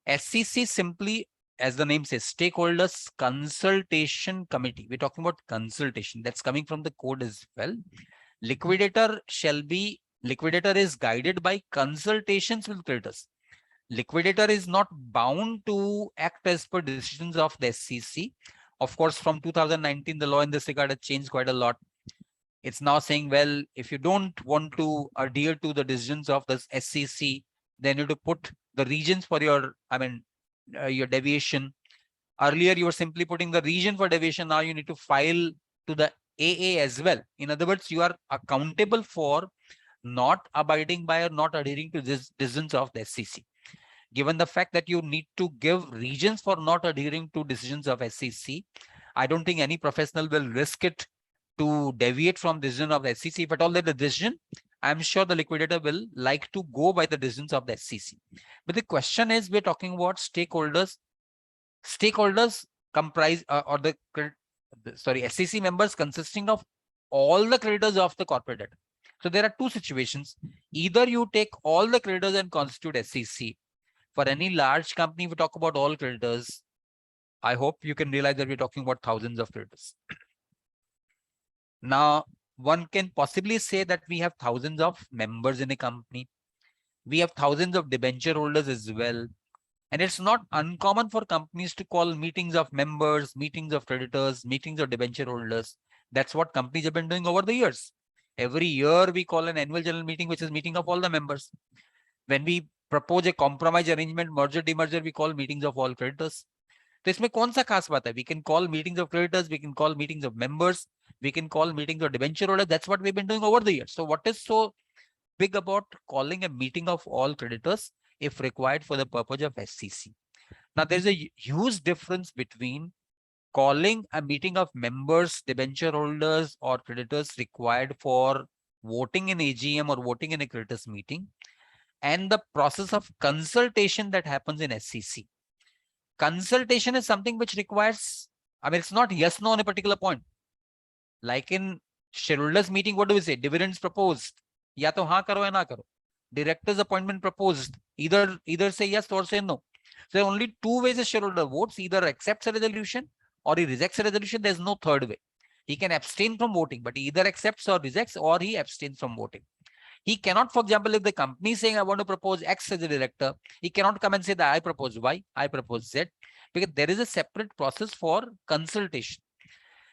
SCC simply, as the name says, stakeholders consultation committee. We're talking about consultation. That's coming from the code as well. Liquidator is guided by consultations with creditors. Liquidator is not bound to act as per decisions of the SCC. Of course, from 2019, the law in this regard has changed quite a lot. It's now saying, well, if you don't want to adhere to the decisions of the SCC, then you have to put the regions for your, your deviation. Earlier, you were simply putting the region for deviation. Now you need to file to the AA as well. In other words, you are accountable for not abiding by or not adhering to this decisions of the SCC. Given the fact that you need to give reasons for not adhering to decisions of SCC, I don't think any professional will risk it to deviate from decision of the SCC. If at all there's a decision, I'm sure the liquidator will like to go by the decisions of the SCC. But the question is, we're talking about stakeholders. Stakeholders comprise SCC members consisting of all the creditors of the corporate debt. So there are two situations. Either you take all the creditors and constitute SCC. For any large company, we talk about all creditors. I hope you can realize that we're talking about thousands of creditors. Now, one can possibly say that we have thousands of members in a company. We have thousands of debenture holders as well. And it's not uncommon for companies to call meetings of members, meetings of creditors, meetings of debenture holders. That's what companies have been doing over the years. Every year we call an annual general meeting, which is meeting of all the members. When we propose a compromise arrangement, merger, demerger, we call meetings of all creditors. तो इसमें कौन सा खास बात है? We can call meetings of creditors, we can call meetings of members, we can call meetings of debenture holders. That's what we've been doing over the years. So what is so big about calling a meeting of all creditors if required for the purpose of SCC? Now, there's a huge difference between calling a meeting of members, debenture holders, or creditors required for voting in AGM or voting in a creditors meeting, and the process of consultation that happens in SCC. Consultation is something which requires, I mean, it's not yes, no on a particular point. Like in shareholders meeting, what do we say? Dividends proposed. Ya to haan karo ya na karo. Directors appointment proposed. Either say yes or say no. So there are only two ways a shareholder votes. Either accepts a resolution or he rejects a resolution. There's no third way. He can abstain from voting, but he either accepts or rejects, or he abstains from voting. He cannot, for example, if the company is saying, I want to propose X as a director, he cannot come and say that I propose Y, I propose Z, because there is a separate process for consultation.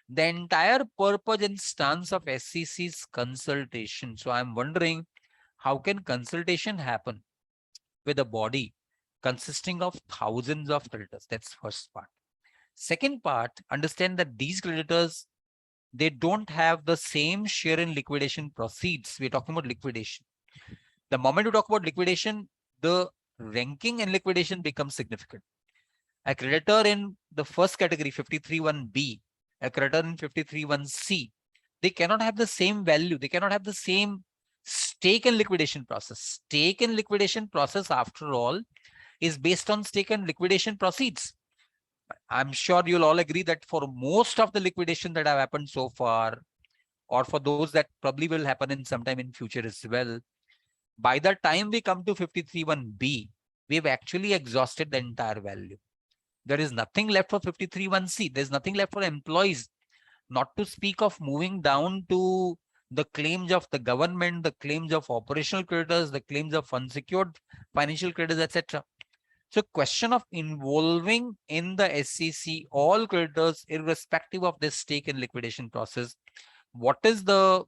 The entire purpose and stance of SCC is consultation. So I'm wondering, how can consultation happen with a body consisting of thousands of creditors? That's first part. Second part, understand that these creditors, they don't have the same share in liquidation proceeds. We're talking about liquidation. The moment you talk about liquidation, the ranking in liquidation becomes significant. A creditor in the first category, 53(1)B, a creditor in 53(1)C, they cannot have the same value. They cannot have the same stake in liquidation process. Stake in liquidation process, after all, is based on stake and liquidation proceeds. I'm sure you'll all agree that for most of the liquidation that have happened so far, or for those that probably will happen in sometime in future as well, by the time we come to 53(1)B, we've actually exhausted the entire value. There is nothing left for 53(1)C. There's nothing left for employees, not to speak of moving down to the claims of the government, the claims of operational creditors, the claims of unsecured financial creditors, etc. So question of involving in the SCC all creditors, irrespective of their stake in liquidation process. What is the,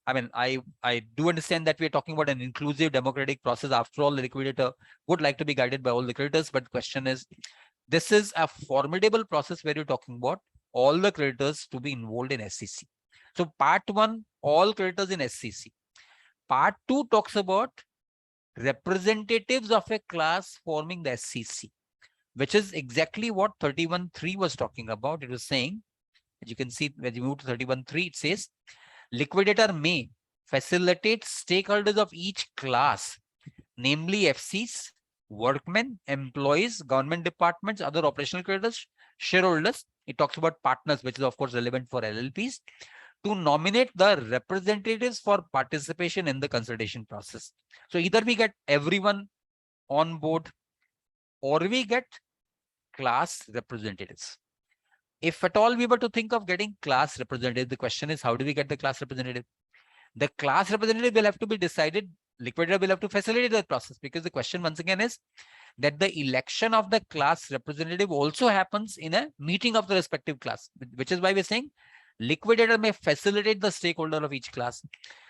I mean, I do understand that we're talking about an inclusive democratic process. After all, the liquidator would like to be guided by all the creditors. But question is, this is a formidable process where you're talking about all the creditors to be involved in SCC. So part one, all creditors in SCC. Part two talks about representatives of a class forming the SCC, which is exactly what 31.3 was talking about. It was saying, as you can see, when you move to 31.3, it says, liquidator may facilitate stakeholders of each class, namely FCs, workmen, employees, government departments, other operational creditors, shareholders. It talks about partners, which is of course relevant for LLPs, to nominate the representatives for participation in the consultation process. So either we get everyone on board or we get class representatives. If at all we were to think of getting class representative, the question is, how do we get the class representative? The class representative will have to be decided. Liquidator will have to facilitate the process, because the question once again is that the election of the class representative also happens in a meeting of the respective class, which is why we're saying liquidator may facilitate the stakeholder of each class.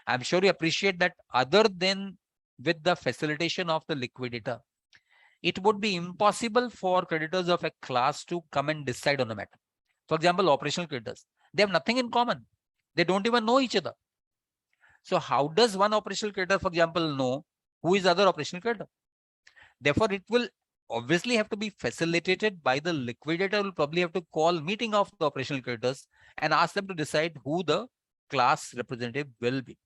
I'm sure you appreciate that other than with the facilitation of the liquidator, it would be impossible for creditors of a class to come and decide on the matter. For example, operational creditors, they have nothing in common. They don't even know each other. So how does one operational creditor, for example, know who is the other operational creditor? Therefore, it will obviously have to be facilitated by the liquidator. Will probably have to call meeting of the operational creditors and ask them to decide who the class representative will be.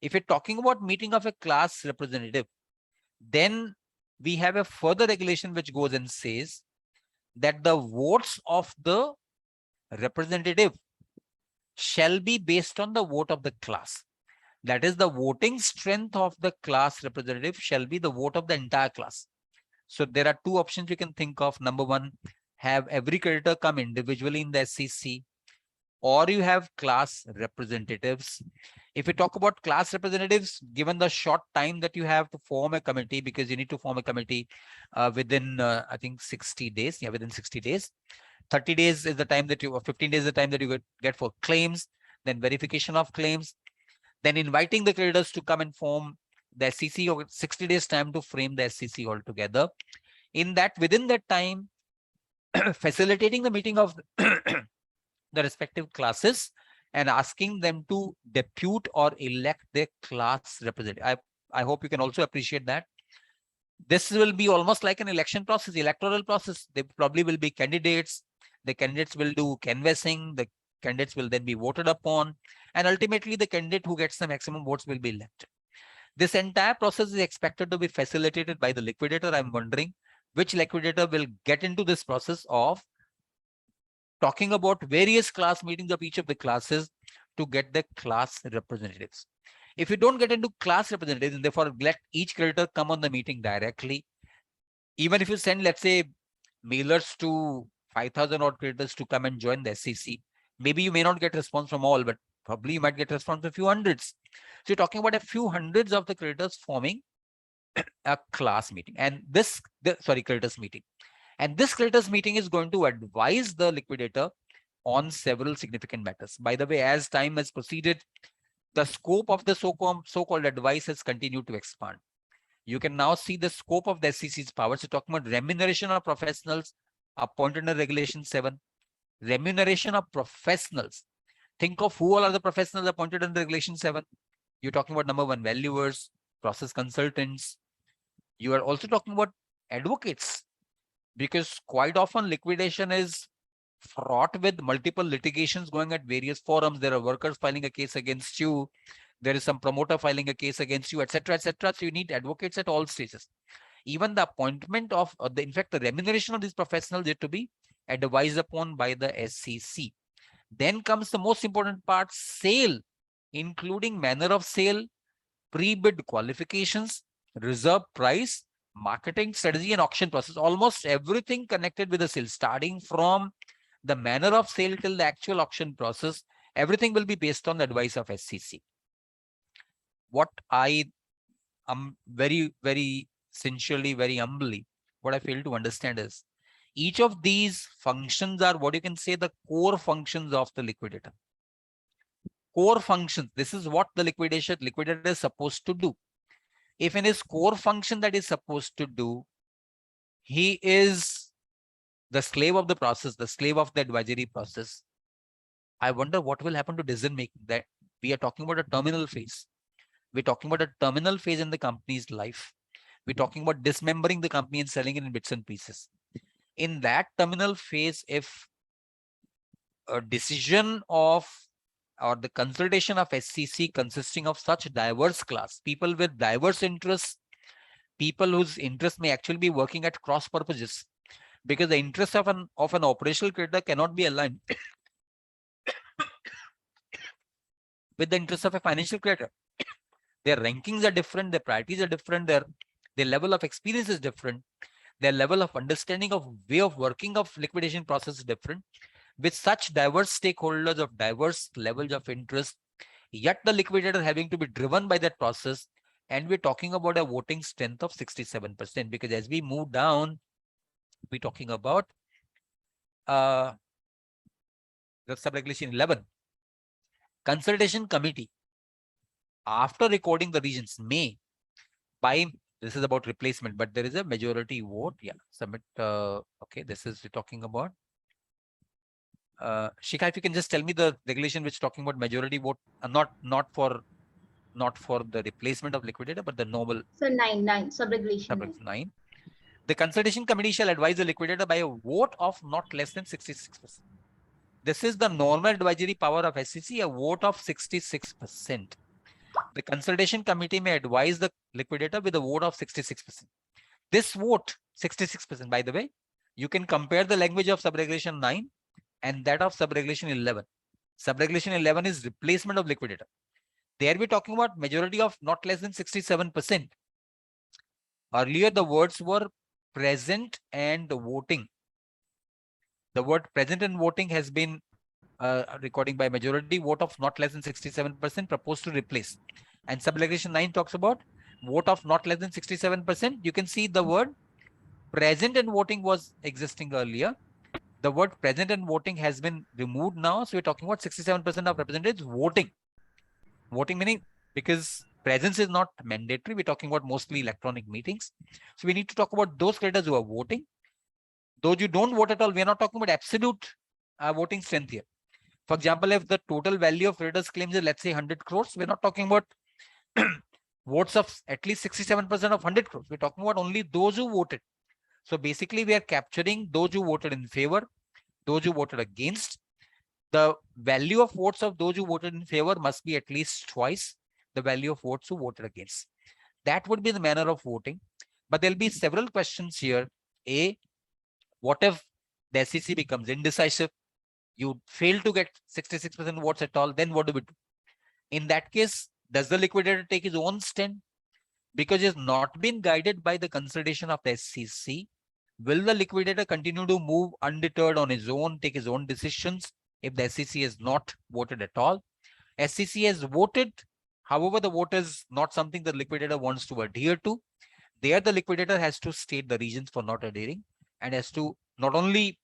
If you're talking about meeting of a class representative, then we have a further regulation which goes and says that the votes of the representative shall be based on the vote of the class. That is, the voting strength of the class representative shall be the vote of the entire class. So there are two options you can think of. Number one, have every creditor come individually in the SCC, or you have class representatives. If you talk about class representatives, given the short time that you have to form a committee, because you need to form a committee within, I think 60 days. Yeah, within 60 days. 30 days is the time that you, or 15 days is the time that you get for claims, then verification of claims, then inviting the creditors to come and form the SCC, or 60 days time to frame the SCC altogether. In that, within that time, facilitating the meeting of the respective classes and asking them to depute or elect their class representative. I hope you can also appreciate that. This will be almost like an election process, electoral process. They probably will be candidates. The candidates will do canvassing. The candidates will then be voted upon, and ultimately the candidate who gets the maximum votes will be elected. This entire process is expected to be facilitated by the liquidator. I'm wondering which liquidator will get into this process of talking about various class meetings of each of the classes to get the class representatives. If you don't get into class representatives, and therefore let each creditor come on the meeting directly, even if you send, let's say, mailers to 5,000 odd creditors to come and join the SCC, maybe you may not get response from all, but probably you might get response from a few hundreds. So you're talking about a few hundreds of the creditors forming a class meeting, and creditors meeting. And this creditors meeting is going to advise the liquidator on several significant matters. By the way, as time has proceeded, the scope of the so-called advice has continued to expand. You can now see the scope of the SCC's powers. So talking about remuneration of professionals appointed under Regulation 7, remuneration of professionals. Think of who all are the professionals appointed under Regulation 7. You're talking about number one, valuers, process consultants. You are also talking about advocates, because quite often liquidation is fraught with multiple litigations going at various forums. There are workers filing a case against you. There is some promoter filing a case against you, etc., etc. So you need advocates at all stages. Even the appointment of, in fact, the remuneration of these professionals is to be advised upon by the SCC. Then comes the most important part, sale, including manner of sale, pre-bid qualifications, reserve price, marketing strategy, and auction process. Almost everything connected with the sale, starting from the manner of sale till the actual auction process, everything will be based on the advice of SCC. What I am very, very sincerely, very humbly, what I fail to understand is each of these functions are what you can say the core functions of the liquidator. Core functions. This is what the liquidator is supposed to do. If in his core function that is supposed to do, he is the slave of the process, the slave of the advisory process, I wonder what will happen to decision making. That we are talking about a terminal phase. We're talking about a terminal phase in the company's life. We're talking about dismembering the company and selling it in bits and pieces. In that terminal phase, if a decision of or the consultation of SCC consisting of such diverse class, people with diverse interests, people whose interests may actually be working at cross purposes, because the interest of an operational creditor cannot be aligned with the interest of a financial creditor. Their rankings are different, their priorities are different, their level of experience is different, their level of understanding of way of working of liquidation process is different. With such diverse stakeholders of diverse levels of interest, yet the liquidator having to be driven by that process, and we're talking about a voting strength of 67%, because as we move down, we're talking about the sub-regulation 11. Consultation committee, after recording the regions, may, by, this is about replacement, but there is a majority vote. Yeah, submit. Okay, this is we're talking about. Shikha, if you can just tell me the regulation which is talking about majority vote, not for the replacement of liquidator, but the normal. So 9, sub-regulation 9. The consultation committee shall advise the liquidator by a vote of not less than 66%. This is the normal advisory power of SCC, a vote of 66%. The consultation committee may advise the liquidator with a vote of 66%. This vote, 66%, by the way, you can compare the language of subregulation 9 and that of subregulation 11. Subregulation 11 is replacement of liquidator. There we're talking about majority of not less than 67%. Earlier, the words were present and voting. The word present and voting has been recording by majority vote of not less than 67% proposed to replace. And subregulation 9 talks about vote of not less than 67%. You can see the word present and voting was existing earlier. The word present and voting has been removed now. So we're talking about 67% of representatives voting. Voting meaning because presence is not mandatory. We're talking about mostly electronic meetings. So we need to talk about those creditors who are voting. Those you don't vote at all, we're not talking about absolute voting strength here. For example, if the total value of creditors' claims is, let's say, 100 crores, we're not talking about votes of at least 67% of 100 crores. We're talking about only those who voted. So basically, we are capturing those who voted in favor, those who voted against, the value of votes of those who voted in favor must be at least twice the value of votes who voted against. That would be the manner of voting. But there'll be several questions here. A, what if the SEC becomes indecisive? You fail to get 66% votes at all, then what do we do? In that case, does the liquidator take his own stand? Because he has not been guided by the consultation of the SEC, will the liquidator continue to move undeterred on his own, take his own decisions if the SEC has not voted at all? SEC has voted, however, the vote is not something the liquidator wants to adhere to. There, the liquidator has to state the reasons for not adhering and has to not only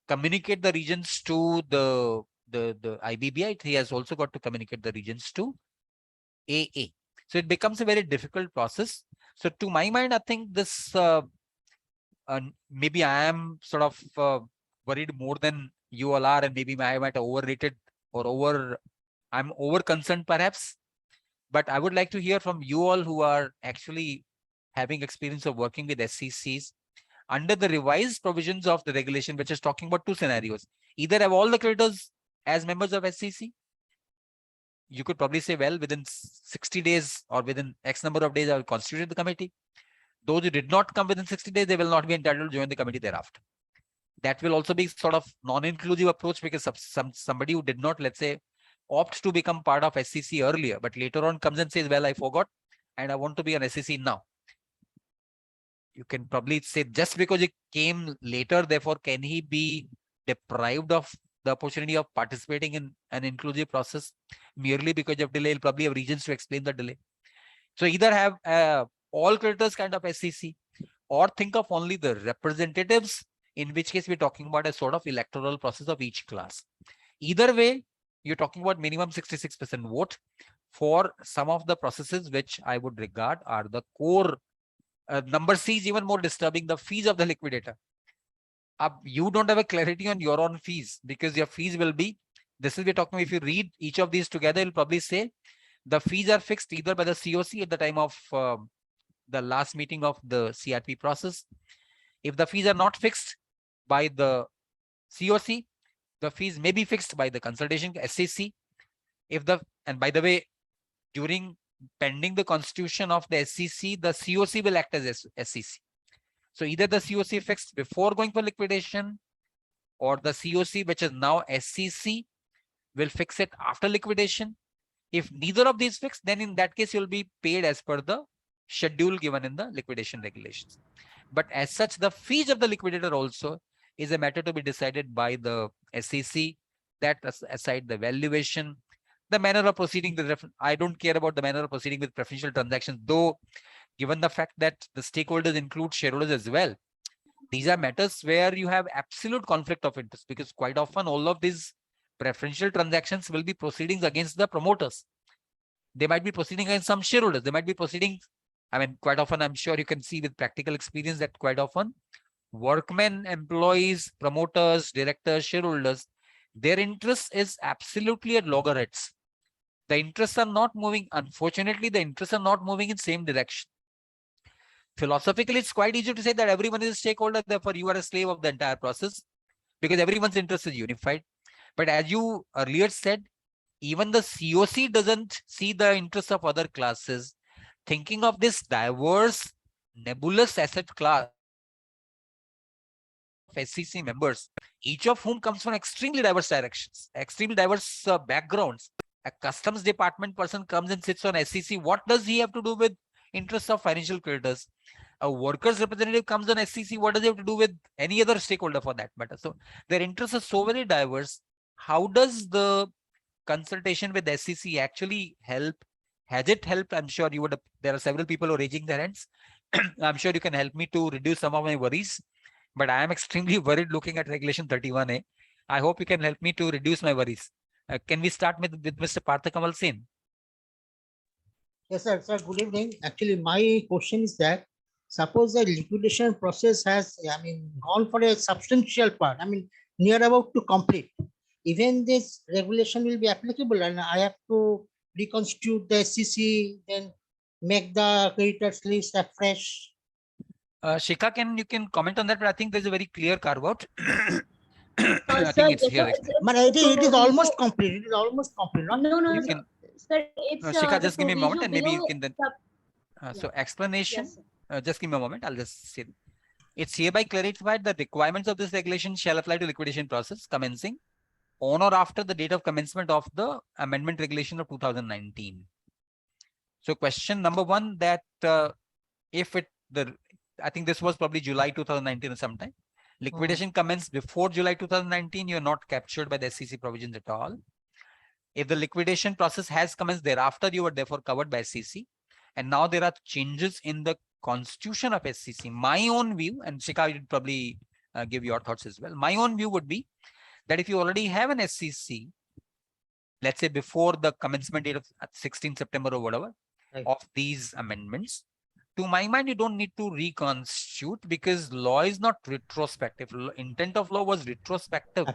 communicate the reasons to the IBBI, he has also got to communicate the reasons to AA. So it becomes a very difficult process. So to my mind, I think this, maybe I am sort of worried more than you all are, and maybe I might overrated or I'm over concerned perhaps. But I would like to hear from you all who are actually having experience of working with SECs under the revised provisions of the regulation, which is talking about two scenarios. Either have all the creditors as members of SEC. You could probably say, well, within 60 days or within X number of days, I will constitute the committee. Those who did not come within 60 days, they will not be entitled to join the committee thereafter. That will also be sort of non-inclusive approach, because somebody who did not, let's say, opt to become part of SEC earlier, but later on comes and says, well, I forgot and I want to be an SEC now. You can probably say just because he came later, therefore, can he be deprived of the opportunity of participating in an inclusive process merely because of delay? He'll probably have reasons to explain the delay. So either have all creditors kind of SEC, or think of only the representatives, in which case we're talking about a sort of electoral process of each class. Either way, you're talking about minimum 66% vote for some of the processes which I would regard are the core. Number C is even more disturbing, the fees of the liquidator. You don't have a clarity on your own fees, because your fees will be, this is we're talking, if you read each of these together, you'll probably say the fees are fixed either by the COC at the time of the last meeting of the CRP process. If the fees are not fixed by the COC, the fees may be fixed by the consultation SEC. And by the way, during pending the constitution of the SEC, the COC will act as SEC. So either the COC fixed before going for liquidation, or the COC, which is now SEC, will fix it after liquidation. If neither of these fixed, then in that case, you'll be paid as per the schedule given in the liquidation regulations. But as such, the fees of the liquidator also is a matter to be decided by the SEC. That aside the valuation, the manner of proceeding, I don't care about the manner of proceeding with preferential transactions, though given the fact that the stakeholders include shareholders as well. These are matters where you have absolute conflict of interest, because quite often all of these preferential transactions will be proceedings against the promoters. They might be proceeding against some shareholders. They might be proceeding, I mean, quite often, I'm sure you can see with practical experience that quite often workmen, employees, promoters, directors, shareholders, their interest is absolutely at loggerheads. The interests are not moving. Unfortunately, the interests are not moving in same direction. Philosophically, it's quite easy to say that everyone is a stakeholder, therefore you are a slave of the entire process, because everyone's interest is unified. But as you earlier said, even the COC doesn't see the interests of other classes. Thinking of this diverse, nebulous asset class of SEC members, each of whom comes from extremely diverse directions, extremely diverse backgrounds. A customs department person comes and sits on SEC. What does he have to do with interests of financial creditors? A workers representative comes on SEC. What does he have to do with any other stakeholder for that matter? So their interests are so very diverse. How does the consultation with SEC actually help? Has it helped? I'm sure you would. There are several people who are raising their hands. I'm sure you can help me to reduce some of my worries. But I am extremely worried looking at Regulation 31A. I hope you can help me to reduce my worries. Can we start with Mr. Partha Kamal Sen? Yes, sir. Sir, good evening. Actually, my question is that suppose the liquidation process has, gone for a substantial part, near about to complete. Even this regulation will be applicable, and I have to reconstitute the SEC, then make the creditors list afresh. Shikha, you can comment on that, but I think there's a very clear carve out. I Sir, think it's yes, here. sir, But it is almost complete. It is almost complete. Not No, no, You no, can, sir, it's Shikha, the just give me a moment proviso and maybe you below can then. So yeah. explanation, Yes, sir. just give me a moment. I'll just say. It's hereby clarified the requirements of this regulation shall apply to liquidation process commencing on or after the date of commencement of the amendment regulation of 2019. So question number one, that if I think this was probably July 2019 or sometime. Liquidation commenced before July 2019, you're not captured by the SEC provisions at all. If the liquidation process has commenced thereafter, you were therefore covered by SEC. And now there are changes in the constitution of SEC. My own view, and Sikha, you probably give your thoughts as well. My own view would be that if you already have an SEC, let's say before the commencement date of 16 September or whatever, of these amendments, to my mind, you don't need to reconstitute because law is not retrospective. Intent of law was retrospective,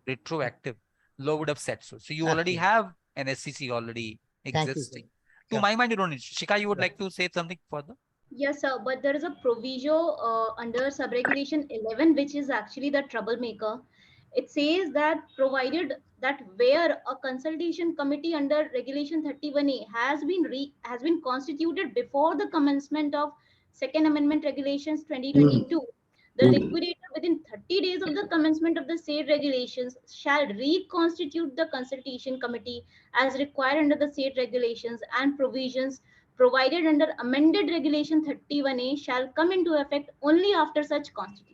retroactive. Law would have said so. So you already have an SEC already existing. To my mind, you don't need. Shikha, you would like to say something further? Yes, sir, but there is a proviso under subregulation 11, which is actually the troublemaker. It says that provided that where a consultation committee under regulation 31A has been constituted before the commencement of Second Amendment Regulations 2022, the liquidator within 30 days of the commencement of the said regulations shall reconstitute the consultation committee as required under the said regulations, and provisions provided under amended regulation 31A shall come into effect only after such constitution.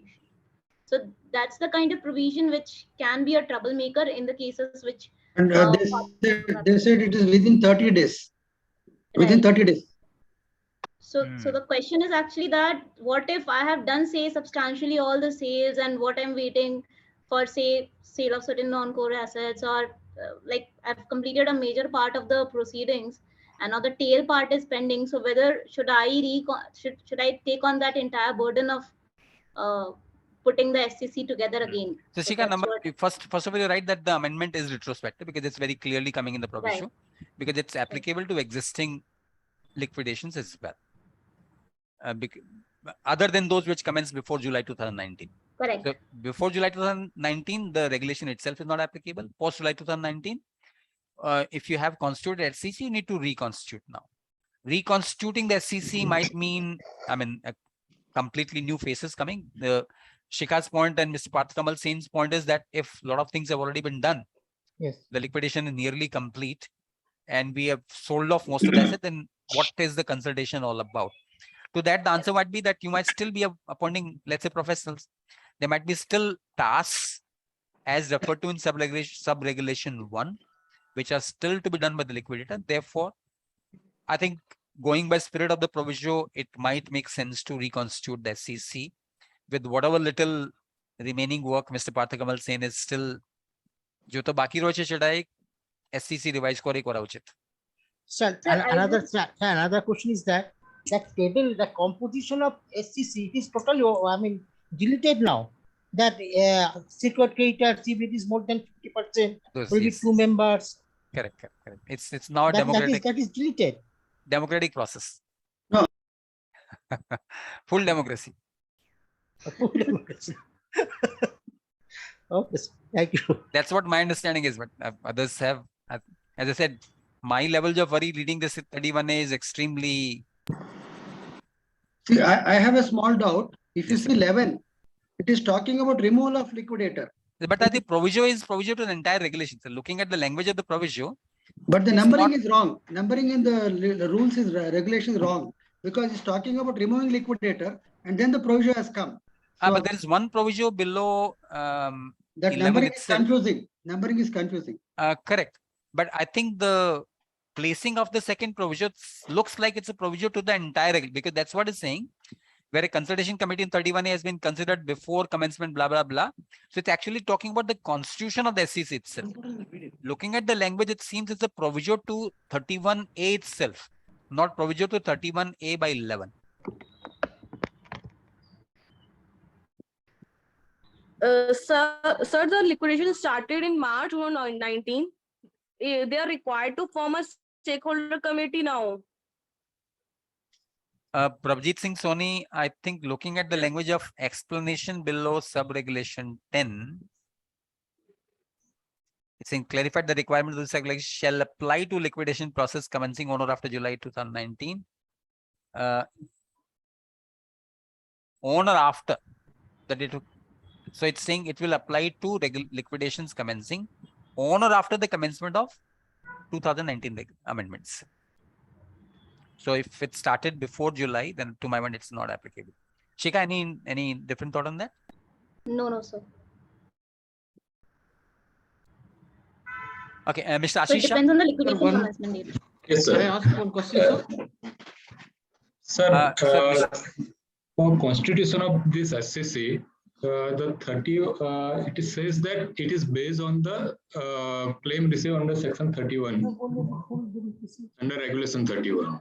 So that's the kind of provision which can be a troublemaker in the cases which And they said it is within 30 days. Within 30 days. So the question is actually that what if I have done, say, substantially all the sales, and what I'm waiting for, say, sale of certain non-core assets, or like I've completed a major part of the proceedings and now the tail part is pending. So whether should I should I take on that entire burden of putting the SCC together again? So Shikha, first of all, you're right that the amendment is retrospective because it's very clearly coming in the provision, because it's applicable to existing liquidations as well. Other than those which commenced before July 2019. Correct. So before July 2019, the regulation itself is not applicable. Post July 2019, if you have constituted SCC, you need to reconstitute now. Reconstituting the SCC might mean, completely new faces coming. Shikha's point and Mr. Parth Kamal Sen's point is that if a lot of things have already been done, the liquidation is nearly complete, and we have sold off most of the asset, then what is the consultation all about? To that, the answer might be that you might still be appointing, let's say, professionals. There might be still tasks as referred to in sub-regulation 1, which are still to be done by the liquidator. Therefore, I think going by spirit of the proviso, it might make sense to reconstitute the SCC with whatever little remaining work Mr. Partha Kamal Sen is still. Jo to baki roche chadai SCC revise kore kora uchit. Sir, another question is that table, the composition of SCC, it is totally, deleted now. That secret creditor, if it is more than 50%, will be 2 members. Correct. It's now a democratic. That is deleted. Democratic process. No. Full democracy. Full democracy. Okay, thank you. That's what my understanding is, but others have, as I said, my levels of worry reading this 31A is extremely. See, I have a small doubt. If you see 11, it is talking about removal of liquidator. But I think proviso is proviso to the entire regulation. So looking at the language of the proviso. But the numbering is wrong. Numbering in the rules is regulation is wrong, because it's talking about removing liquidator and then the proviso has come. So, but there is one proviso below that numbering is confusing. Numbering is confusing. Correct. But I think the placing of the second proviso looks like it's a proviso to the entire, because that's what it's saying, where a consultation committee in 31A has been considered before commencement, blah, blah, blah. So it's actually talking about the constitution of the SEC itself. Looking at the language, it seems it's a proviso to 31A itself, not proviso to 31A by 11. Sir, the liquidation started in March 2019. They are required to form a stakeholder committee now. Prabjit Singh Soni, I think looking at the language of explanation below sub-regulation 10, saying clarified the requirement of this regulation shall apply to liquidation process commencing on or after July 2019. On or after the date of, so it's saying it will apply to liquidations commencing on or after the commencement of 2019 amendments. So if it started before July, then to my mind it's not applicable. Shika, any different thought on that? No, sir. Okay, Mr. So it Ashish. depends on the liquidation commencement date. Yes, sir. Can I ask one question, sir? Sir, for constitution of this SCC, the 30, it says that it is based on the claim received under section 31, under regulation 31.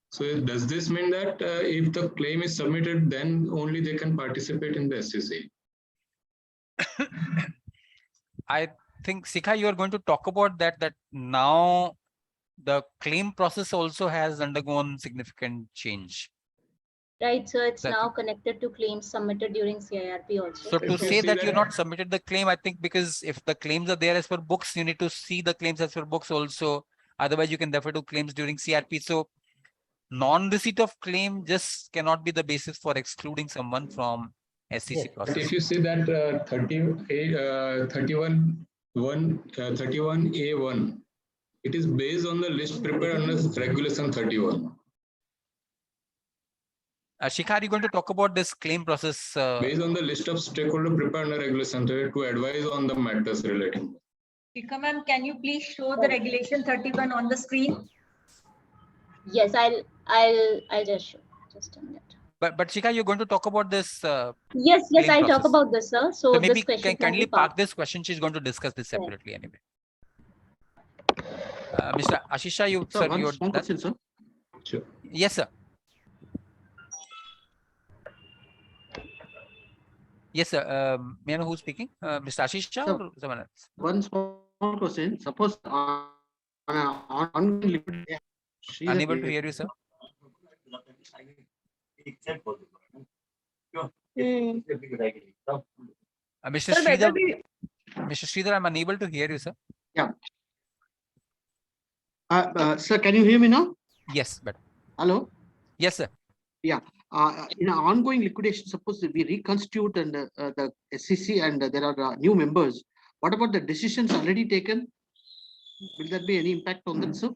So does this mean that if the claim is submitted, then only they can participate in the SCC? I think, Sikha, you are going to talk about that now the claim process also has undergone significant change. Right, so it's now connected to claims submitted during CIRP also. So to say that you're not submitted the claim, I think because if the claims are there as per books, you need to see the claims as per books also. Otherwise, you can refer to claims during CRP. So non-receipt of claim just cannot be the basis for excluding someone from SCC process. But if you see that 31A1, it is based on the list prepared under regulation 31. Shikha, are you going to talk about this claim process? Based on the list of stakeholders prepared under regulation 31 to advise on the matters relating. Shikha ma'am, can you please show the regulation 31 on the screen? Yes, I'll just show just a minute. But Shikha, you're going to talk about this. Yes, I'll talk about this, sir. So maybe this question can kindly park this question. She's going to discuss this separately anyway. Mr. Ashisha, you sir, one small question, sir. Sure. Yes, sir. Yes, sir. May I know who's speaking? Mr. Ashisha or someone else? One small question. Suppose on liquidation. Unable to hear you, sir. Mr. Sridhar, I'm unable to hear you, sir. Yeah. Sir, can you hear me now? Yes, better. Hello? Yes, sir. Yeah. In an ongoing liquidation, suppose we reconstitute and the SCC and there are new members. What about the decisions already taken? Will there be any impact on them, sir?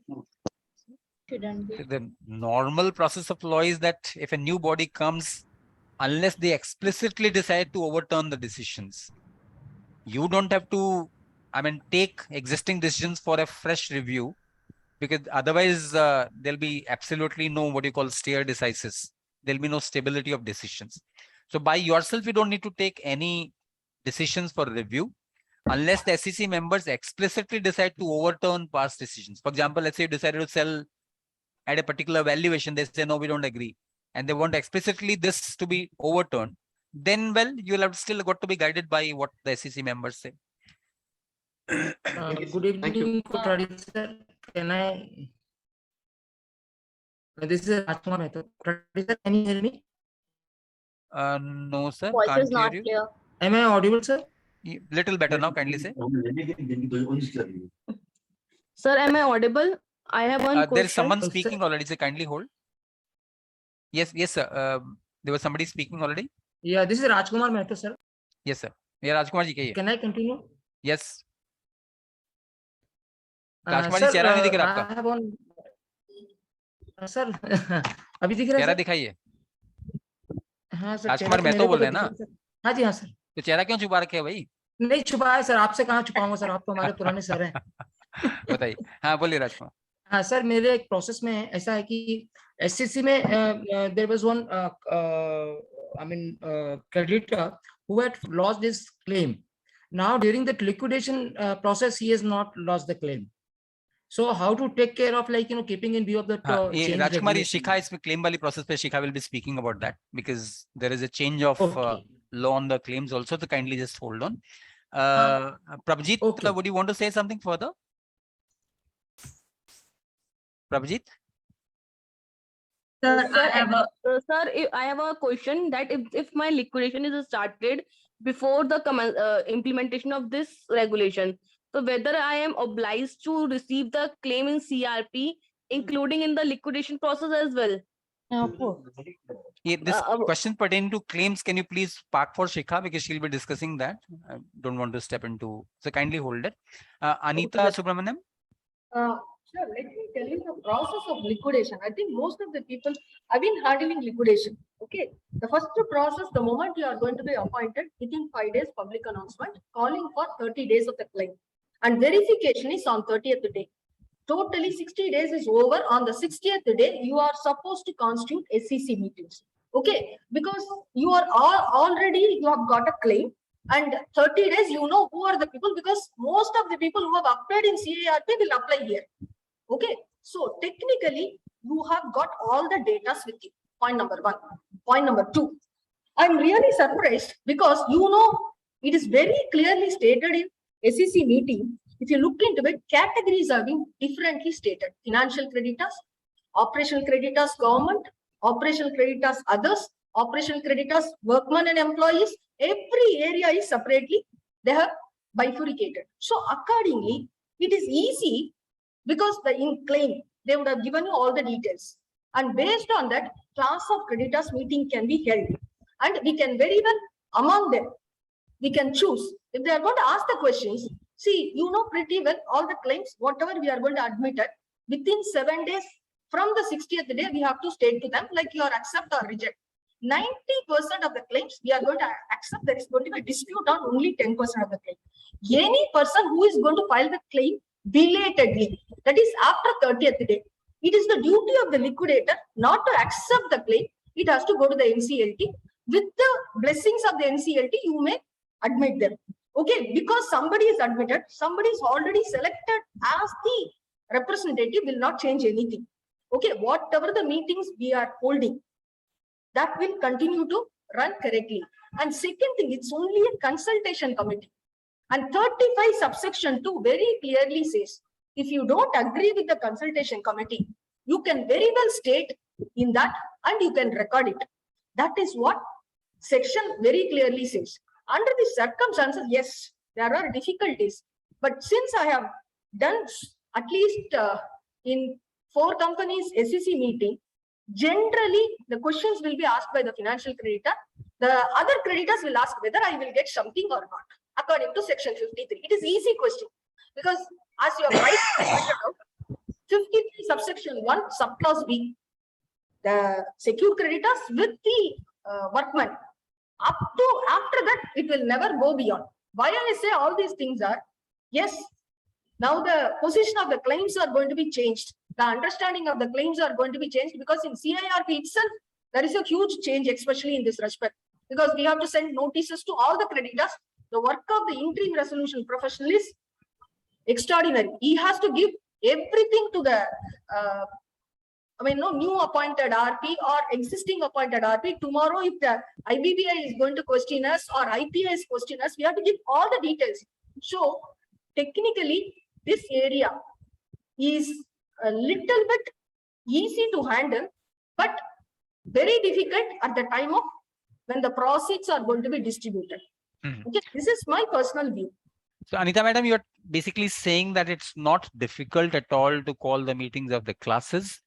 The normal process of law is that if a new body comes, unless they explicitly decide to overturn the decisions, you don't have to, take existing decisions for a fresh review, because otherwise there'll be absolutely no what you call stare decisis. There'll be no stability of decisions. So by yourself, you don't need to take any decisions for review unless the SEC members explicitly decide to overturn past decisions. For example, let's say you decided to sell at a particular valuation, they say, no, we don't agree. And they want explicitly this to be overturned. Then, well, you'll have still got to be guided by what the SEC members say. Good evening, Kothari sir. Can I? This is Arjun. Kothari sir, can you hear me? No, sir. Voice Can't is not hear you. clear. Am I audible, sir? Little better now, kindly say. Sir, am I audible? I have one question. There is someone speaking already, so kindly hold. Yes, sir. There was somebody speaking already. Yeah, this is Rajkumar Mehta, sir. Yes, sir. Yeah, Rajkumar ji, kahiye. Can I continue? Yes. Rajkumar ji, चेहरा नहीं दिख रहा आपका. I have one. Sir, अभी दिख रहा है? चेहरा दिखाइए. हाँ सर. राजकुमार महतो बोल रहे हैं ना? हाँ जी, हाँ सर. तो चेहरा क्यों छुपा रखे है भाई? नहीं छुपा है सर, आपसे कहाँ छुपाऊंगा सर, आप तो हमारे पुराने सर हैं. बताइए. हाँ बोलिए राजकुमार. हाँ सर, मेरे एक प्रोसेस में ऐसा है कि SCC में there was one creditor who had lost his claim. Now during the liquidation process, he has not lost the claim. So how to take care of, keeping in view of the change Rajkumar, regulation? Shikha is claim wali process pe Shikha will be speaking about that because there is a change of law on the claims also. So kindly just hold on. Prabhjit, would you want to say something further? Prabhjit? Sir, I have a question that if my liquidation is started before the implementation of this regulation, So whether I am obliged to receive the claim in CRP, including in the liquidation process as well. Yeah, this question pertaining to claims, can you please park for Shikha, because she'll be discussing that. I don't want to step into, so kindly hold it. Anita Subramaniam. Sure, let me tell you the process of liquidation. I think most of the people have been handling liquidation. Okay, the first process, the moment you are going to be appointed, within 5 days, public announcement, calling for 30 days of the claim. And verification is on 30th day. Totally 60 days is over. On the 60th day, you are supposed to constitute SEC meetings. Okay, because you are already, you have got a claim. And 30 days, you know who are the people, because most of the people who have applied in CARP will apply here. Okay, so technically, you have got all the data with you. Point number one. Point number two, I'm really surprised because it is very clearly stated in SEC meeting. If you look into it, categories are being differently stated. Financial creditors, operational creditors, government, operational creditors, others, operational creditors, workmen and employees. Every area is separately, they have bifurcated. So accordingly, it is easy because in claim, they would have given you all the details. And based on that, class of creditors meeting can be held. And we can very well, among them, we can choose. If they are going to ask the questions, see, you know pretty well all the claims, whatever we are going to admit it, within 7 days from the 60th day, we have to state to them like you are accept or reject. 90% of the claims we are going to accept. There is going to be a dispute on only 10% of the claim. Any person who is going to file the claim belatedly, that is after 30th day, it is the duty of the liquidator not to accept the claim. It has to go to the NCLT. With the blessings of the NCLT, you may admit them. Okay, because somebody is admitted, somebody is already selected as the representative will not change anything. Okay, whatever the meetings we are holding, that will continue to run correctly. And second thing, it's only a consultation committee. And 35 subsection 2 very clearly says, if you don't agree with the consultation committee, you can very well state in that and you can record it. That is what section very clearly says. Under the circumstances, yes, there are difficulties. But since I have done at least in 4 companies SEC meeting, generally the questions will be asked by the financial creditor. The other creditors will ask whether I will get something or not, according to section 53. It is easy question because as you have rightly pointed out, 53 subsection 1 subclause B, the secure creditors with the workman, up to after that it will never go beyond. Why I say all these things are, yes, now the position of the claims are going to be changed. The understanding of the claims are going to be changed because in CIRP itself, there is a huge change, especially in this respect, because we have to send notices to all the creditors. The work of the interim resolution professional is extraordinary. He has to give everything to the new appointed RP or existing appointed RP. Tomorrow, if the IBBI is going to question us or IPA is question us, we have to give all the details. So technically, this area is a little bit easy to handle, but very difficult at the time of when the proceeds are going to be distributed. Okay, this is my personal view. So Anita madam, you're basically saying that it's not difficult at all to call the meetings of the classes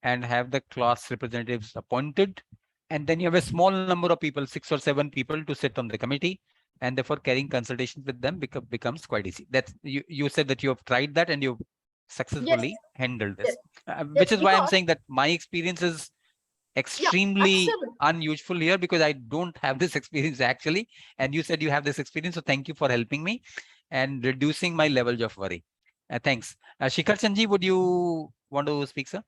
and have the class representatives appointed. And then you have a small number of people, 6 or 7 people to sit on the committee, and therefore carrying consultations with them becomes quite easy. That's you said that you have tried that and you've successfully handled this, which is why I'm saying that my experience is extremely unuseful here because I don't have this experience actually. And you said you have this experience. So thank you for helping me and reducing my levels of worry. Thanks. Shikhar Chandji, would you want to speak, sir?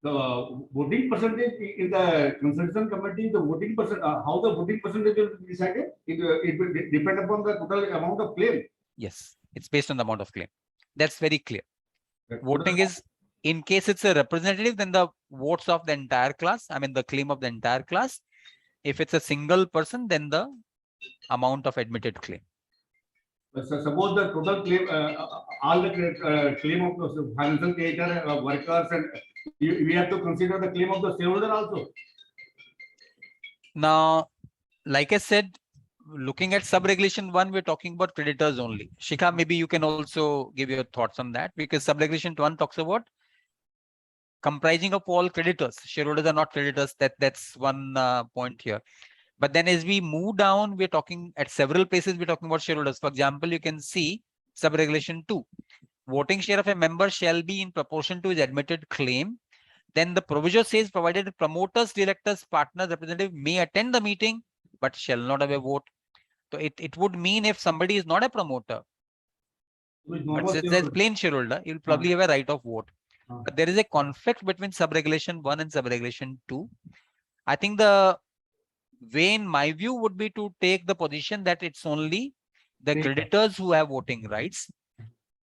The voting percentage in the consultation committee, the voting percent, how the voting percentage will be decided? It will depend upon the total amount of claim. Yes, it's based on the amount of claim. That's very clear. Voting is, in case it's a representative, then the votes of the entire class, I mean the claim of the entire class. If it's a single person, then the amount of admitted claim. So suppose the total claim, all the claim of the financial creditor, workers, and we have to consider the claim of the shareholder also. Now, like I said, looking at sub-regulation 1, we're talking about creditors only. Shikha, maybe you can also give your thoughts on that, because sub-regulation 1 talks about comprising of all creditors. Shareholders are not creditors. That's one point here. But then as we move down, we're talking at several places, we're talking about shareholders. For example, you can see sub-regulation 2. Voting share of a member shall be in proportion to his admitted claim. Then the provision says, provided promoters, directors, partners, representative may attend the meeting, but shall not have a vote. So it would mean if somebody is not a promoter, but says plain shareholder, you'll probably have a right of vote. But there is a conflict between sub-regulation 1 and sub-regulation 2. I think the way, in my view, would be to take the position that it's only the creditors who have voting rights,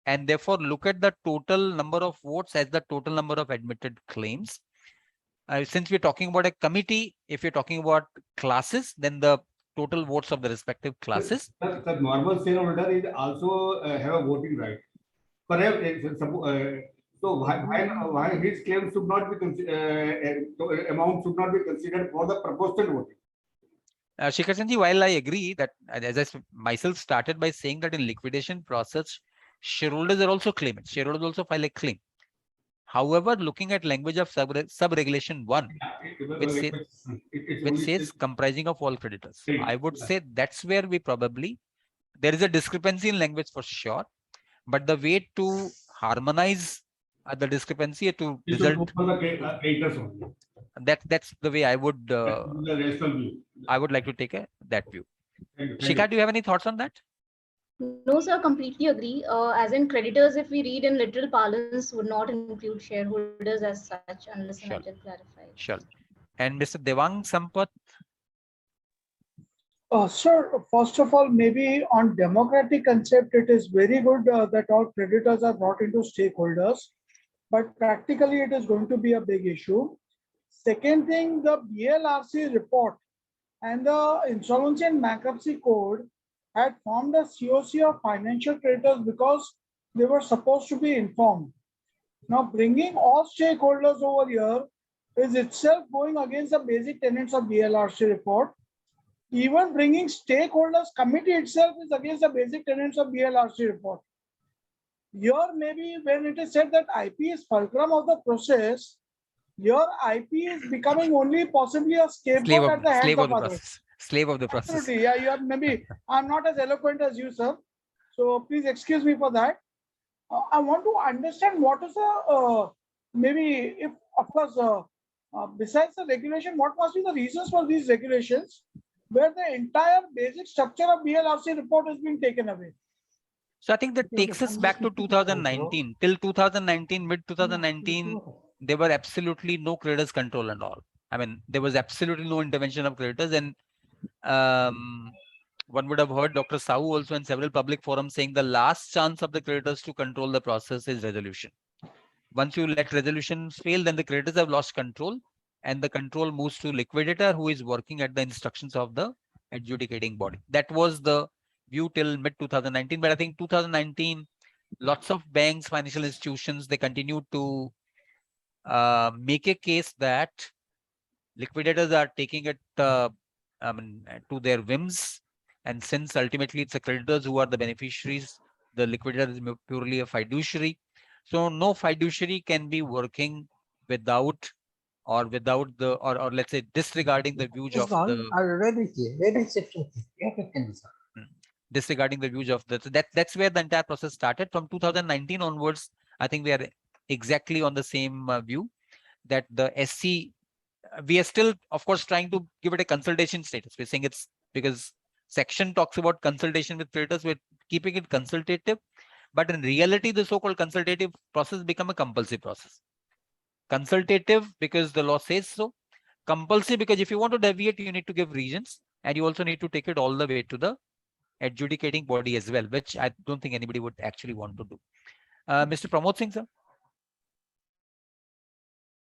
and therefore look at the total number of votes as the total number of admitted claims. Since we're talking about a committee, if you're talking about classes, then the total votes of the respective classes. The normal shareholder is also have a voting right. So why his claim should not be amount should not be considered for the proportional voting? Shikha, while I agree that, as I myself started by saying that in liquidation process, shareholders are also claimants. Shareholders also file a claim. However, looking at language of sub-regulation 1, which says comprising of all creditors, I would say that's where we probably, there is a discrepancy in language for sure, but the way to harmonize the discrepancy to result, that's the way I would like to take that view. Shikha, do you have any thoughts on that? No, sir, completely agree. As in creditors, if we read in literal parlance, would not include shareholders as such, unless I just clarify. Sure. And Mr. Devang Sampath? Sir, first of all, maybe on democratic concept, it is very good that all creditors are brought into stakeholders, but practically it is going to be a big issue. Second thing, the BLRC report and the Insolvency and Bankruptcy Code had formed a COC of financial creditors because they were supposed to be informed. Now, bringing all stakeholders over here is itself going against the basic tenets of BLRC report. Even bringing stakeholders committee itself is against the basic tenets of BLRC report. Here, maybe when it is said that IP is fulcrum of the process, your IP is becoming only possibly a scapegoat at the hands of others. Slave of the process. Absolutely, yeah. You have maybe I'm not as eloquent as you, sir. So please excuse me for that. I want to understand what is the maybe if of course besides the regulation, what must be the reasons for these regulations, where the entire basic structure of BLRC report is being taken away. So I think that takes us back to 2019. Till 2019, mid 2019, there were absolutely no creditors control and all. I mean, there was absolutely no intervention of creditors, and one would have heard Dr. Sahu also in several public forums saying the last chance of the creditors to control the process is resolution. Once you let resolution fail, then the creditors have lost control, and the control moves to liquidator, who is working at the instructions of the adjudicating body. That was the view till mid 2019. But I think 2019, lots of banks, financial institutions, they continued to make a case that liquidators are taking it to their whims. And since ultimately it's the creditors who are the beneficiaries, the liquidator is purely a fiduciary. So no fiduciary can be working without the, or let's say disregarding the views of the, disregarding the views of the, that's where the entire process started. From 2019 onwards, I think we are exactly on the same view that the SC, we are still, of course, trying to give it a consultation status. We're saying it's because section talks about consultation with creditors, we're keeping it consultative, but in reality, the so-called consultative process become a compulsive process. Consultative because the law says so. Compulsive because if you want to deviate, you need to give reasons, and you also need to take it all the way to the adjudicating body as well, which I don't think anybody would actually want to do. Mr. Pramod Singh, sir.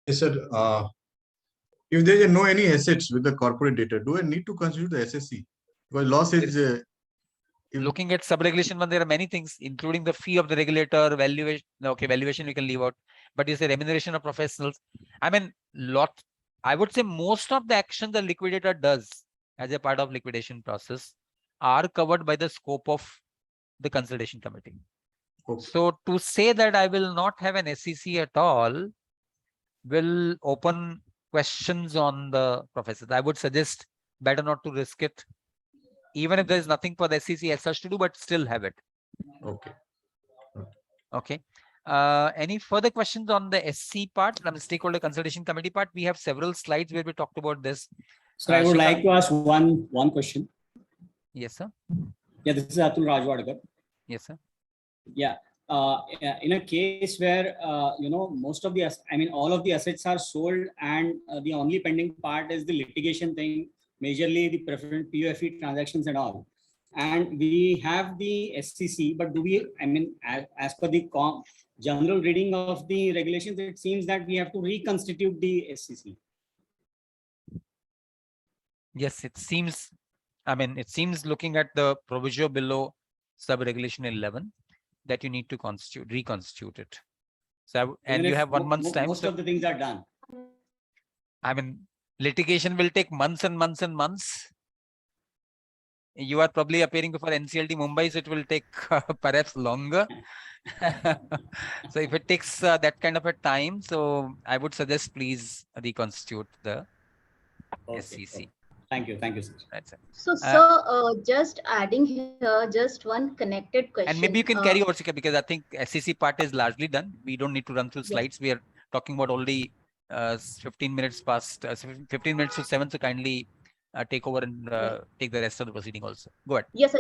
Yes, sir. If there are no any assets with the corporate data, do I need to consider the SSC? Because law says looking at sub-regulation 1, there are many things, including the fee of the regulator, valuation. Okay, valuation we can leave out, but you say remuneration of professionals. I mean, I would say most of the action the liquidator does as a part of liquidation process are covered by the scope of the consultation committee. Okay. So to say that I will not have an SEC at all will open questions on the professors. I would suggest better not to risk it, even if there is nothing for the SEC as such to do, but still have it. Okay. Okay. Any further questions on the SC part, from the stakeholder consultation committee part? We have several slides where we talked about this. So I would like to ask one question. Yes, sir. Yeah, this is Atul Rajwadkar. Yes, sir. Yeah. In a case where most of the, all of the assets are sold, and the only pending part is the litigation thing, majorly the preferred PUFE transactions and all, and we have the SCC, but do we, as per the general reading of the regulations, it seems that we have to reconstitute the SCC. Yes, it seems. It seems looking at the proviso below sub-regulation 11 that you need to reconstitute it. So, and you have 1 month's time. Most of the things are done. Litigation will take months and months and months. You are probably appearing before NCLT Mumbai, so it will take perhaps longer. So if it takes that kind of a time, so I would suggest please reconstitute the SCC. Okay. Thank you, sir. That's it. So, sir, just adding here, just one connected question. And maybe you can carry over, Sikha, because I think SCC part is largely done. We don't need to run through slides. We are talking about only 15 minutes past, 15 minutes to 7. So kindly take over and take the rest of the proceeding also. Go ahead. Yes,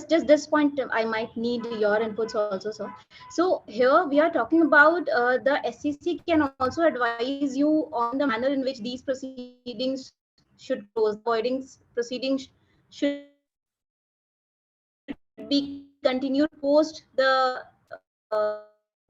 just this point, I might need your inputs also, sir. So here we are talking about the SCC can also advise you on the manner in which these proceedings should close. Avoiding proceedings should be continued post the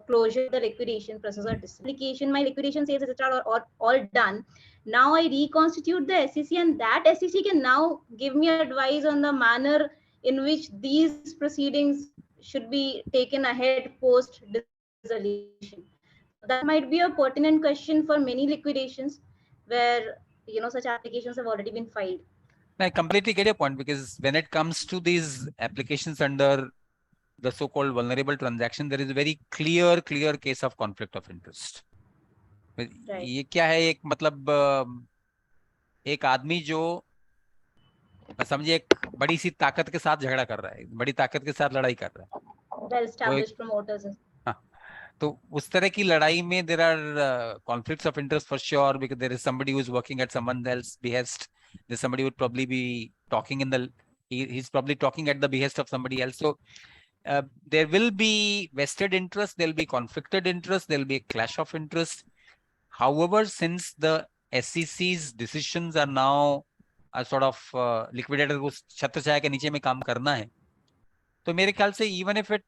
closure of the liquidation process or disapplication. My liquidation sales, etc., are all done. Now I reconstitute the SEC, and that SEC can now give me advice on the manner in which these proceedings should be taken ahead post dissolution. That might be a pertinent question for many liquidations where such applications have already been filed. I completely get your point, because when it comes to these applications under the so-called vulnerable transaction, there is a very clear case of conflict of interest. ये क्या है, एक मतलब एक आदमी जो समझिए एक बड़ी सी ताकत के साथ झगड़ा कर रहा है, बड़ी ताकत के साथ लड़ाई कर रहा है. Well-established promoters. तो उस तरह की लड़ाई में there are conflicts of interest for sure, because there is somebody who is working at someone else's behest. There's somebody who would probably be talking he's probably talking at the behest of somebody else. So there will be vested interest, there will be conflicted interest, there will be a clash of interest. However, since the SEC's decisions are now a sort of liquidator को छत्र छाया के नीचे में काम करना है, तो मेरे ख्याल से even if it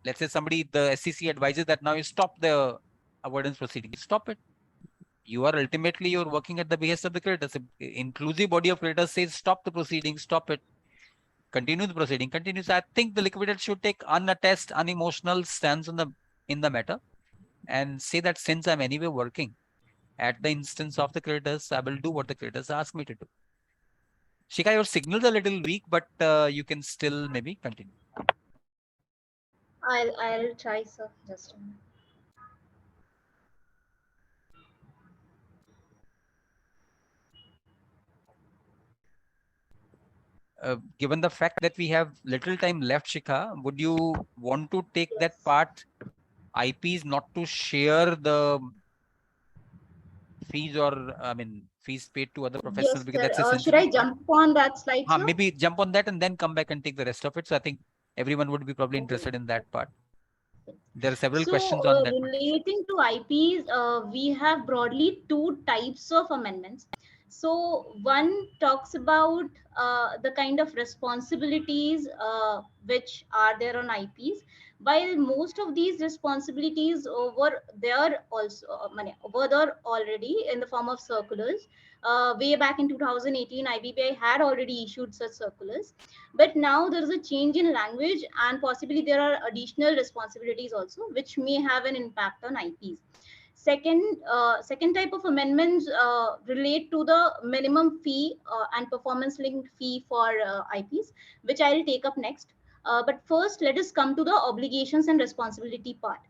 let's say the SEC advises that now you stop the avoidance proceeding, stop it. You are ultimately, you're working at the behest of the creditors. Inclusive body of creditors says stop the proceeding, stop it. Continue the proceeding, continue. So I think the liquidator should take unattached, unemotional stance in the matter and say that since I'm anyway working at the instance of the creditors, I will do what the creditors ask me to do. Shika, your signal is a little weak, but you can still maybe continue. I'll try, sir. Just a minute. Given the fact that we have little time left, Shikha, would you want to take that part, IPs not to share the fees or, fees paid to other professionals? Yes, because sir. that's Should I jump on that slide, sir? Maybe jump on that and then come back and take the rest of it. So I think everyone would be probably interested in that part. There are several questions on that. Relating to IPs, we have broadly 2 types of amendments. So one talks about the kind of responsibilities which are there on IPs, while most of these responsibilities were there already in the form of circulars. Way back in 2018, IBBI had already issued such circulars, but now there is a change in language and possibly there are additional responsibilities also which may have an impact on IPs. Second type of amendments relate to the minimum fee and performance linked fee for IPs, which I'll take up next. But first, let us come to the obligations and responsibility part.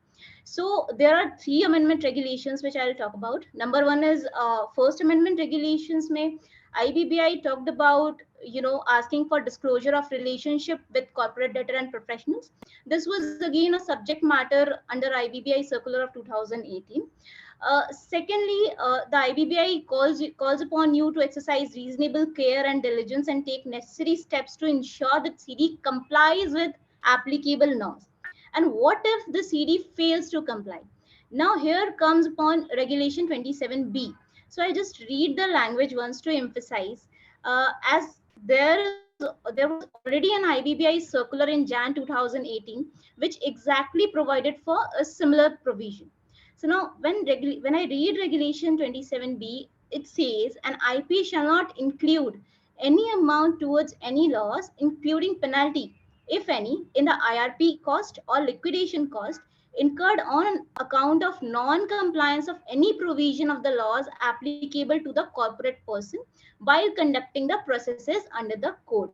So there are 3 amendment regulations which I'll talk about. Number 1 is First Amendment regulations. May IBBI talked about, asking for disclosure of relationship with corporate debtor and professionals. This was again a subject matter under IBBI circular of 2018. Secondly, the IBBI calls upon you to exercise reasonable care and diligence and take necessary steps to ensure that CD complies with applicable norms. And what if the CD fails to comply? Now here comes upon regulation 27B. So I just read the language once to emphasize, as there was already an IBBI circular in Jan 2018, which exactly provided for a similar provision. So now when I read regulation 27B, it says an IP shall not include any amount towards any loss, including penalty, if any, in the IRP cost or liquidation cost incurred on account of non-compliance of any provision of the laws applicable to the corporate person while conducting the processes under the code.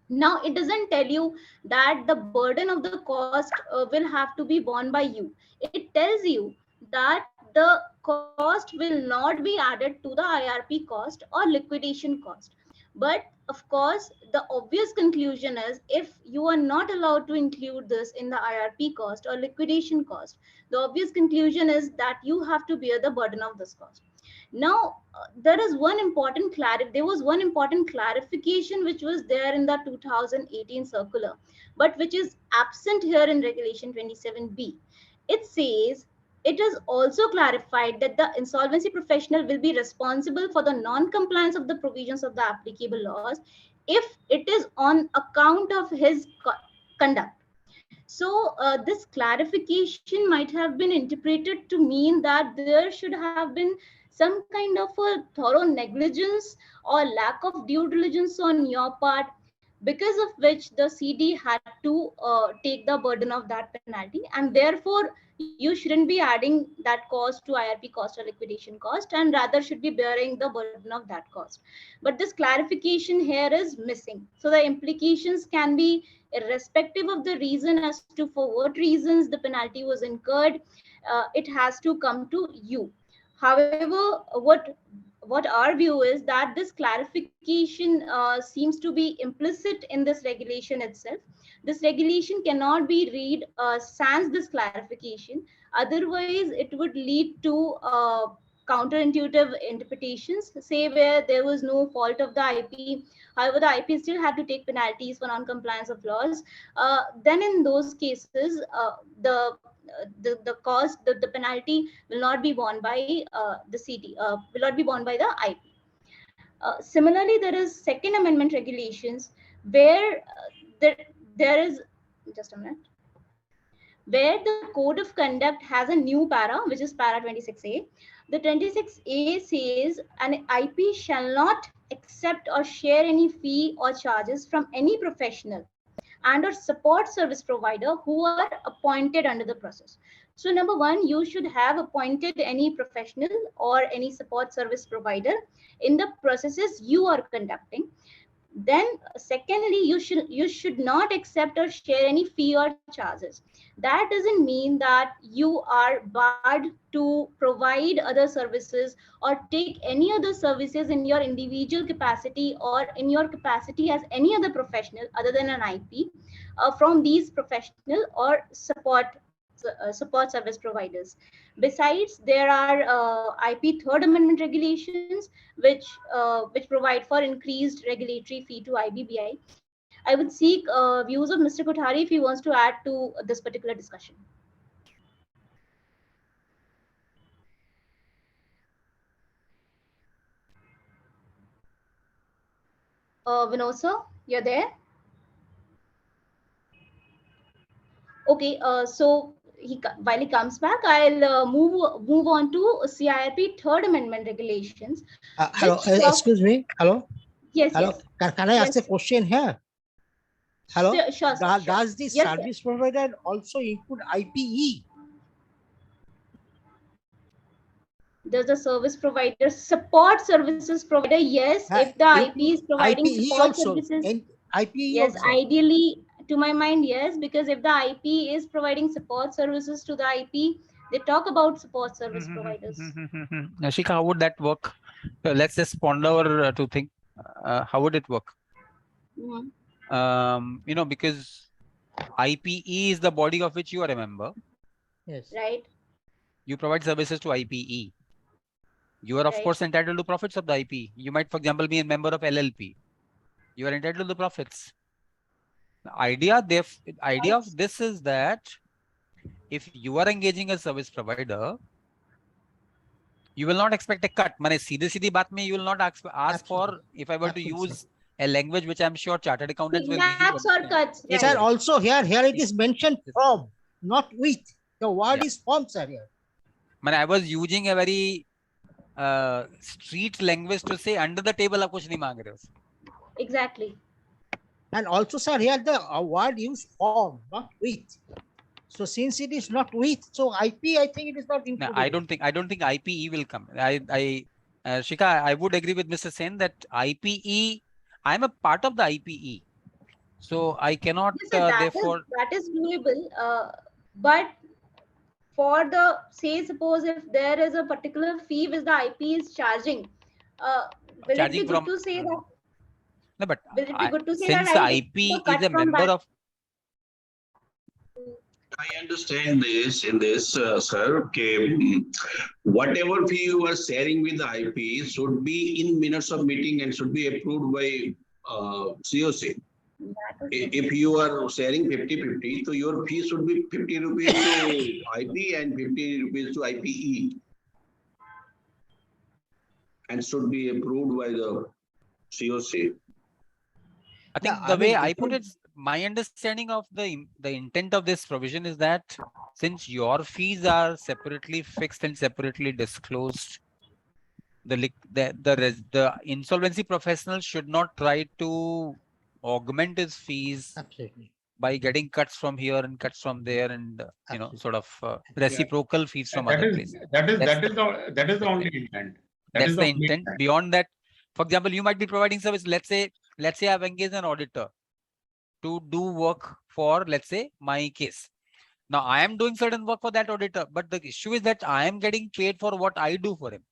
Now, it doesn't tell you that the burden of the cost will have to be borne by you. It tells you that the cost will not be added to the IRP cost or liquidation cost. But of course, the obvious conclusion is if you are not allowed to include this in the IRP cost or liquidation cost, the obvious conclusion is that you have to bear the burden of this cost. Now, there was one important clarification which was there in the 2018 circular, but which is absent here in regulation 27B. It says, it is also clarified that the insolvency professional will be responsible for the non-compliance of the provisions of the applicable laws if it is on account of his conduct. So this clarification might have been interpreted to mean that there should have been some kind of a thorough negligence or lack of due diligence on your part, because of which the CD had to take the burden of that penalty, and therefore you shouldn't be adding that cost to IRP cost or liquidation cost, and rather should be bearing the burden of that cost. But this clarification here is missing. So the implications can be irrespective of the reason as to for what reasons the penalty was incurred, it has to come to you. However, what our view is that this clarification seems to be implicit in this regulation itself. This regulation cannot be read sans this clarification. Otherwise, it would lead to counterintuitive interpretations, say where there was no fault of the IP. However, the IP still had to take penalties for non-compliance of laws. Then in those cases, the cost, the penalty will not be borne by the CD, will not be borne by the IP. Similarly, there is Second Amendment regulations where there is, just a minute, where the code of conduct has a new para, which is para 26A. The 26A says an IP shall not accept or share any fee or charges from any professional and or support service provider who are appointed under the process. So number 1, you should have appointed any professional or any support service provider in the processes you are conducting. Then secondly, you should not accept or share any fee or charges. That doesn't mean that you are barred to provide other services or take any other services in your individual capacity or in your capacity as any other professional other than an IP from these professional or support service providers. Besides, there are IP Third Amendment regulations which provide for increased regulatory fee to IBBI. I would seek views of Mr. Kothari if he wants to add to this particular discussion. Vinod sir, you're there? Okay, so while he comes back, I'll move on to CIRP Third Amendment regulations. Hello, excuse me. Hello. Yes. Hello. Yes. Can I ask a question here? Hello. Sure. Does the service provider also include IPE? Does the service provider support services provider? Yes, if the IP is providing IPE support also, services. and IPE Yes, also. ideally, to my mind, yes, because if the IP is providing support services to the IP, they talk about support service providers. Shika, how would that work? Let's just ponder to think. How would it work? You know, because IPE is the body of which you are a member. Yes. Right. You provide services to IPE. You are, of course, entitled to profits of the IP. You might, for example, be a member of LLP. You are entitled to the profits. The idea of this is that if you are engaging a service provider, you will not expect a cut. Mane seedhi baat mein, you will not ask for, if I were to use a language which I'm sure chartered accountants will easily understand. Cuts, right. Sir, also here it is mentioned from, not with. The word is from, sir, here. Mane, I was using a very street language to say under the table aap kuch nahi maang rahe ho. Exactly. And also, sir, here the word used from, not with. So since it is not with, so IP, I think it is not included. No, I don't think IPE will come. Shika, I would agree with Mr. Sen that IPE, I am a part of the IPE. So I cannot therefore. That is doable. But for the, say, suppose if there is a particular fee which the IP is charging, will it be good to say that? No, but will it be good to say since that the IP is a member of. I understand this in this, sir. Okay, whatever fee you are sharing with the IP should be in minutes of meeting and should be approved by COC. If you are sharing 50-50, so your fee should be 50 rupees to IP and 50 rupees to IPE, and should be approved by the COC. I think the way I put it, my understanding of the intent of this provision is that since your fees are separately fixed and separately disclosed, the insolvency professional should not try to augment his fees by getting cuts from here and cuts from there, and you know, sort of reciprocal fees from other places. That is the only intent. That's the intent. Beyond that, for example, you might be providing service. Let's say I've engaged an auditor to do work for, let's say, my case. Now I am doing certain work for that auditor, but the issue is that I am getting paid for what I do for him.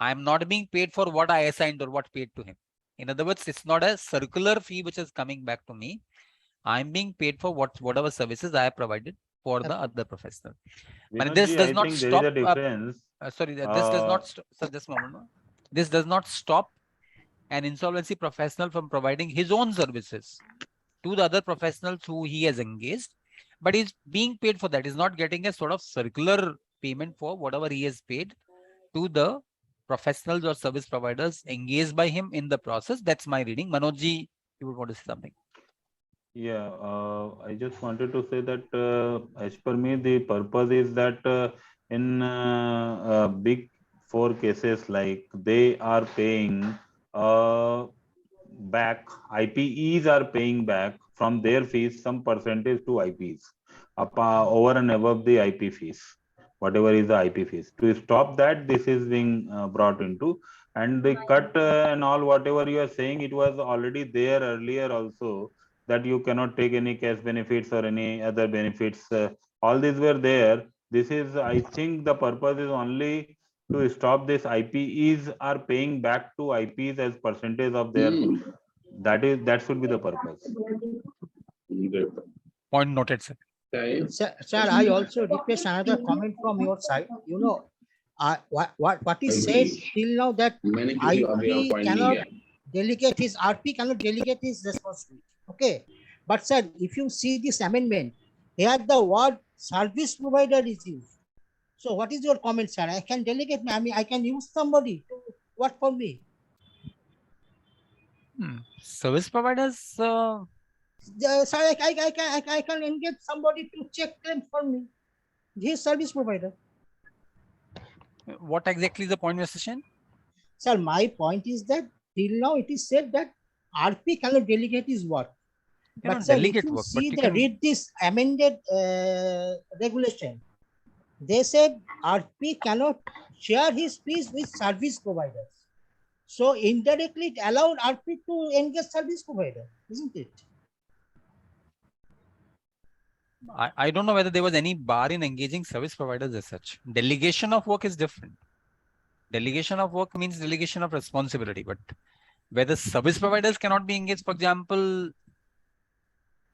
I am not being paid for what I assigned or what paid to him. In other words, it's not a circular fee which is coming back to me. I'm being paid for whatever services I have provided for the other professional. But this does not stop. Sorry, this does not. So this moment, this does not stop an insolvency professional from providing his own services to the other professionals who he has engaged, but he's being paid for that. He's not getting a sort of circular payment for whatever he has paid to the professionals or service providers engaged by him in the process. That's my reading. Manojji, you would want to say something? Yeah, I just wanted to say that as per me, the purpose is that in big four cases, like they are paying back, IPEs are paying back from their fees some percentage to IPs over and above the IP fees, whatever is the IP fees. To stop that, this is being brought into, and the cut and all, whatever you are saying, it was already there earlier also, that you cannot take any cash benefits or any other benefits. All these were there. This is, I think, the purpose is only to stop this. IPEs are paying back to IPs as percentage of their. That should be the purpose. Point noted, sir. Sir, I also request another comment from your side. You know, what is said till now that IP cannot delegate his RP cannot delegate his responsibility. Okay, but sir, if you see this amendment, here the word service provider is used. So what is your comment, sir? I can delegate. I mean, I can use somebody to work for me. Service providers. Sir, I can engage somebody to check claim for me. He is service provider. What exactly is the point, Mr. Sen? Sir, my point is that till now it is said that RP cannot delegate his work. But sir, if you see read this amended regulation, they said RP cannot share his fees with service providers. So indirectly it allowed RP to engage service provider, isn't it? I don't know whether there was any bar in engaging service providers as such. Delegation of work is different. Delegation of work means delegation of responsibility, but whether service providers cannot be engaged, for example,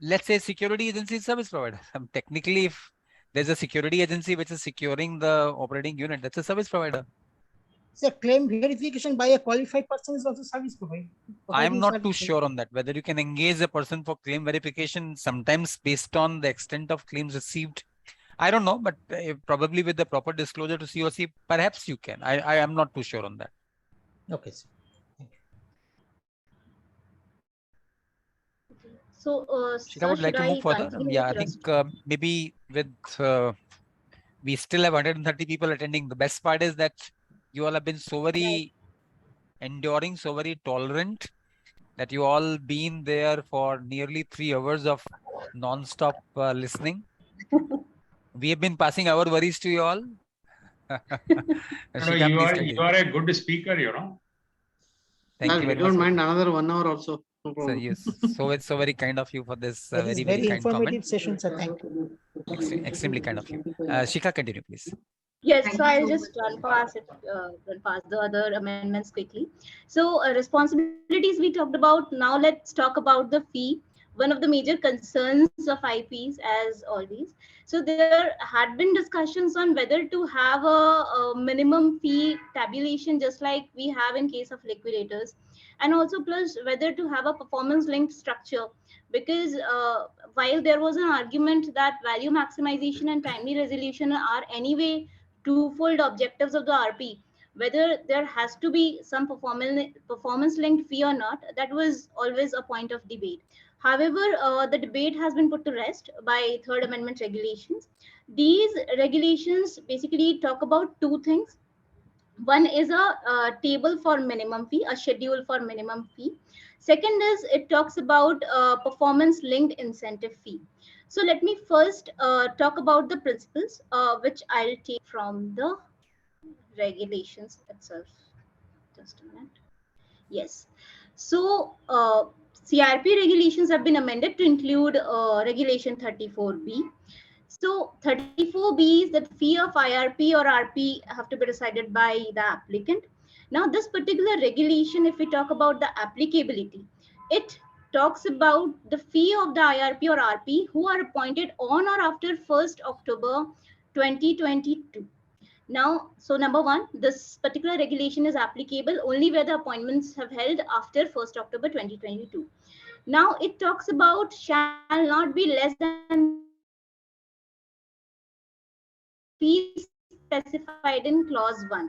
let's say security agency is service provider. Technically, if there's a security agency which is securing the operating unit, that's a service provider. So claim verification by a qualified person is also service provider. I am not too sure on that, whether you can engage a person for claim verification, sometimes based on the extent of claims received. I don't know, but probably with the proper disclosure to COC, perhaps you can. I am not too sure on that. Okay. So, Shri, would like to move further. Yeah, I think maybe with we still have 130 people attending. The best part is that you all have been so very enduring, so very tolerant, that you all been there for nearly 3 hours of non-stop listening. We have been passing our worries to you all. You are a good speaker, you know. Thank you very much. Don't mind another 1 hour also. No problem. Sir, yes. So it's so very kind of you for this very very kind informative comment. session, sir. Thank you. Extremely kind of you. Shikha, continue, please. Yes, so I'll just run past the other amendments quickly. So responsibilities we talked about. Now let's talk about the fee. One of the major concerns of IPs, as always. So there had been discussions on whether to have a minimum fee tabulation, just like we have in case of liquidators, and also plus whether to have a performance-linked structure. Because while there was an argument that value maximization and timely resolution are anyway twofold objectives of the RP, whether there has to be some performance linked fee or not, that was always a point of debate. However, the debate has been put to rest by Third Amendment regulations. These regulations basically talk about two things. One is a table for minimum fee, a schedule for minimum fee. Second is it talks about performance linked incentive fee. So let me first talk about the principles, which I'll take from the regulations itself. Just a minute. Yes. So CRP regulations have been amended to include regulation 34B. So 34B is that fee of IRP or RP have to be decided by the applicant. Now this particular regulation, if we talk about the applicability, it talks about the fee of the IRP or RP who are appointed on or after 1st October 2022. Now, so number one, this particular regulation is applicable only where the appointments have held after 1st October 2022. Now it talks about shall not be less than fees specified in clause 1.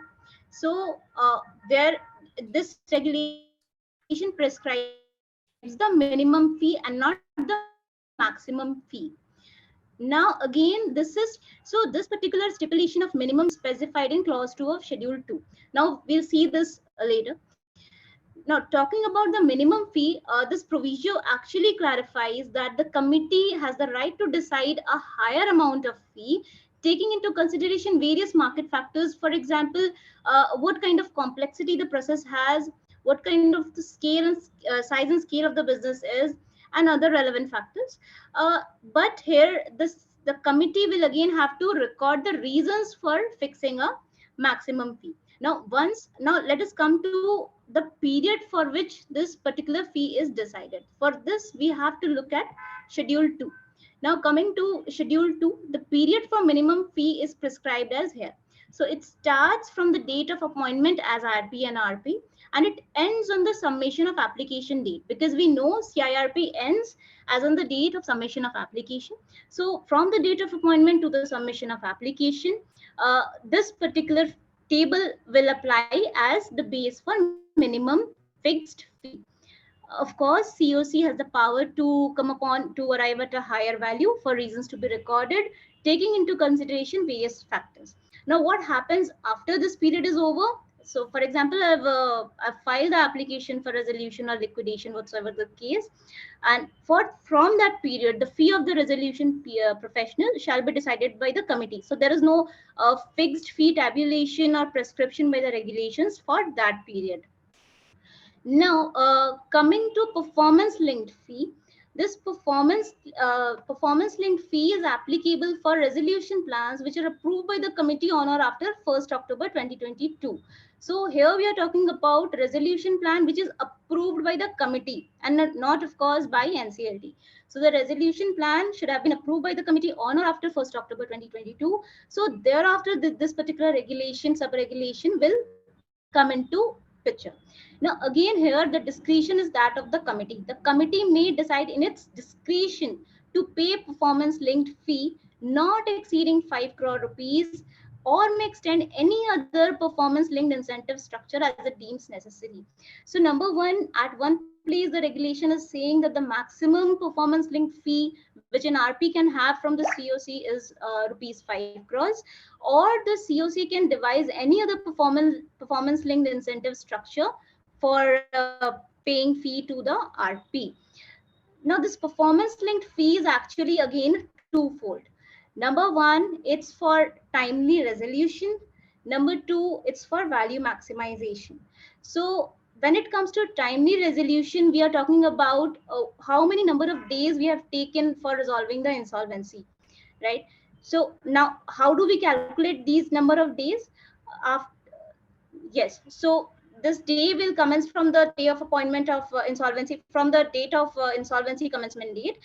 So there this regulation prescribes the minimum fee and not the maximum fee. Now again, this particular stipulation of minimum specified in clause 2 of schedule 2. Now we'll see this later. Now talking about the minimum fee, this provision actually clarifies that the committee has the right to decide a higher amount of fee, taking into consideration various market factors. For example, what kind of complexity the process has, what kind of the scale and size and scale of the business is, and other relevant factors. But here the committee will again have to record the reasons for fixing a maximum fee. Now let us come to the period for which this particular fee is decided. For this, we have to look at schedule 2. Now coming to schedule 2, the period for minimum fee is prescribed as here. So it starts from the date of appointment as IRP and RP, and it ends on the summation of application date, because we know CIRP ends as on the date of submission of application. So from the date of appointment to the submission of application, this particular table will apply as the base for minimum fixed fee. Of course, COC has the power to arrive at a higher value for reasons to be recorded, taking into consideration various factors. Now, what happens after this period is over? So for example, I've filed the application for resolution or liquidation, whatsoever the case. And from that period, the fee of the resolution professional shall be decided by the committee. So there is no fixed fee tabulation or prescription by the regulations for that period. Now, coming to performance-linked fee, this performance-linked fee is applicable for resolution plans which are approved by the committee on or after 1st October 2022. So here we are talking about resolution plan which is approved by the committee and not of course by NCLT. So the resolution plan should have been approved by the committee on or after 1st October 2022. So thereafter this particular regulation, sub-regulation will come into picture. Now again here the discretion is that of the committee. The committee may decide in its discretion to pay performance linked fee not exceeding 5 crore rupees or may extend any other performance linked incentive structure as it deems necessary. So number one, at one place the regulation is saying that the maximum performance linked fee which an RP can have from the COC is rupees 5 crores, or the COC can devise any other performance linked incentive structure for paying fee to the RP. Now this performance linked fee is actually again twofold. Number one, it's for timely resolution. Number two, it's for value maximization. So when it comes to timely resolution, we are talking about how many number of days we have taken for resolving the insolvency, right? So now how do we calculate these number of days? Yes, so this day will commence from the day of appointment of insolvency, from the date of insolvency commencement date,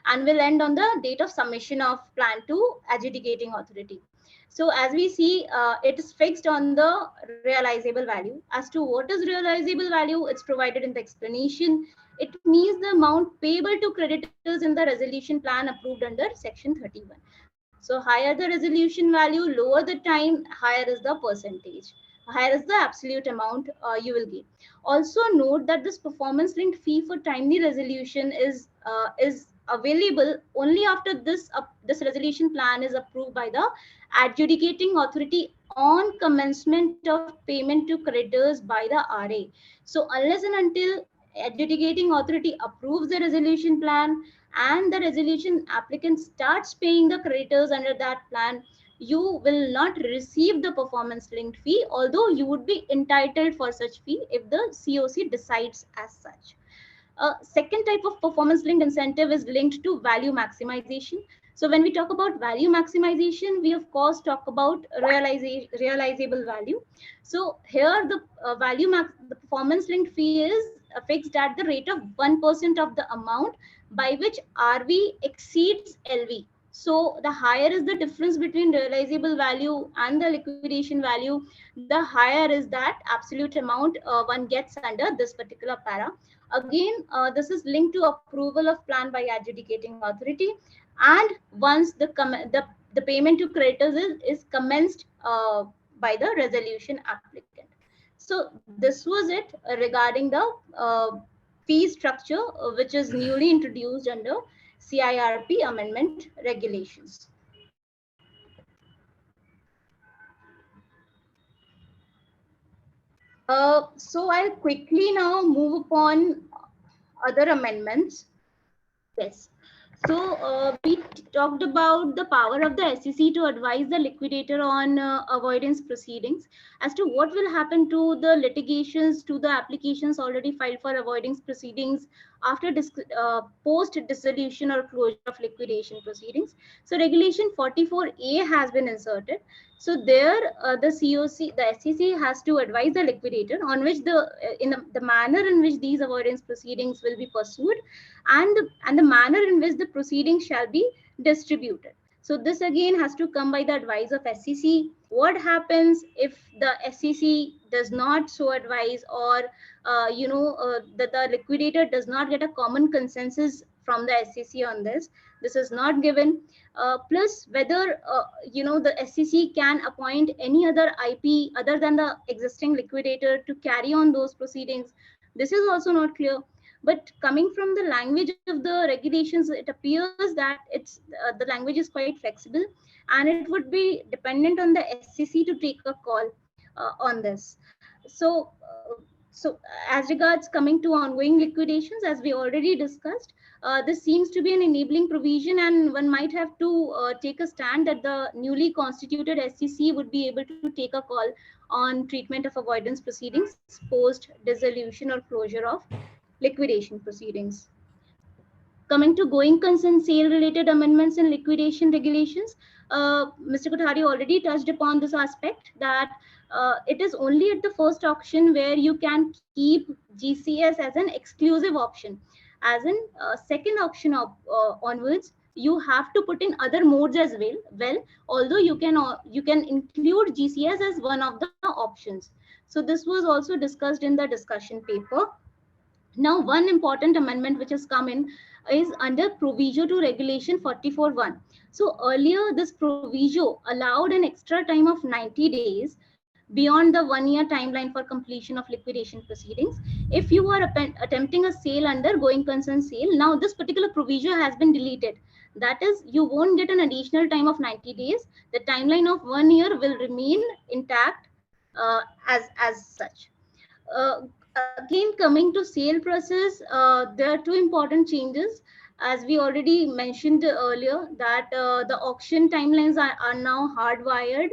and will end on the date of submission of plan to adjudicating authority. So as we see, it is fixed on the realizable value. As to what is realizable value, it's provided in the explanation. It means the amount payable to creditors in the resolution plan approved under section 31. So higher the resolution value, lower the time, higher is the percentage. Higher is the absolute amount you will get. Also note that this performance linked fee for timely resolution is available only after this resolution plan is approved by the adjudicating authority on commencement of payment to creditors by the RA. So unless and until adjudicating authority approves the resolution plan and the resolution applicant starts paying the creditors under that plan, you will not receive the performance linked fee, although you would be entitled for such fee if the COC decides as such. Second type of performance linked incentive is linked to value maximization. So when we talk about value maximization, we of course talk about realizable value. So here the the performance linked fee is fixed at the rate of 1% of the amount by which RV exceeds LV. So the higher is the difference between realizable value and the liquidation value, the higher is that absolute amount one gets under this particular para. Again, this is linked to approval of plan by adjudicating authority, and once the payment to creditors is commenced by the resolution applicant. So this was it regarding the fee structure which is newly introduced under CIRP amendment regulations. So I'll quickly now move upon other amendments. Yes. So we talked about the power of the SEC to advise the liquidator on avoidance proceedings as to what will happen to the litigations, to the applications already filed for avoidance proceedings after post dissolution or closure of liquidation proceedings. So regulation 44A has been inserted. So there the SEC has to advise the liquidator on which the manner in which these avoidance proceedings will be pursued, and the manner in which the proceedings shall be distributed. So this again has to come by the advice of SEC. What happens if the SEC does not so advise, or that the liquidator does not get a common consensus from the SEC on this? This is not given. Plus whether the SEC can appoint any other IP other than the existing liquidator to carry on those proceedings. This is also not clear. But coming from the language of the regulations, it appears that the language is quite flexible, and it would be dependent on the SEC to take a call on this. So as regards coming to ongoing liquidations, as we already discussed, this seems to be an enabling provision, and one might have to take a stand that the newly constituted SCC would be able to take a call on treatment of avoidance proceedings post dissolution or closure of liquidation proceedings. Coming to going concern sale related amendments in liquidation regulations, Mr. Kothari already touched upon this aspect, that it is only at the first auction where you can keep GCS as an exclusive option. As in second auction onwards, you have to put in other modes as well, although you can include GCS as one of the options. So this was also discussed in the discussion paper. Now, one important amendment which has come in is under Proviso to Regulation 44(1). So earlier, this proviso allowed an extra time of 90 days beyond the 1-year timeline for completion of liquidation proceedings. If you are attempting a sale under going concern sale, now this particular proviso has been deleted. That is, you won't get an additional time of 90 days. The timeline of 1 year will remain intact as such. Again, coming to sale process, there are two important changes. As we already mentioned earlier, that the auction timelines are now hardwired.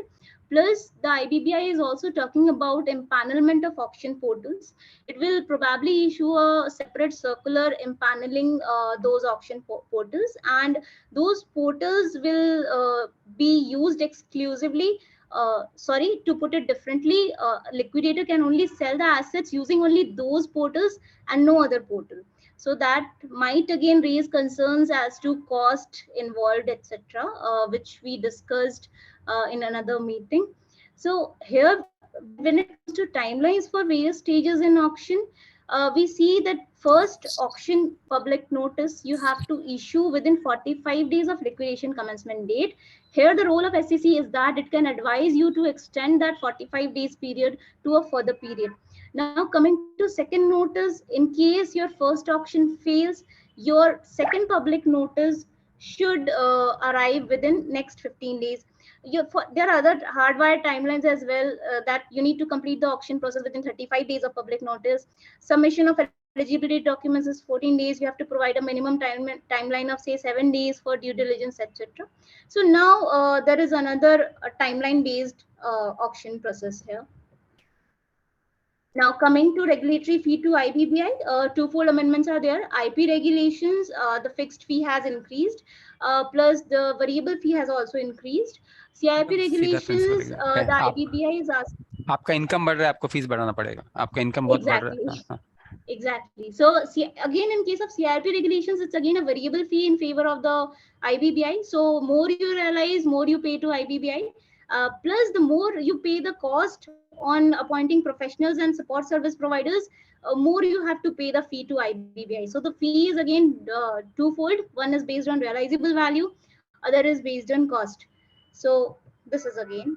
Plus, the IBBI is also talking about empanelment of auction portals. It will probably issue a separate circular empaneling those auction portals, and those portals will be used exclusively. To put it differently, liquidator can only sell the assets using only those portals and no other portal. So that might again raise concerns as to cost involved, etc., which we discussed in another meeting. So here, when it comes to timelines for various stages in auction, we see that first auction public notice you have to issue within 45 days of liquidation commencement date. Here, the role of SCC is that it can advise you to extend that 45 days period to a further period. Now, coming to second notice, in case your first auction fails, your second public notice should arrive within next 15 days. There are other hardwired timelines as well, that you need to complete the auction process within 35 days of public notice. Submission of eligibility documents is 14 days. You have to provide a minimum timeline of say 7 days for due diligence, etc. So now there is another timeline based auction process here. Now, coming to regulatory fee to IBBI, twofold amendments are there. IP regulations, the fixed fee has increased, plus the variable fee has also increased. CIP regulations, the IBBI is asking. आपका income बढ़ रहा है, आपको fees बढ़ाना पड़ेगा. आपका income बहुत बढ़ रहा है. Exactly. So again, in case of CIP regulations, it's again a variable fee in favor of the IBBI. So more you realize, more you pay to IBBI. Plus, the more you pay the cost on appointing professionals and support service providers, more you have to pay the fee to IBBI. So the fee is again twofold. One is based on realizable value, other is based on cost. So this is again.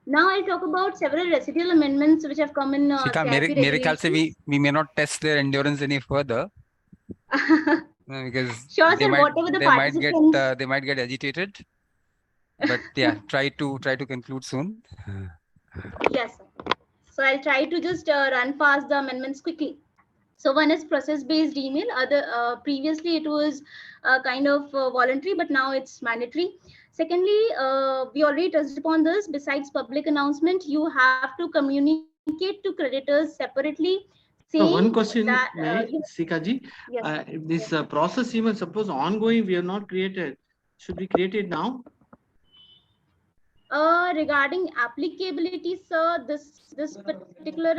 Now I'll talk about several residual amendments which have come in Shikha, CIP मेरे ख्याल से we may not test their endurance any further. Because sure, they sir, might, whatever the participants... they might get agitated. But yeah, try to conclude soon. Yes, sir. So I'll try to just run past the amendments quickly. So one is process-based email. Previously it was kind of voluntary, but now it's mandatory. Secondly, we already touched upon this. Besides public announcement, you have to communicate to creditors separately. So one question, that, Sikha ji, yes. this process email, suppose ongoing, we have not created. Should we create it now? Regarding applicability, sir, these particular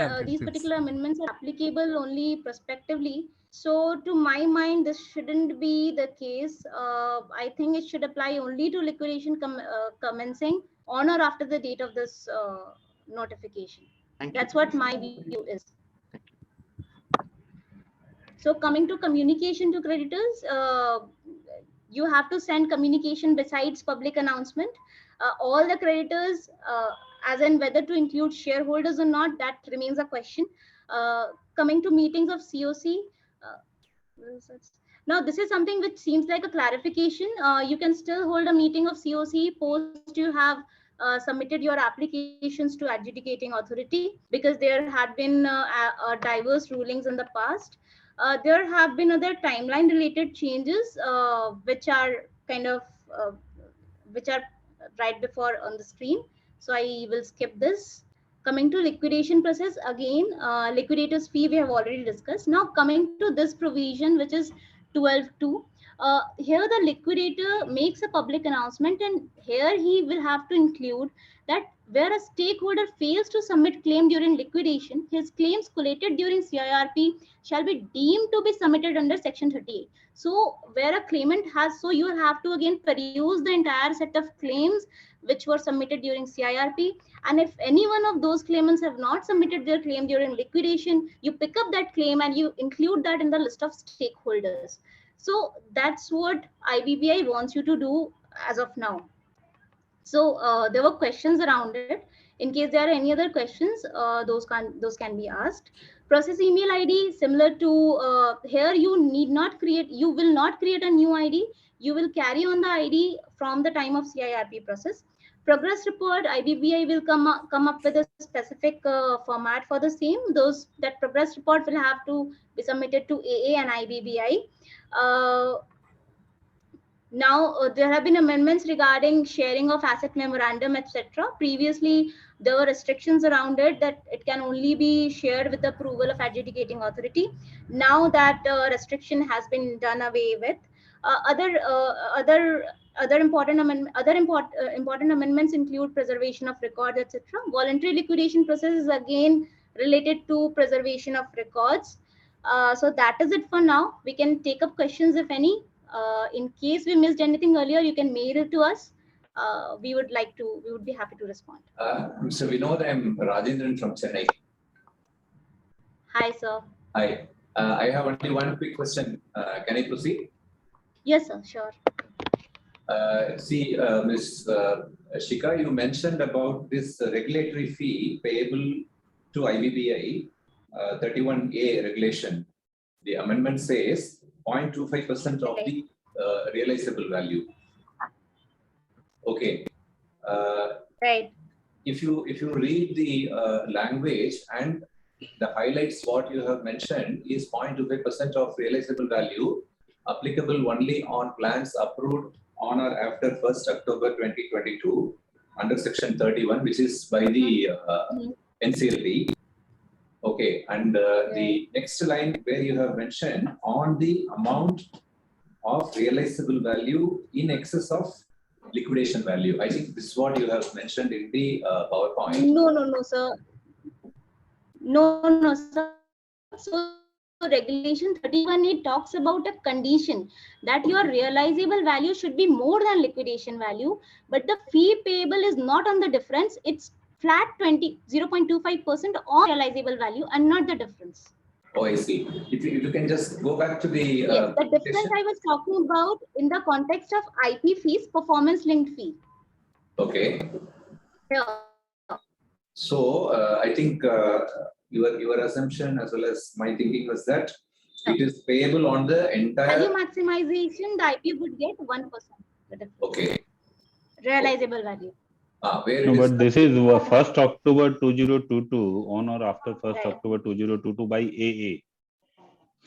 amendments are applicable only prospectively. So to my mind, this shouldn't be the case. I think it should apply only to liquidation commencing on or after the date of this notification. That's what my view is. So coming to communication to creditors, you have to send communication besides public announcement. All the creditors, as in whether to include shareholders or not, that remains a question. Coming to meetings of COC, now this is something which seems like a clarification. You can still hold a meeting of COC post you have submitted your applications to adjudicating authority, because there had been diverse rulings in the past. There have been other timeline related changes which are kind of which are right before on the screen. So I will skip this. Coming to liquidation process, again, liquidator's fee we have already discussed. Now coming to this provision, which is 12.2. Here the liquidator makes a public announcement, and here he will have to include that where a stakeholder fails to submit claim during liquidation, his claims collated during CIRP shall be deemed to be submitted under section 38. So where a claimant has, so you have to again peruse the entire set of claims which were submitted during CIRP. And if any one of those claimants have not submitted their claim during liquidation, you pick up that claim and you include that in the list of stakeholders. So that's what IBBI wants you to do as of now. So there were questions around it. In case there are any other questions, those can be asked. Process email ID, similar to here, you will not create a new ID. You will carry on the ID from the time of CIRP process. Progress report, IBBI will come up with a specific format for the same. That progress report will have to be submitted to AA and IBBI. Now, there have been amendments regarding sharing of asset memorandum, etc. Previously, there were restrictions around it that it can only be shared with the approval of adjudicating authority. Now that restriction has been done away with. Other important amendments include preservation of records, etc. Voluntary liquidation process is again related to preservation of records. So that is it for now. We can take up questions if any. In case we missed anything earlier, you can mail it to us. We would be happy to respond. Mr. Vinod, I'm Rajendran from Chennai. Hi, sir. Hi. I have only one quick question. Can I proceed? Yes, sir. Sure. Ms. Shikha, you mentioned about this regulatory fee payable to IBBI 31A regulation. The amendment says 0.25% of the realizable value. Okay. Right. If you read the language and the highlights, what you have mentioned is 0.25% of realizable value applicable only on plans approved on or after 1st October 2022 under section 31, which is by the NCLT. Okay, and the next line where you have mentioned on the amount of realizable value in excess of liquidation value. I think this is what you have mentioned in the PowerPoint. No, sir. No, sir. So regulation 31A talks about a condition that your realizable value should be more than liquidation value, but the fee payable is not on the difference. It's flat 0.25% on realizable value and not the difference. Oh, I see. If you can just go back to the yes, the difference I was talking about in the context of IP fees, performance linked fee. Okay. Yeah. So I think your assumption as well as my thinking was that it is payable on the entire value maximization. The IP would get 1%. Okay. Realizable value. No, but this is 1st October 2022 on or after 1st October 2022 by AA.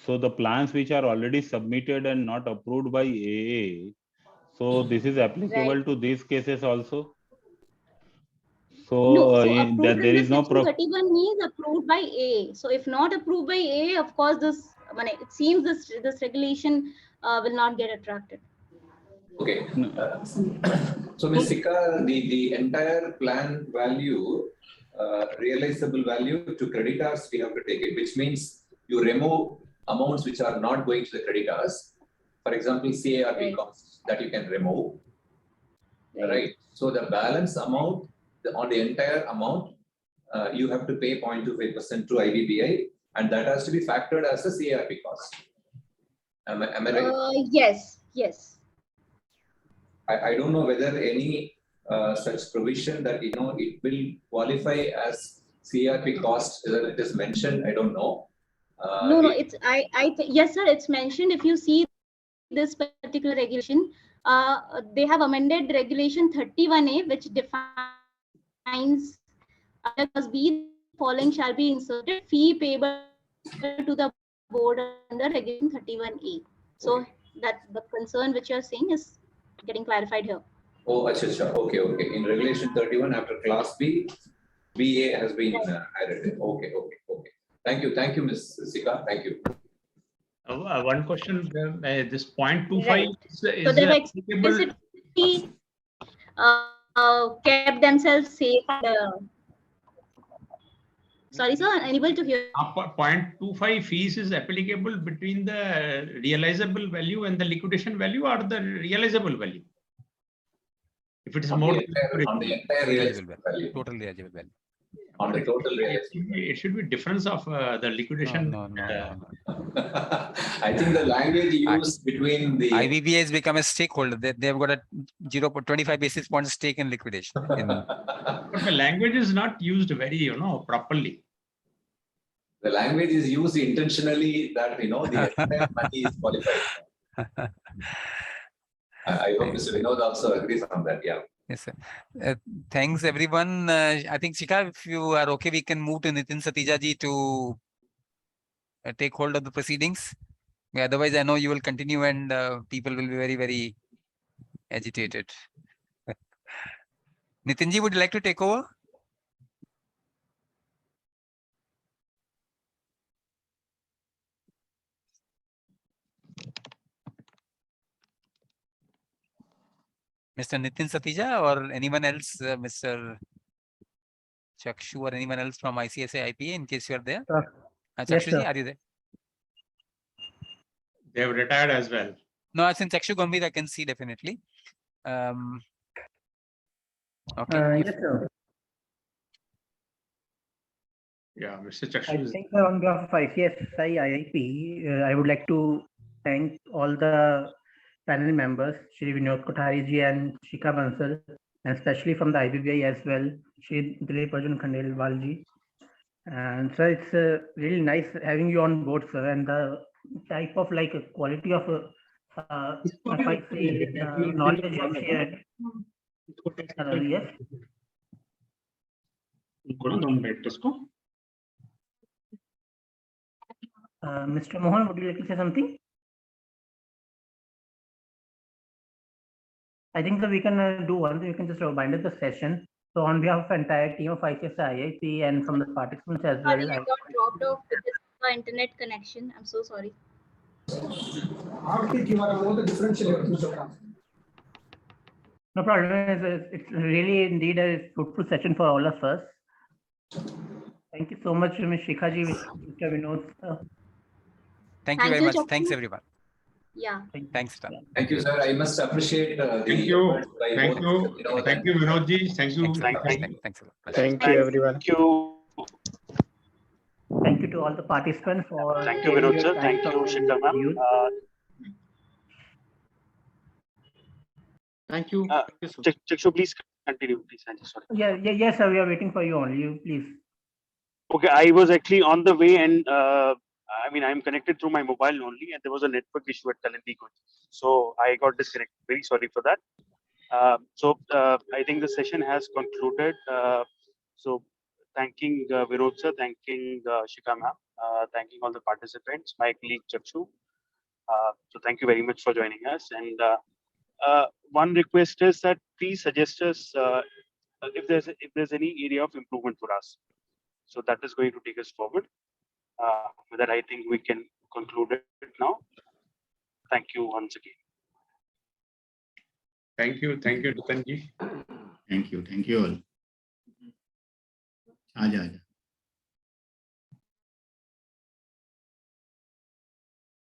So the plans which are already submitted and not approved by AA, so this is applicable to these cases also. So, no, so that there is no 31 means approved by AA. So if not approved by AA, of course, it seems this regulation will not get attracted. Okay. So, Ms. Sikha, the entire plan value, realizable value to creditors, we have to take it, which means you remove amounts which are not going to the creditors. For example, CIRP costs that you can remove. Right. So the balance amount on the entire amount, you have to pay 0.25% to IBBI, and that has to be factored as a CIRP cost. Am I right? Yes. I don't know whether any such provision that it will qualify as CIRP cost, whether it is mentioned, I don't know. No, it's yes, sir, it's mentioned. If you see this particular regulation, they have amended regulation 31A, which defines lines clause B, following shall be inserted: fee payable to the board under regulation 31A. So that the concern which you are saying is getting clarified here. Oh, acha. Okay. In regulation 31, after class B, BA has been added. Okay. Thank you, Ms. Sikha. Thank you. One question, this 0.25 Right. is So they've applicable. explicitly kept themselves safe. Sorry, sir, unable to hear. 0.25 fees is applicable between the realizable value and the liquidation value, or the realizable value? If it is more than on the entire realizable value. Total realizable value. On the total realizable it should be difference of the liquidation. No. I think the language used between the IBBI has become a stakeholder. They've got a 0.25 basis points stake in liquidation. But the language is not used very, properly. The language is used intentionally that the entire money is qualified. I hope Mr. Vinod also agrees on that. Yeah. Yes, sir. Thanks, everyone. I think, Sikha, if you are okay, we can move to Nitin Satija ji to take hold of the proceedings. Otherwise, I know you will continue and people will be very, very agitated. Nitin ji, would you like to take over? Mr. Nitin Satija or anyone else, Mr. Chakshu or anyone else from ICSA IPA, in case you are there? Chakshu ji, are you there? They have retired as well. No, since Chakshu Gambhir, I can see definitely. Okay. Yes, sir. Yeah, Mr. Chakshu. I think on behalf of ICSI IIP, I would like to thank all the panel members, Shri Vinod Kothari ji and Shikha Bansal, and especially from the IBBI as well, Shri Dilip, Arjun, Khandale ji. And sir, it's really nice having you on board, sir, and the type of quality of if I say knowledge you have shared. Yes. Mr. Mohan, would you like to say something? I think that we can do one thing. We can just wind up the session. So on behalf of the entire team of ICSI IIP and from the participants as well. Sorry, I got dropped off with this internet connection. I'm so sorry. No problem. It's really indeed a fruitful session for all of us. Thank you so much, Ms. Shikha ji, Mr. Vinod. Thank you very much. Thanks, everyone. Yeah. Thanks, sir. Thank you, sir. I must appreciate Thank you. Thank you, Vinod ji. Thank you. Thanks a lot. Thank you, everyone. Thank you. Thank you to all the participants for. Thank you, Vinod sir. Thank you, Shikha ma'am. Thank you. Chakshu, please continue, please. I'm sorry. Yes, sir. We are waiting for you only. You please. Okay, I was actually on the way, and I'm connected through my mobile only, and there was a network issue at Khandale, so I got disconnected. Very sorry for that. I think the session has concluded. So thanking Vinod sir, thanking Shikha ma'am, thanking all the participants, my colleague Chakshu. So thank you very much for joining us. And one request is that please suggest us if there's any area of improvement for us. So that is going to take us forward. With that, I think we can conclude it now. Thank you once again. Thank you, Nitin ji. Thank you all. Aja.